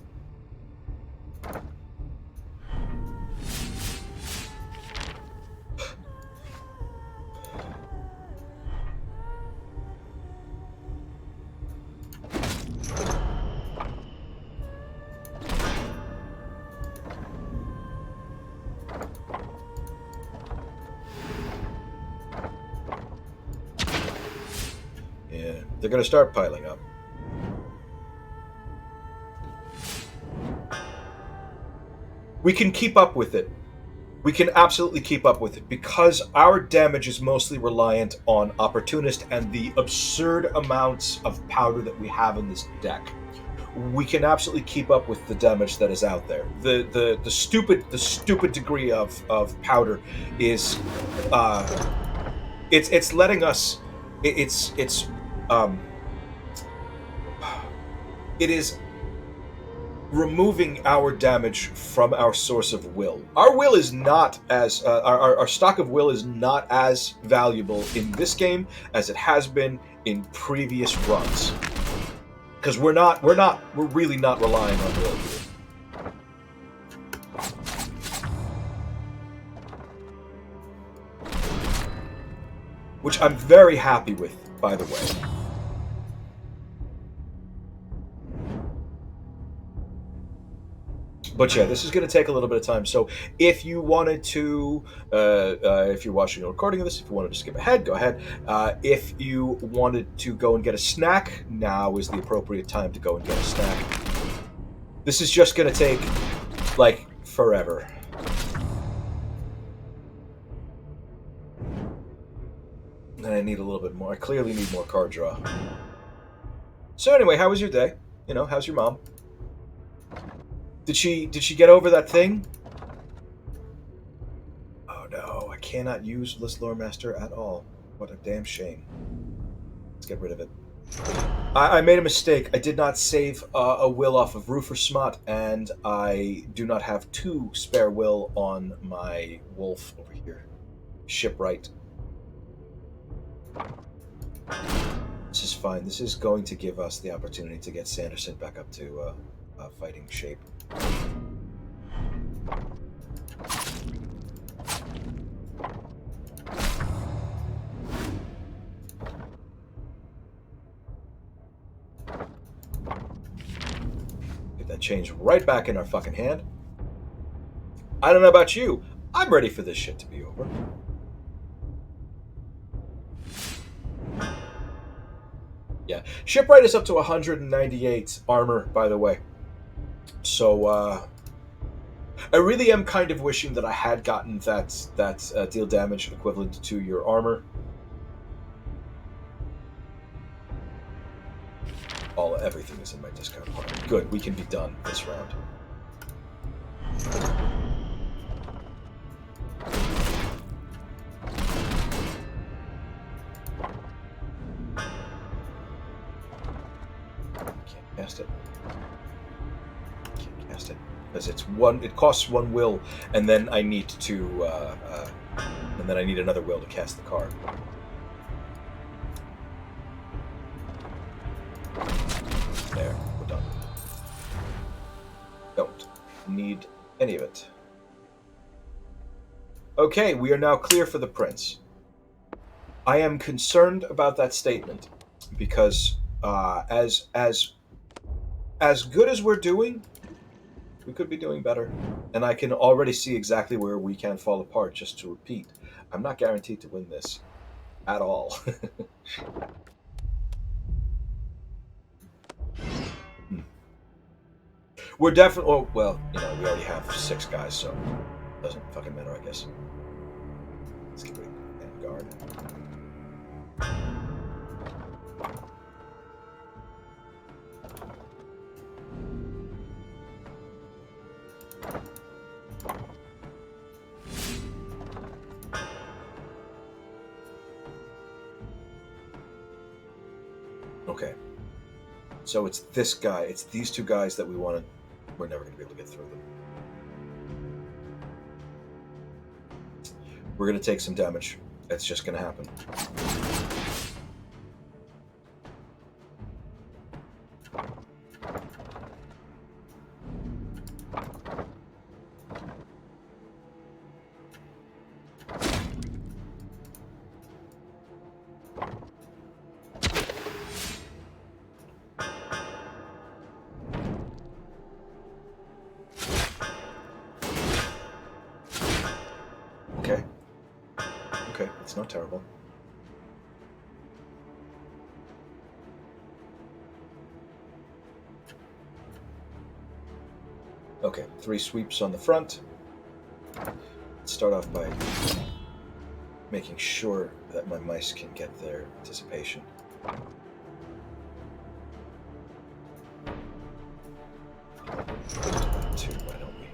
They're going to start piling up. We can keep up with it. We can absolutely keep up with it because our damage is mostly reliant on Opportunist and the absurd amounts of powder that we have in this deck. We can absolutely keep up with the damage that is out there. The stupid degree of powder is it's letting us it is removing our damage from our source of will. Our will is not as our stock of will is not as valuable in this game as it has been in previous runs. Because we're really not relying on will here. Which I'm very happy with, by the way. But yeah, this is going to take a little bit of time. So if you wanted to, if you're watching a recording of this, if you wanted to skip ahead, go ahead. If you wanted to go and get a snack, now is the appropriate time to go and get a snack. This is just going to take, like, forever. And I need a little bit more. I clearly need more card draw. So anyway, how was your day? You know, how's your mom? Did she get over that thing? Oh no, I cannot use List Lore Master at all. What a damn shame. Let's get rid of it. I made a mistake. I did not save a will off of Roofer Smut, and I do not have 2 spare will on my wolf over here. Shipwright. This is fine. This is going to give us the opportunity to get Sanderson back up to fighting shape. Get that change right back in our fucking hand. I don't know about you. I'm ready for this shit to be over. Yeah, Shipwright is up to 198 armor, by the way. So, I really am kind of wishing that I had gotten that deal damage equivalent to your armor. Everything is in my discount part. Good, we can be done this round. Can't cast it. Can't cast it. Because it costs 1 will, and then I need to, and then I need another will to cast the card. There, we're done. Don't need any of it. Okay, we are now clear for the prince. I am concerned about that statement because as good as we're doing, we could be doing better, and I can already see exactly where we can fall apart. Just to repeat, I'm not guaranteed to win this at all. We're definitely. Oh, well, we already have 6 guys, so it doesn't fucking matter, I guess. Let's get rid of guard. Okay. So it's this guy. It's these 2 guys that we want to. We're never going to be able to get through them. We're going to take some damage. It's just going to happen. Okay. Okay, it's not terrible. Okay, 3 sweeps on the front. Let's start off by making sure that my mice can get their anticipation. Two, why don't we?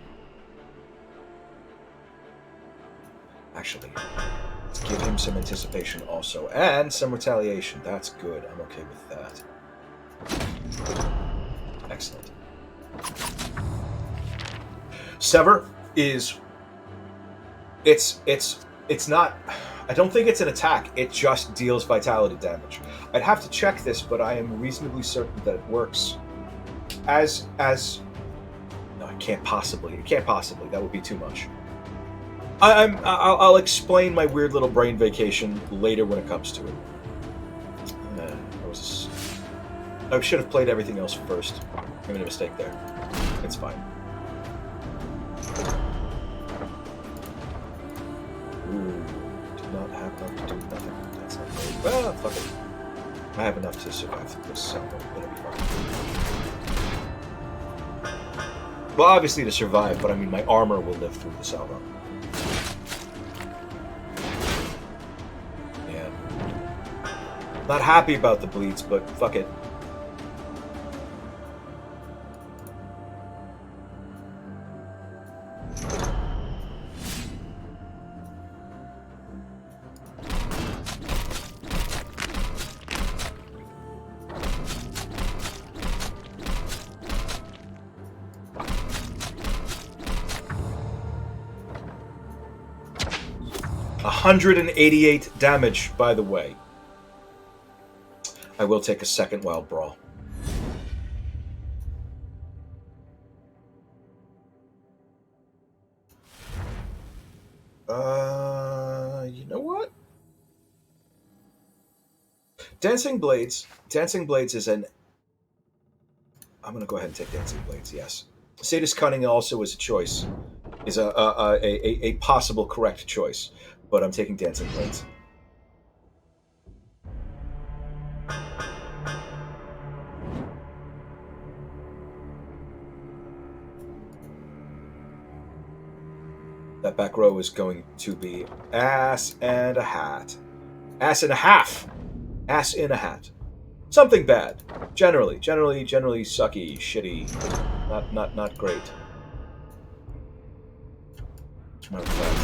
Actually, let's give him some anticipation also, and some retaliation. That's good. I'm okay with that. Excellent. Sever is... It's not... I don't think it's an attack. It just deals vitality damage. I'd have to check this, but I am reasonably certain that it works. As... No, it can't possibly. It can't possibly. That would be too much. I'll explain my weird little brain vacation later when it comes to it. I should have played everything else first. I made a mistake there. It's fine. Ooh, did not have enough to do nothing. That's not great. Well, fuck it. I have enough to survive through this, so it'll be fine. Well, obviously to survive, but I mean my armor will live through the salvo. Yeah. Not happy about the bleeds, but fuck it. $188 damage, by the way. I will take a second wild brawl. You know what? Dancing Blades. Dancing Blades is an... I'm going to go ahead and take Dancing Blades, yes. Sadist Cunning also is a choice. Is a possible correct choice. But I'm taking Dancing Blades. That back row is going to be ass and a hat. Ass and a half. Ass in a hat. Something bad. Generally sucky, shitty. Not great. As a matter of fact,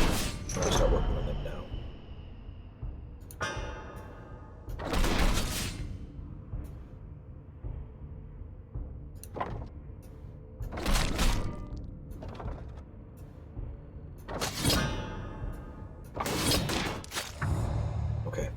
I'm gonna start working on them now. Okay.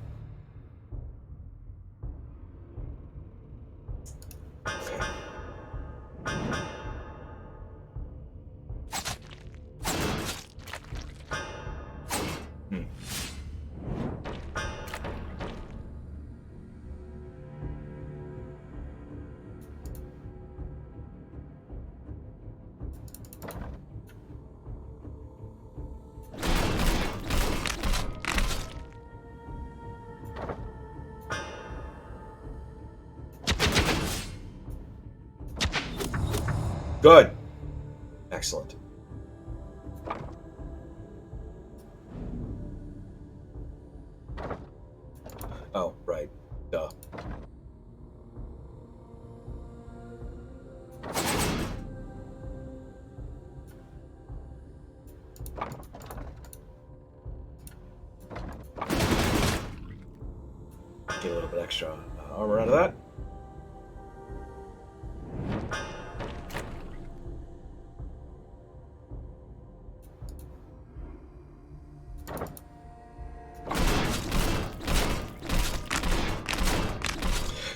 Good. Excellent. Oh, right. Duh. Get a little bit extra armor out of that.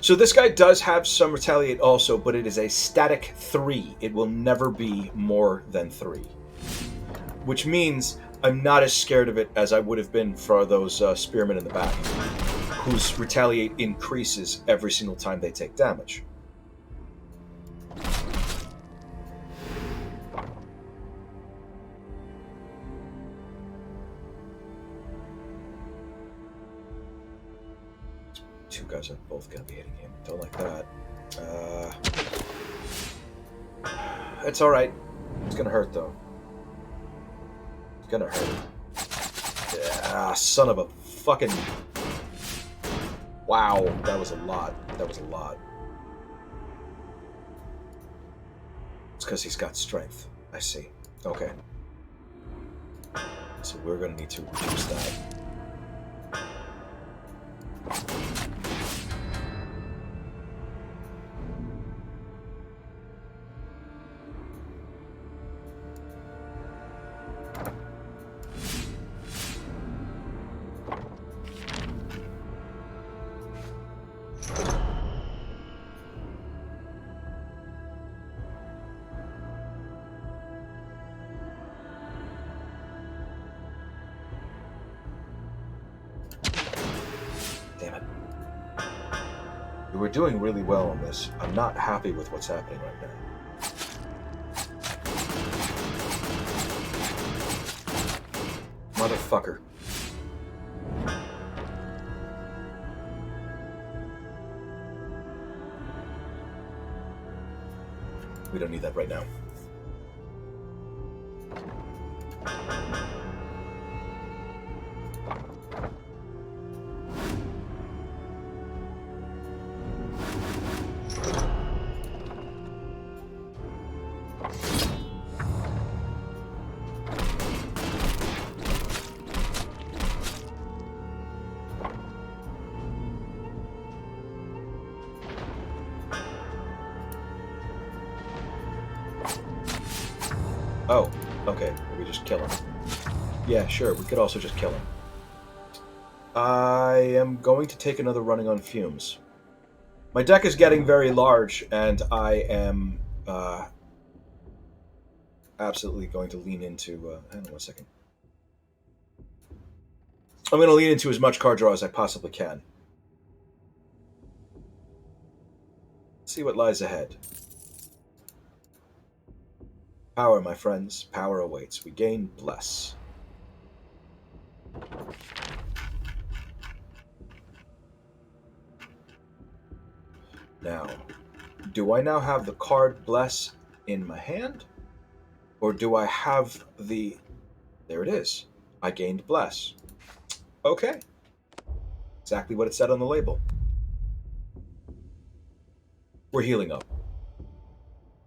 So this guy does have some retaliate also, but it is a static 3. It will never be more than 3. Which means I'm not as scared of it as I would have been for those spearmen in the back, whose retaliate increases every single time they take damage. Two guys are both going to be hitting him. Don't like that. It's alright. It's going to hurt, though. It's going to hurt. Ah, son of a fucking... Wow, that was a lot. That was a lot. It's because he's got strength. I see. Okay. So we're going to need to reduce that. Damn it. We were doing really well on this. I'm not happy with what's happening right now. Motherfucker. We don't need that right now. Oh, okay. We just kill him. Yeah, sure. We could also just kill him. I am going to take another running on fumes. My deck is getting very large, and I am absolutely going to lean into... hang on 1 second. I'm going to lean into as much card draw as I possibly can. See what lies ahead. Power, my friends. Power awaits. We gain Bless. Now, do I now have the card Bless in my hand? Or do I have the... There it is. I gained Bless. Okay. Exactly what it said on the label. We're healing up.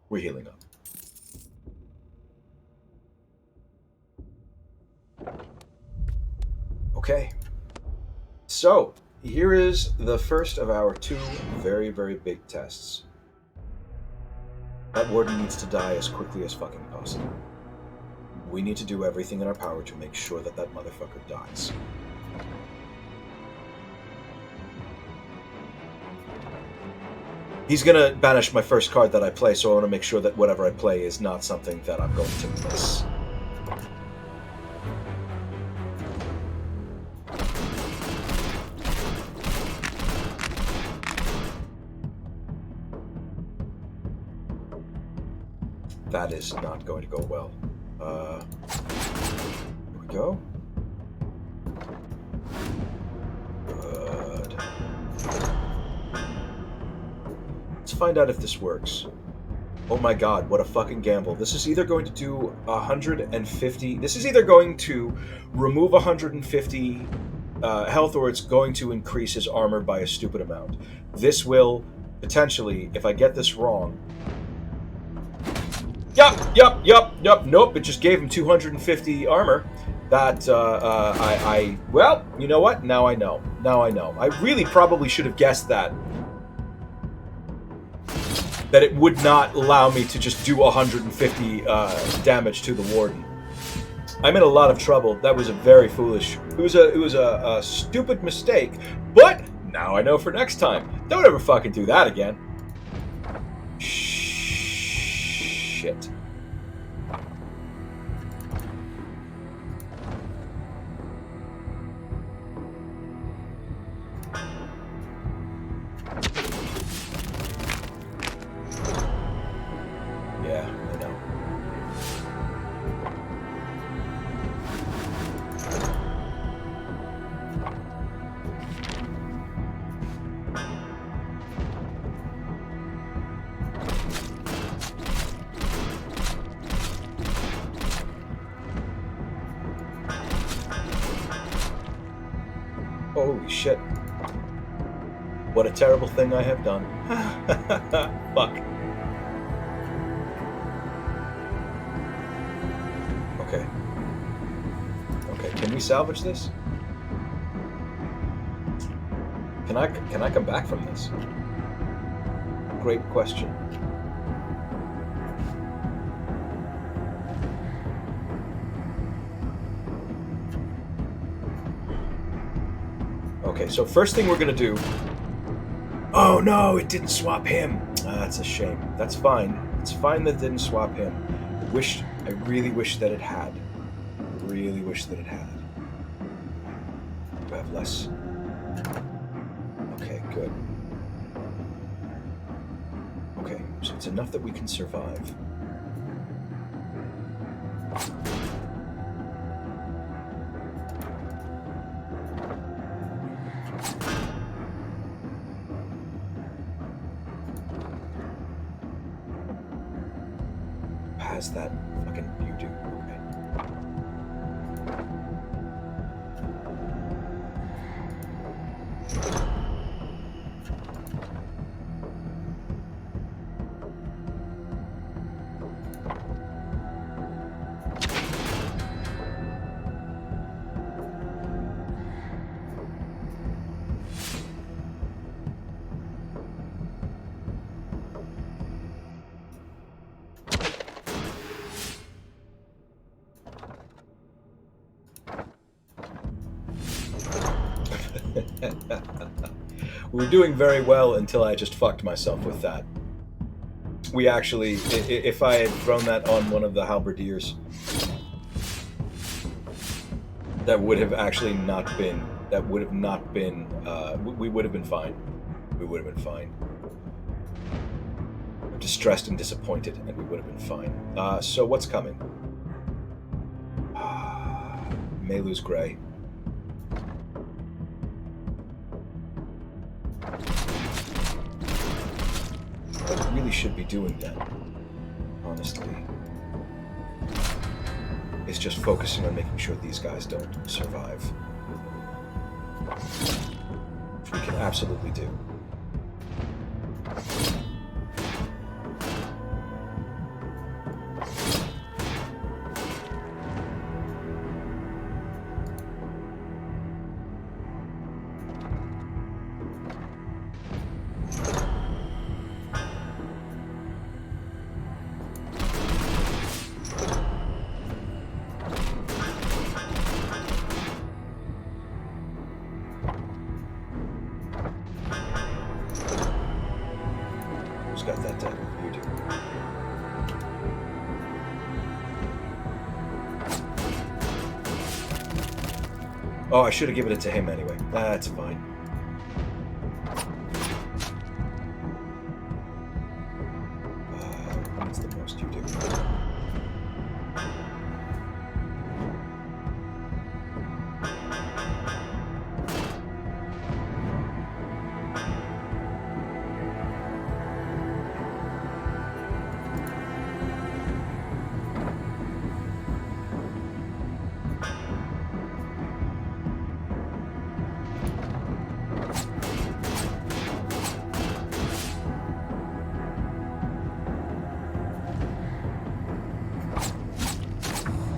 We're healing up. Okay. So, here is the first of our two very, very big tests. That warden needs to die as quickly as fucking possible. We need to do everything in our power to make sure that that motherfucker dies. He's gonna banish my first card that I play, so I want to make sure that whatever I play is not something that I'm going to miss. That is not going to go well. Here we go. Good. Let's find out if this works. Oh my god, what a fucking gamble. This is either going to do 150... This is either going to remove 150 health, or it's going to increase his armor by a stupid amount. This will, potentially, if I get this wrong... Yup. Nope, it just gave him 250 armor. That, well, you know what? Now I know. I really probably should have guessed that. That it would not allow me to just do 150 damage to the warden. I'm in a lot of trouble. That was a very foolish... It was a stupid mistake, but now I know for next time. Don't ever fucking do that again. Shit. Yeah, I know. Holy shit. What a terrible thing I have done. Fuck. Okay, can we salvage this? Can I come back from this? Great question. Okay, so first thing we're gonna do... Oh no, it didn't swap him! That's a shame. That's fine. It's fine that it didn't swap him. I really wish that it had. Really wish that it had. Do I have less? Okay, good. Okay, so it's enough that we can survive. Past that fucking you-do. Okay. We were doing very well until I just fucked myself with that. We actually, if I had thrown that on one of the halberdiers, that would have actually not been, we would have been fine. We would have been fine. Distressed and disappointed, and we would have been fine. So what's coming? May lose Gray. I really should be doing that, honestly. It's just focusing on making sure these guys don't survive. Which we can absolutely do. Got that done. You do. Oh, I should have given it to him anyway. That's fine. What's the most you do?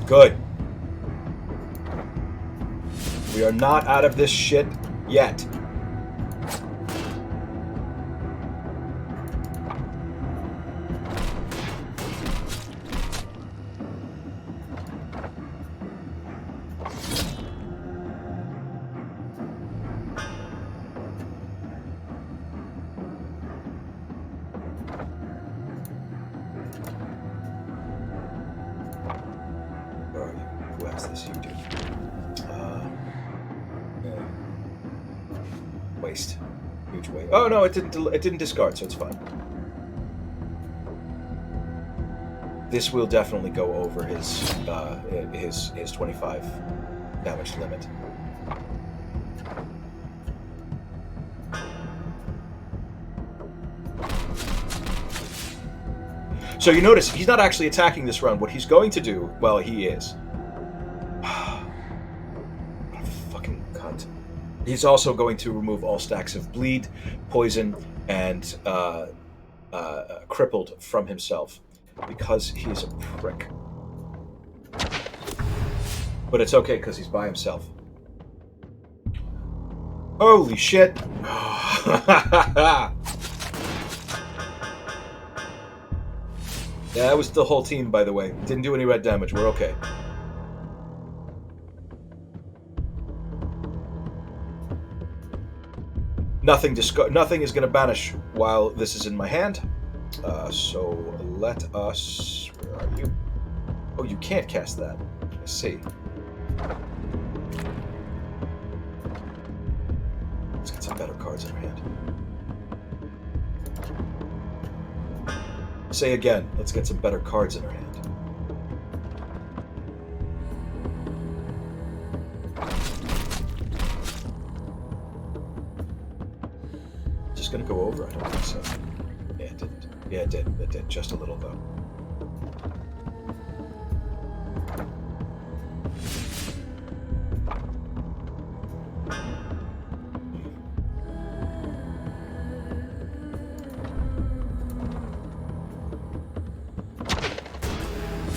Good. We are not out of this shit yet. Who has this? You do. Waste. Huge waste. Oh no, it didn't discard, so it's fine. This will definitely go over his 25 damage limit. So you notice he's not actually attacking this round. What he's going to do, well, he is. What a fucking cunt. He's also going to remove all stacks of bleed, poison, and crippled from himself because he's a prick. But it's okay because he's by himself. Holy shit! Yeah, that was the whole team, by the way. Didn't do any red damage. We're okay. Nothing is going to banish while this is in my hand. So let us... Where are you? Oh, you can't cast that. I see. Let's get some better cards in our hand. Say again, let's get some better cards in our hand. Just gonna go over? I don't think so. Yeah, it didn't. Yeah, it did. It did. Just a little, though.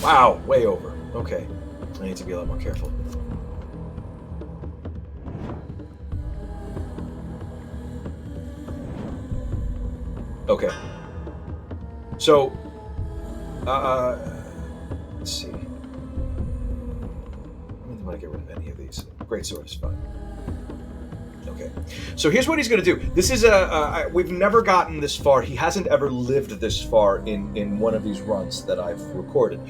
Wow, way over. Okay. I need to be a lot more careful. Okay. So, let's see. I don't want to get rid of any of these. Greatsword is fine. Okay. So here's what he's going to do. This is we've never gotten this far. He hasn't ever lived this far in one of these runs that I've recorded.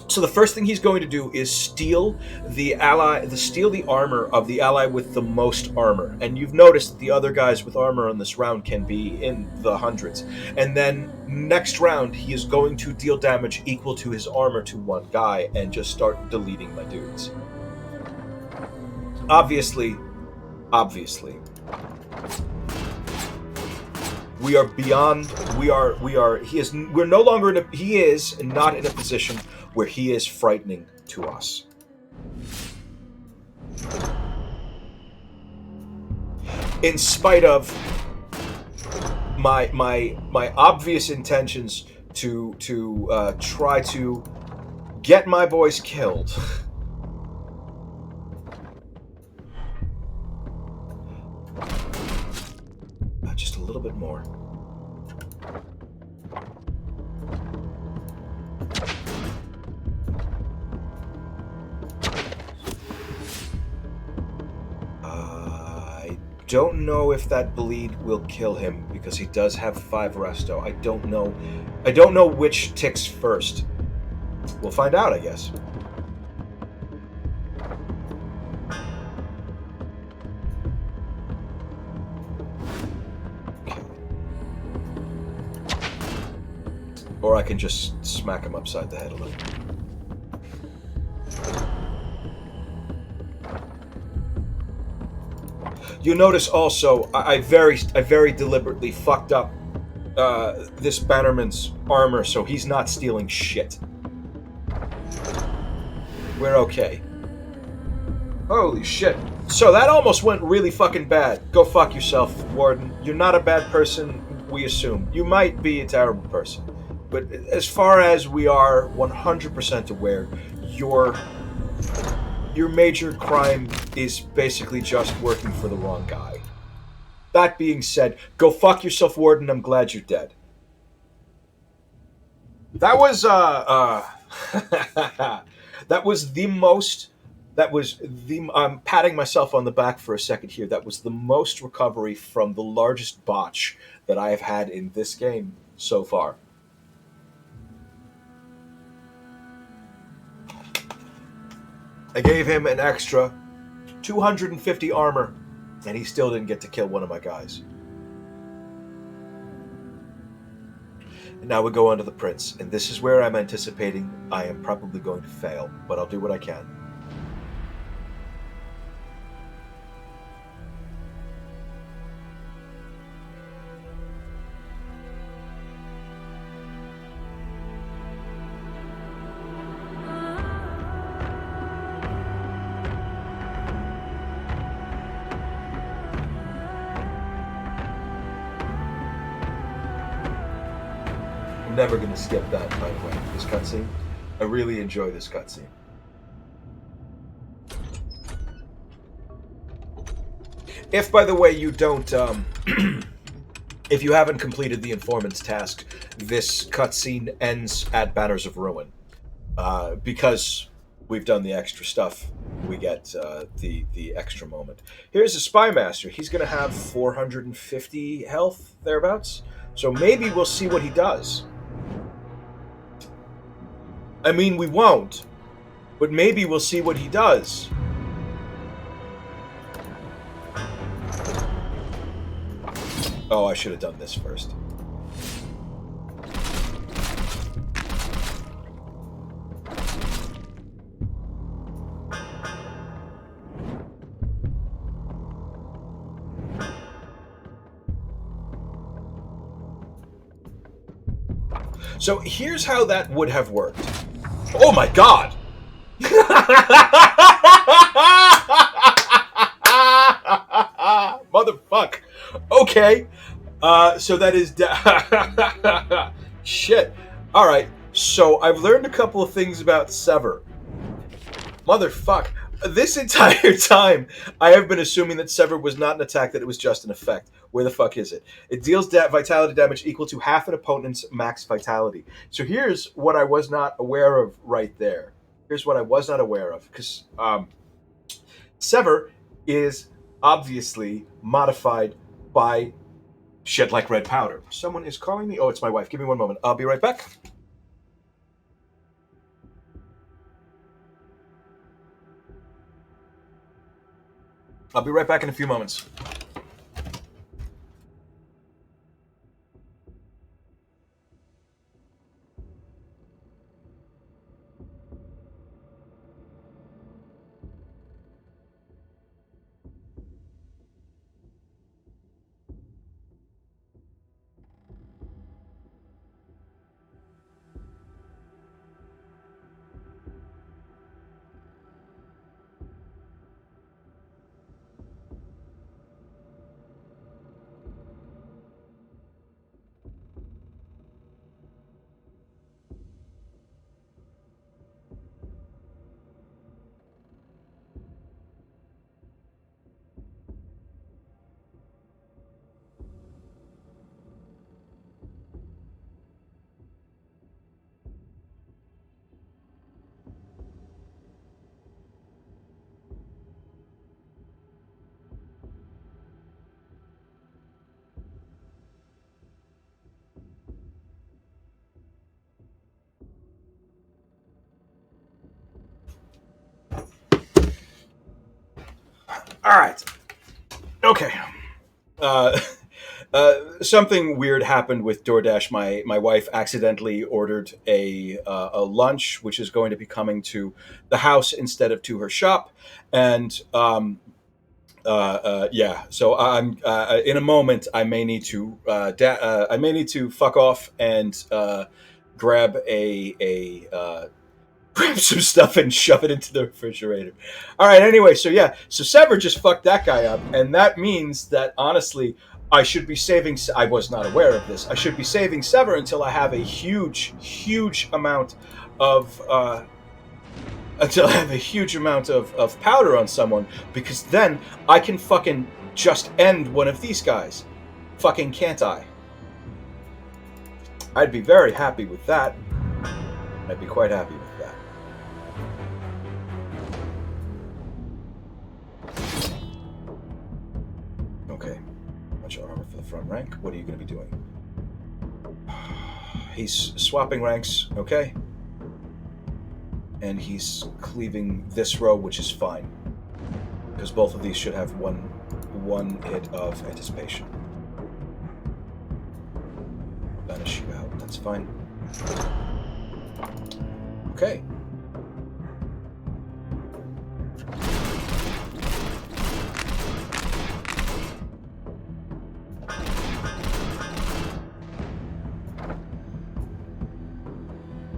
So the first thing he's going to do is steal the armor of the ally with the most armor. And you've noticed that the other guys with armor on this round can be in the hundreds. And then next round, he is going to deal damage equal to his armor to one guy and just start deleting my dudes. Obviously, we are beyond. We're no longer he is not in a position where he is frightening to us. In spite of my obvious intentions to try to get my boys killed. Just a little bit more. I don't know if that bleed will kill him because he does have 5 resto. I don't know which ticks first. We'll find out, I guess. Or I can just smack him upside the head a little. You notice also, I very deliberately fucked up this Bannerman's armor, so he's not stealing shit. We're okay. Holy shit. So that almost went really fucking bad. Go fuck yourself, Warden. You're not a bad person, we assume. You might be a terrible person. But as far as we are 100% aware, your your major crime is basically just working for the wrong guy. That being said, go fuck yourself, Warden. I'm glad you're dead. That was that was the most. That was the. I'm patting myself on the back for a second here. That was the most recovery from the largest botch that I have had in this game so far. I gave him an extra 250 armor, and he still didn't get to kill one of my guys. And now we go on to the prince, and this is where I'm anticipating I am probably going to fail, but I'll do what I can. I'm never going to skip that, by the way, this cutscene. I really enjoy this cutscene. If, by the way, you don't, if you haven't completed the informant's task, this cutscene ends at Banners of Ruin. Because we've done the extra stuff, we get the extra moment. Here's a Spymaster. He's going to have 450 health, thereabouts. So maybe we'll see what he does. I mean, we won't, but maybe we'll see what he does. Oh, I should have done this first. So here's how that would have worked. Oh my god! Motherfuck. Okay. So that is... Shit. Alright. So I've learned a couple of things about Sever. Motherfuck. This entire time, I have been assuming that Sever was not an attack, that it was just an effect. Where the fuck is it? It deals vitality damage equal to half an opponent's max vitality. So here's what I was not aware of right there. Here's what I was not aware of. Because Sever is obviously modified by shit like red powder. Someone is calling me. Oh, it's my wife. Give me one moment. I'll be right back. I'll be right back in a few moments. All right. Okay. Uh, something weird happened with DoorDash. My wife accidentally ordered a lunch, which is going to be coming to the house instead of to her shop, and yeah. So I'm in a moment. I may need to I may need to fuck off and grab grab some stuff and shove it into the refrigerator. All right. Anyway, so yeah, so Sever just fucked that guy up, and that means that honestly, I should be saving. I was not aware of this. I should be saving Sever until I have a huge amount of of powder on someone, because then I can fucking just end one of these guys. Fucking can't I? I'd be very happy with that. I'd be quite happy with that. Okay. Bunch of armor for the front rank. What are you going to be doing? He's swapping ranks, okay? And he's cleaving this row, which is fine. Because both of these should have one hit of anticipation. Banish you out, that's fine. Okay.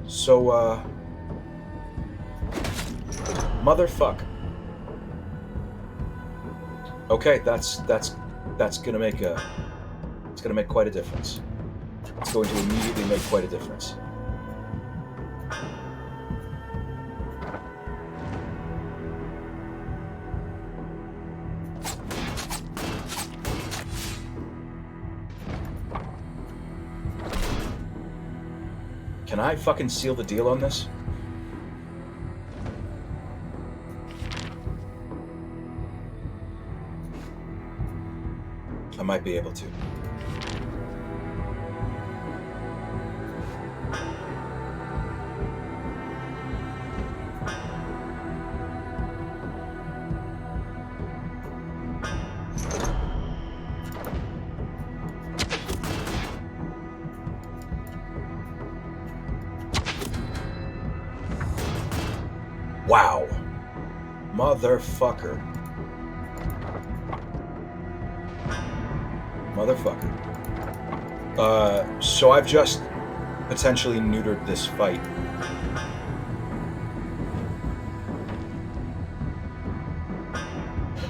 So, motherfuck. Okay, that's gonna make it's gonna make quite a difference. It's going to immediately make quite a difference. Can I fucking seal the deal on this? I might be able to. Wow. Motherfucker. Motherfucker. So I've just potentially neutered this fight.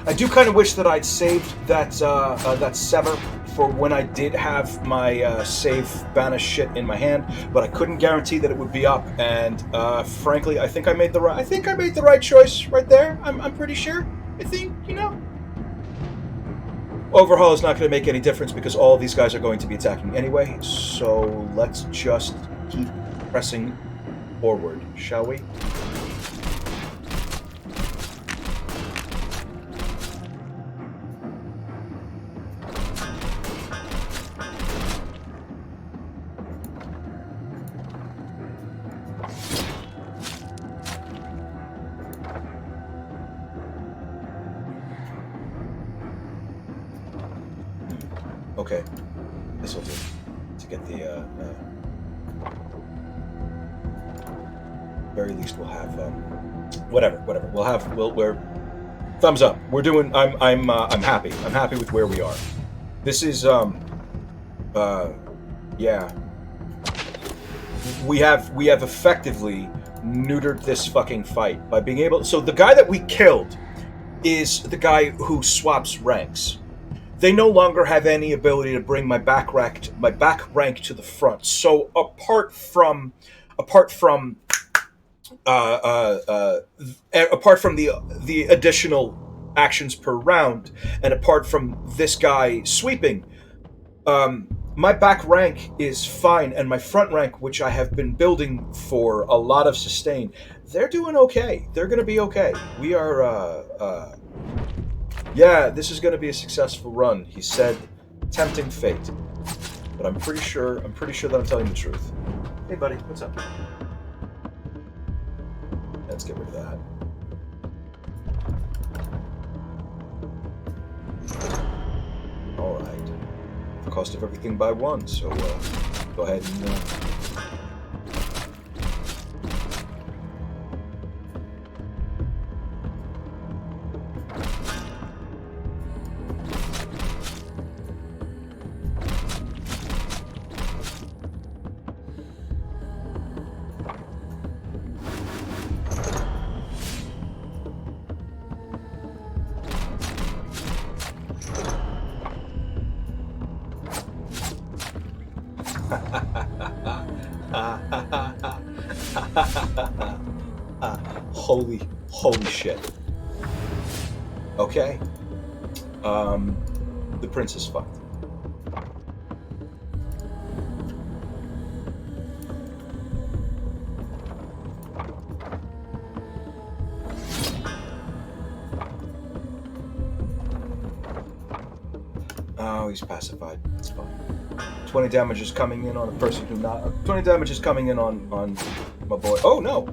I do kind of wish that I'd saved that Sever for when I did have my save banish shit in my hand, but I couldn't guarantee that it would be up. And frankly, I think I made the right choice right there. I'm pretty sure. I think, you know. Overhaul is not going to make any difference because all of these guys are going to be attacking anyway. So let's just keep pressing forward, shall we? Okay, this will do to get the. Very least we'll have whatever. We're thumbs up. We're doing. I'm happy. I'm happy with where we are. This is yeah. We have effectively neutered this fucking fight by being able. So the guy that we killed is the guy who swaps ranks. They no longer have any ability to bring my back rank to the front. So apart from the additional actions per round, and apart from this guy sweeping, my back rank is fine, and my front rank, which I have been building for a lot of sustain, they're doing okay. They're going to be okay. We are. Yeah, this is going to be a successful run, he said. Tempting fate. But I'm pretty sure that I'm telling the truth. Hey buddy, what's up? Let's get rid of that. Alright. The cost of everything by one, so go ahead and Holy shit. Okay. The prince is fucked. Oh, he's pacified. It's fine. 20 damage is coming in on a person who not. 20 damage is coming in on my boy. Oh no.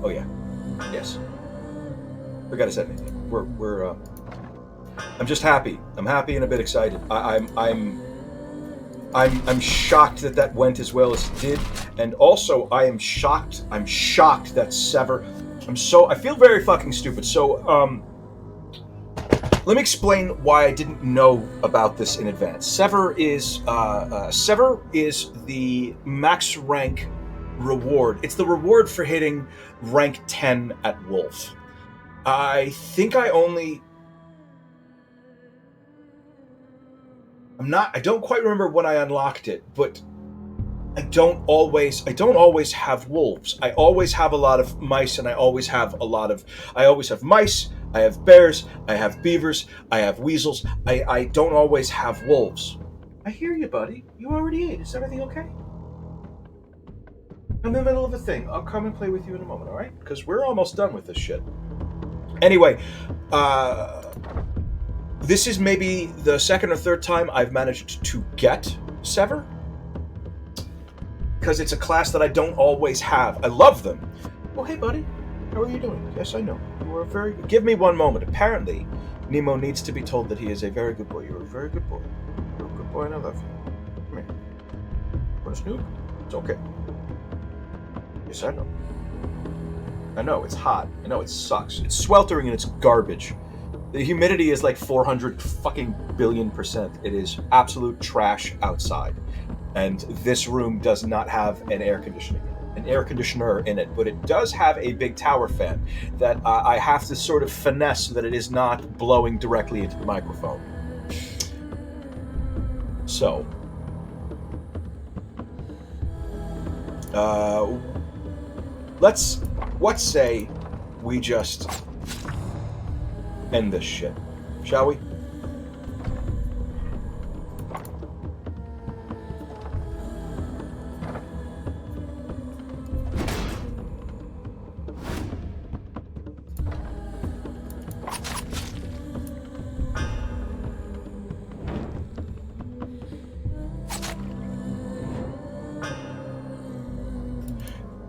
Oh yeah. Yes. Forgot to say anything. We're. I'm just happy. I'm happy and a bit excited. I'm shocked that went as well as it did, and also I am shocked. I'm shocked that Sever. I feel very fucking stupid. So let me explain why I didn't know about this in advance. Sever is the max rank reward. It's the reward for hitting rank 10 at Wolf. I think I only. I don't quite remember when I unlocked it, but I don't always have wolves. I always have a lot of mice, and I always have mice, I have bears, I have beavers, I have weasels. I don't always have wolves. I hear you, buddy. You already ate. Is everything okay? I'm in the middle of a thing. I'll come and play with you in a moment, alright? Because we're almost done with this shit. Anyway, this is maybe the second or third time I've managed to get Sever. Because it's a class that I don't always have. I love them. Oh, hey, buddy. How are you doing? Yes, I know. You are very good. Give me one moment. Apparently, Nemo needs to be told that he is a very good boy. You're a very good boy. You're a good boy, and I love you. Come here. Want to snoop? It's okay. Yes, I know. I know, it's hot. I know, it sucks. It's sweltering and it's garbage. The humidity is like 400 fucking billion%. It is absolute trash outside. And this room does not have an air conditioner in it, but it does have a big tower fan that I have to sort of finesse so that it is not blowing directly into the microphone. So, let's say we just end this shit, shall we?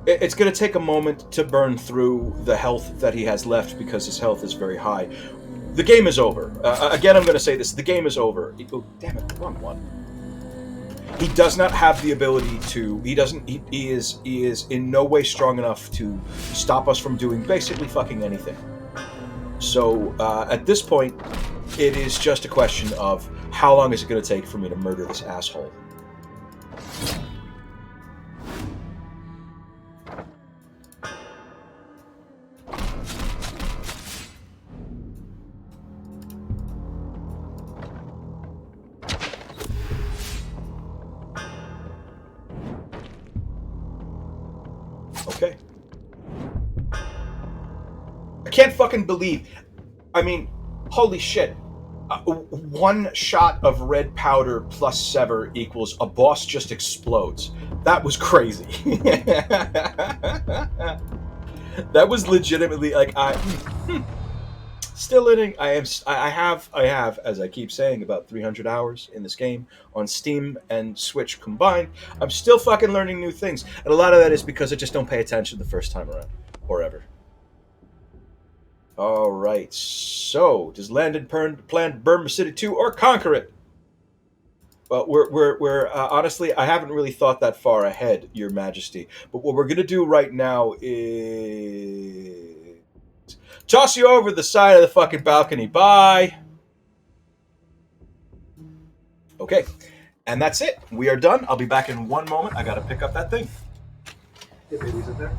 It's going to take a moment to burn through the health that he has left because his health is very high. The game is over. Again, I'm going to say this. The game is over. Oh, damn it, the wrong one. He does not have the ability to... He is in no way strong enough to stop us from doing basically fucking anything. So, at this point, it is just a question of how long is it going to take for me to murder this asshole. Okay. I can't fucking believe... I mean, holy shit. One shot of red powder plus Sever equals a boss just explodes. That was crazy. That was legitimately like still learning. I have, as I keep saying, about 300 hours in this game on Steam and Switch combined. I'm still fucking learning new things, and a lot of that is because I just don't pay attention the first time around, or ever. All right. So, does Landon plan Burma City 2 or conquer it? Well, we're honestly, I haven't really thought that far ahead, Your Majesty. But what we're gonna do right now is toss you over the side of the fucking balcony. Bye. Okay, and that's it. We are done. I'll be back in one moment. I gotta pick up that thing. Hey, baby's in there.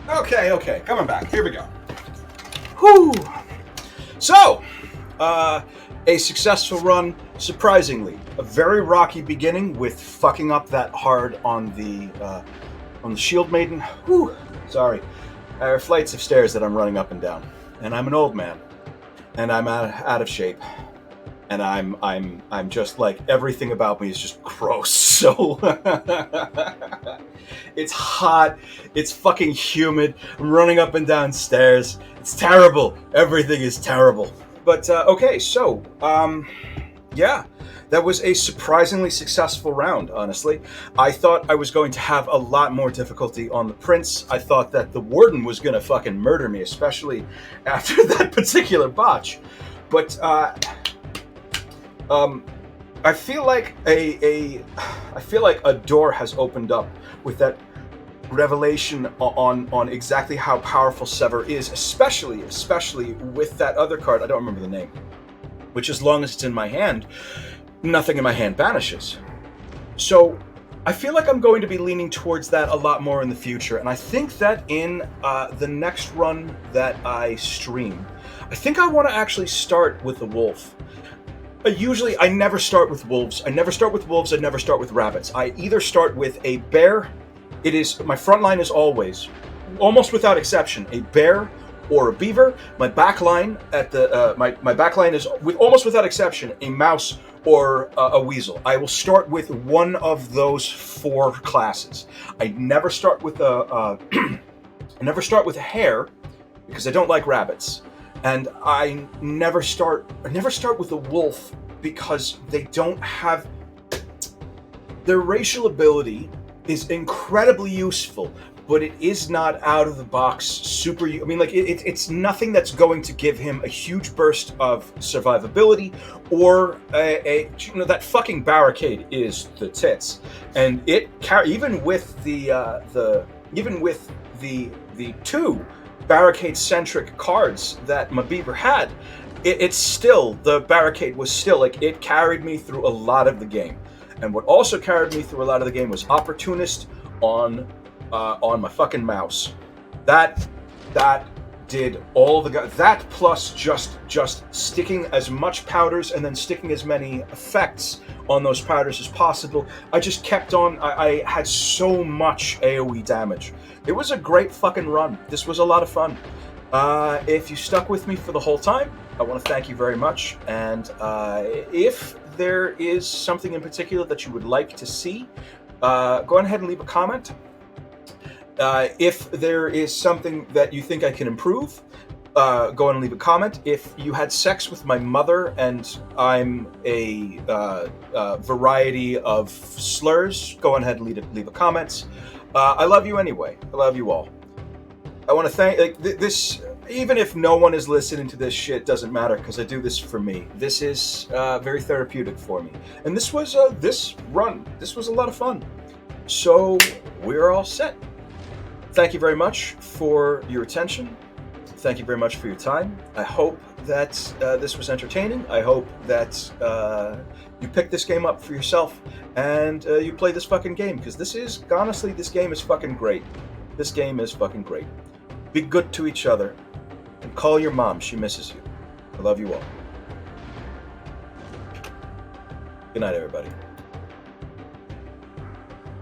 Okay, coming back. Here we go. Whew. So, a successful run, surprisingly. A very rocky beginning with fucking up that hard on the Shield Maiden. Whew. Sorry. There are flights of stairs that I'm running up and down. And I'm an old man. And I'm out of shape. And I'm just like, everything about me is just gross. So it's hot, it's fucking humid, I'm running up and down stairs. It's terrible. Everything is terrible. But okay, so yeah, that was a surprisingly successful round, honestly. I thought I was going to have a lot more difficulty on the Prince. I thought that the Warden was gonna fucking murder me, especially after that particular botch. But I feel like I feel like a door has opened up with that revelation on exactly how powerful Sever is, especially with that other card. I don't remember the name. Which, as long as it's in my hand, nothing in my hand vanishes. So I feel like I'm going to be leaning towards that a lot more in the future, and I think that in the next run that I stream, I think I want to actually start with the wolf. Usually, I never start with wolves. I never start with rabbits. I either start with a bear. It is my front line is always, almost without exception, a bear or a beaver. My back line at the my back line is, with almost without exception, a mouse or a weasel. I will start with one of those four classes. I never start with a I never start with a hare because I don't like rabbits. And I never start with a wolf because they don't have, their racial ability is incredibly useful, but it is not out of the box super. I mean, like it's nothing that's going to give him a huge burst of survivability or a that fucking barricade is the tits, and it even with the two barricade-centric cards that my beaver had, it's still, the barricade was still, like, it carried me through a lot of the game. And what also carried me through a lot of the game was Opportunist on my fucking mouse. That did all the that plus just sticking as much powders and then sticking as many effects on those powders as possible. I just kept on. I had so much AoE damage. It was a great fucking run. This was a lot of fun. If you stuck with me for the whole time, I want to thank you very much. And if there is something in particular that you would like to see, go ahead and leave a comment. If there is something that you think I can improve, go on and leave a comment. If you had sex with my mother and I'm a variety of slurs, go on ahead and leave a comment. I love you anyway. I love you all. I want to thank this. Even if no one is listening to this shit, doesn't matter because I do this for me. This is very therapeutic for me. And this was this run. This was a lot of fun. So we're all set. Thank you very much for your attention. Thank you very much for your time. I hope that this was entertaining. I hope that you pick this game up for yourself and you play this fucking game, because this game is fucking great. This game is fucking great. Be good to each other and call your mom. She misses you. I love you all. Good night, everybody.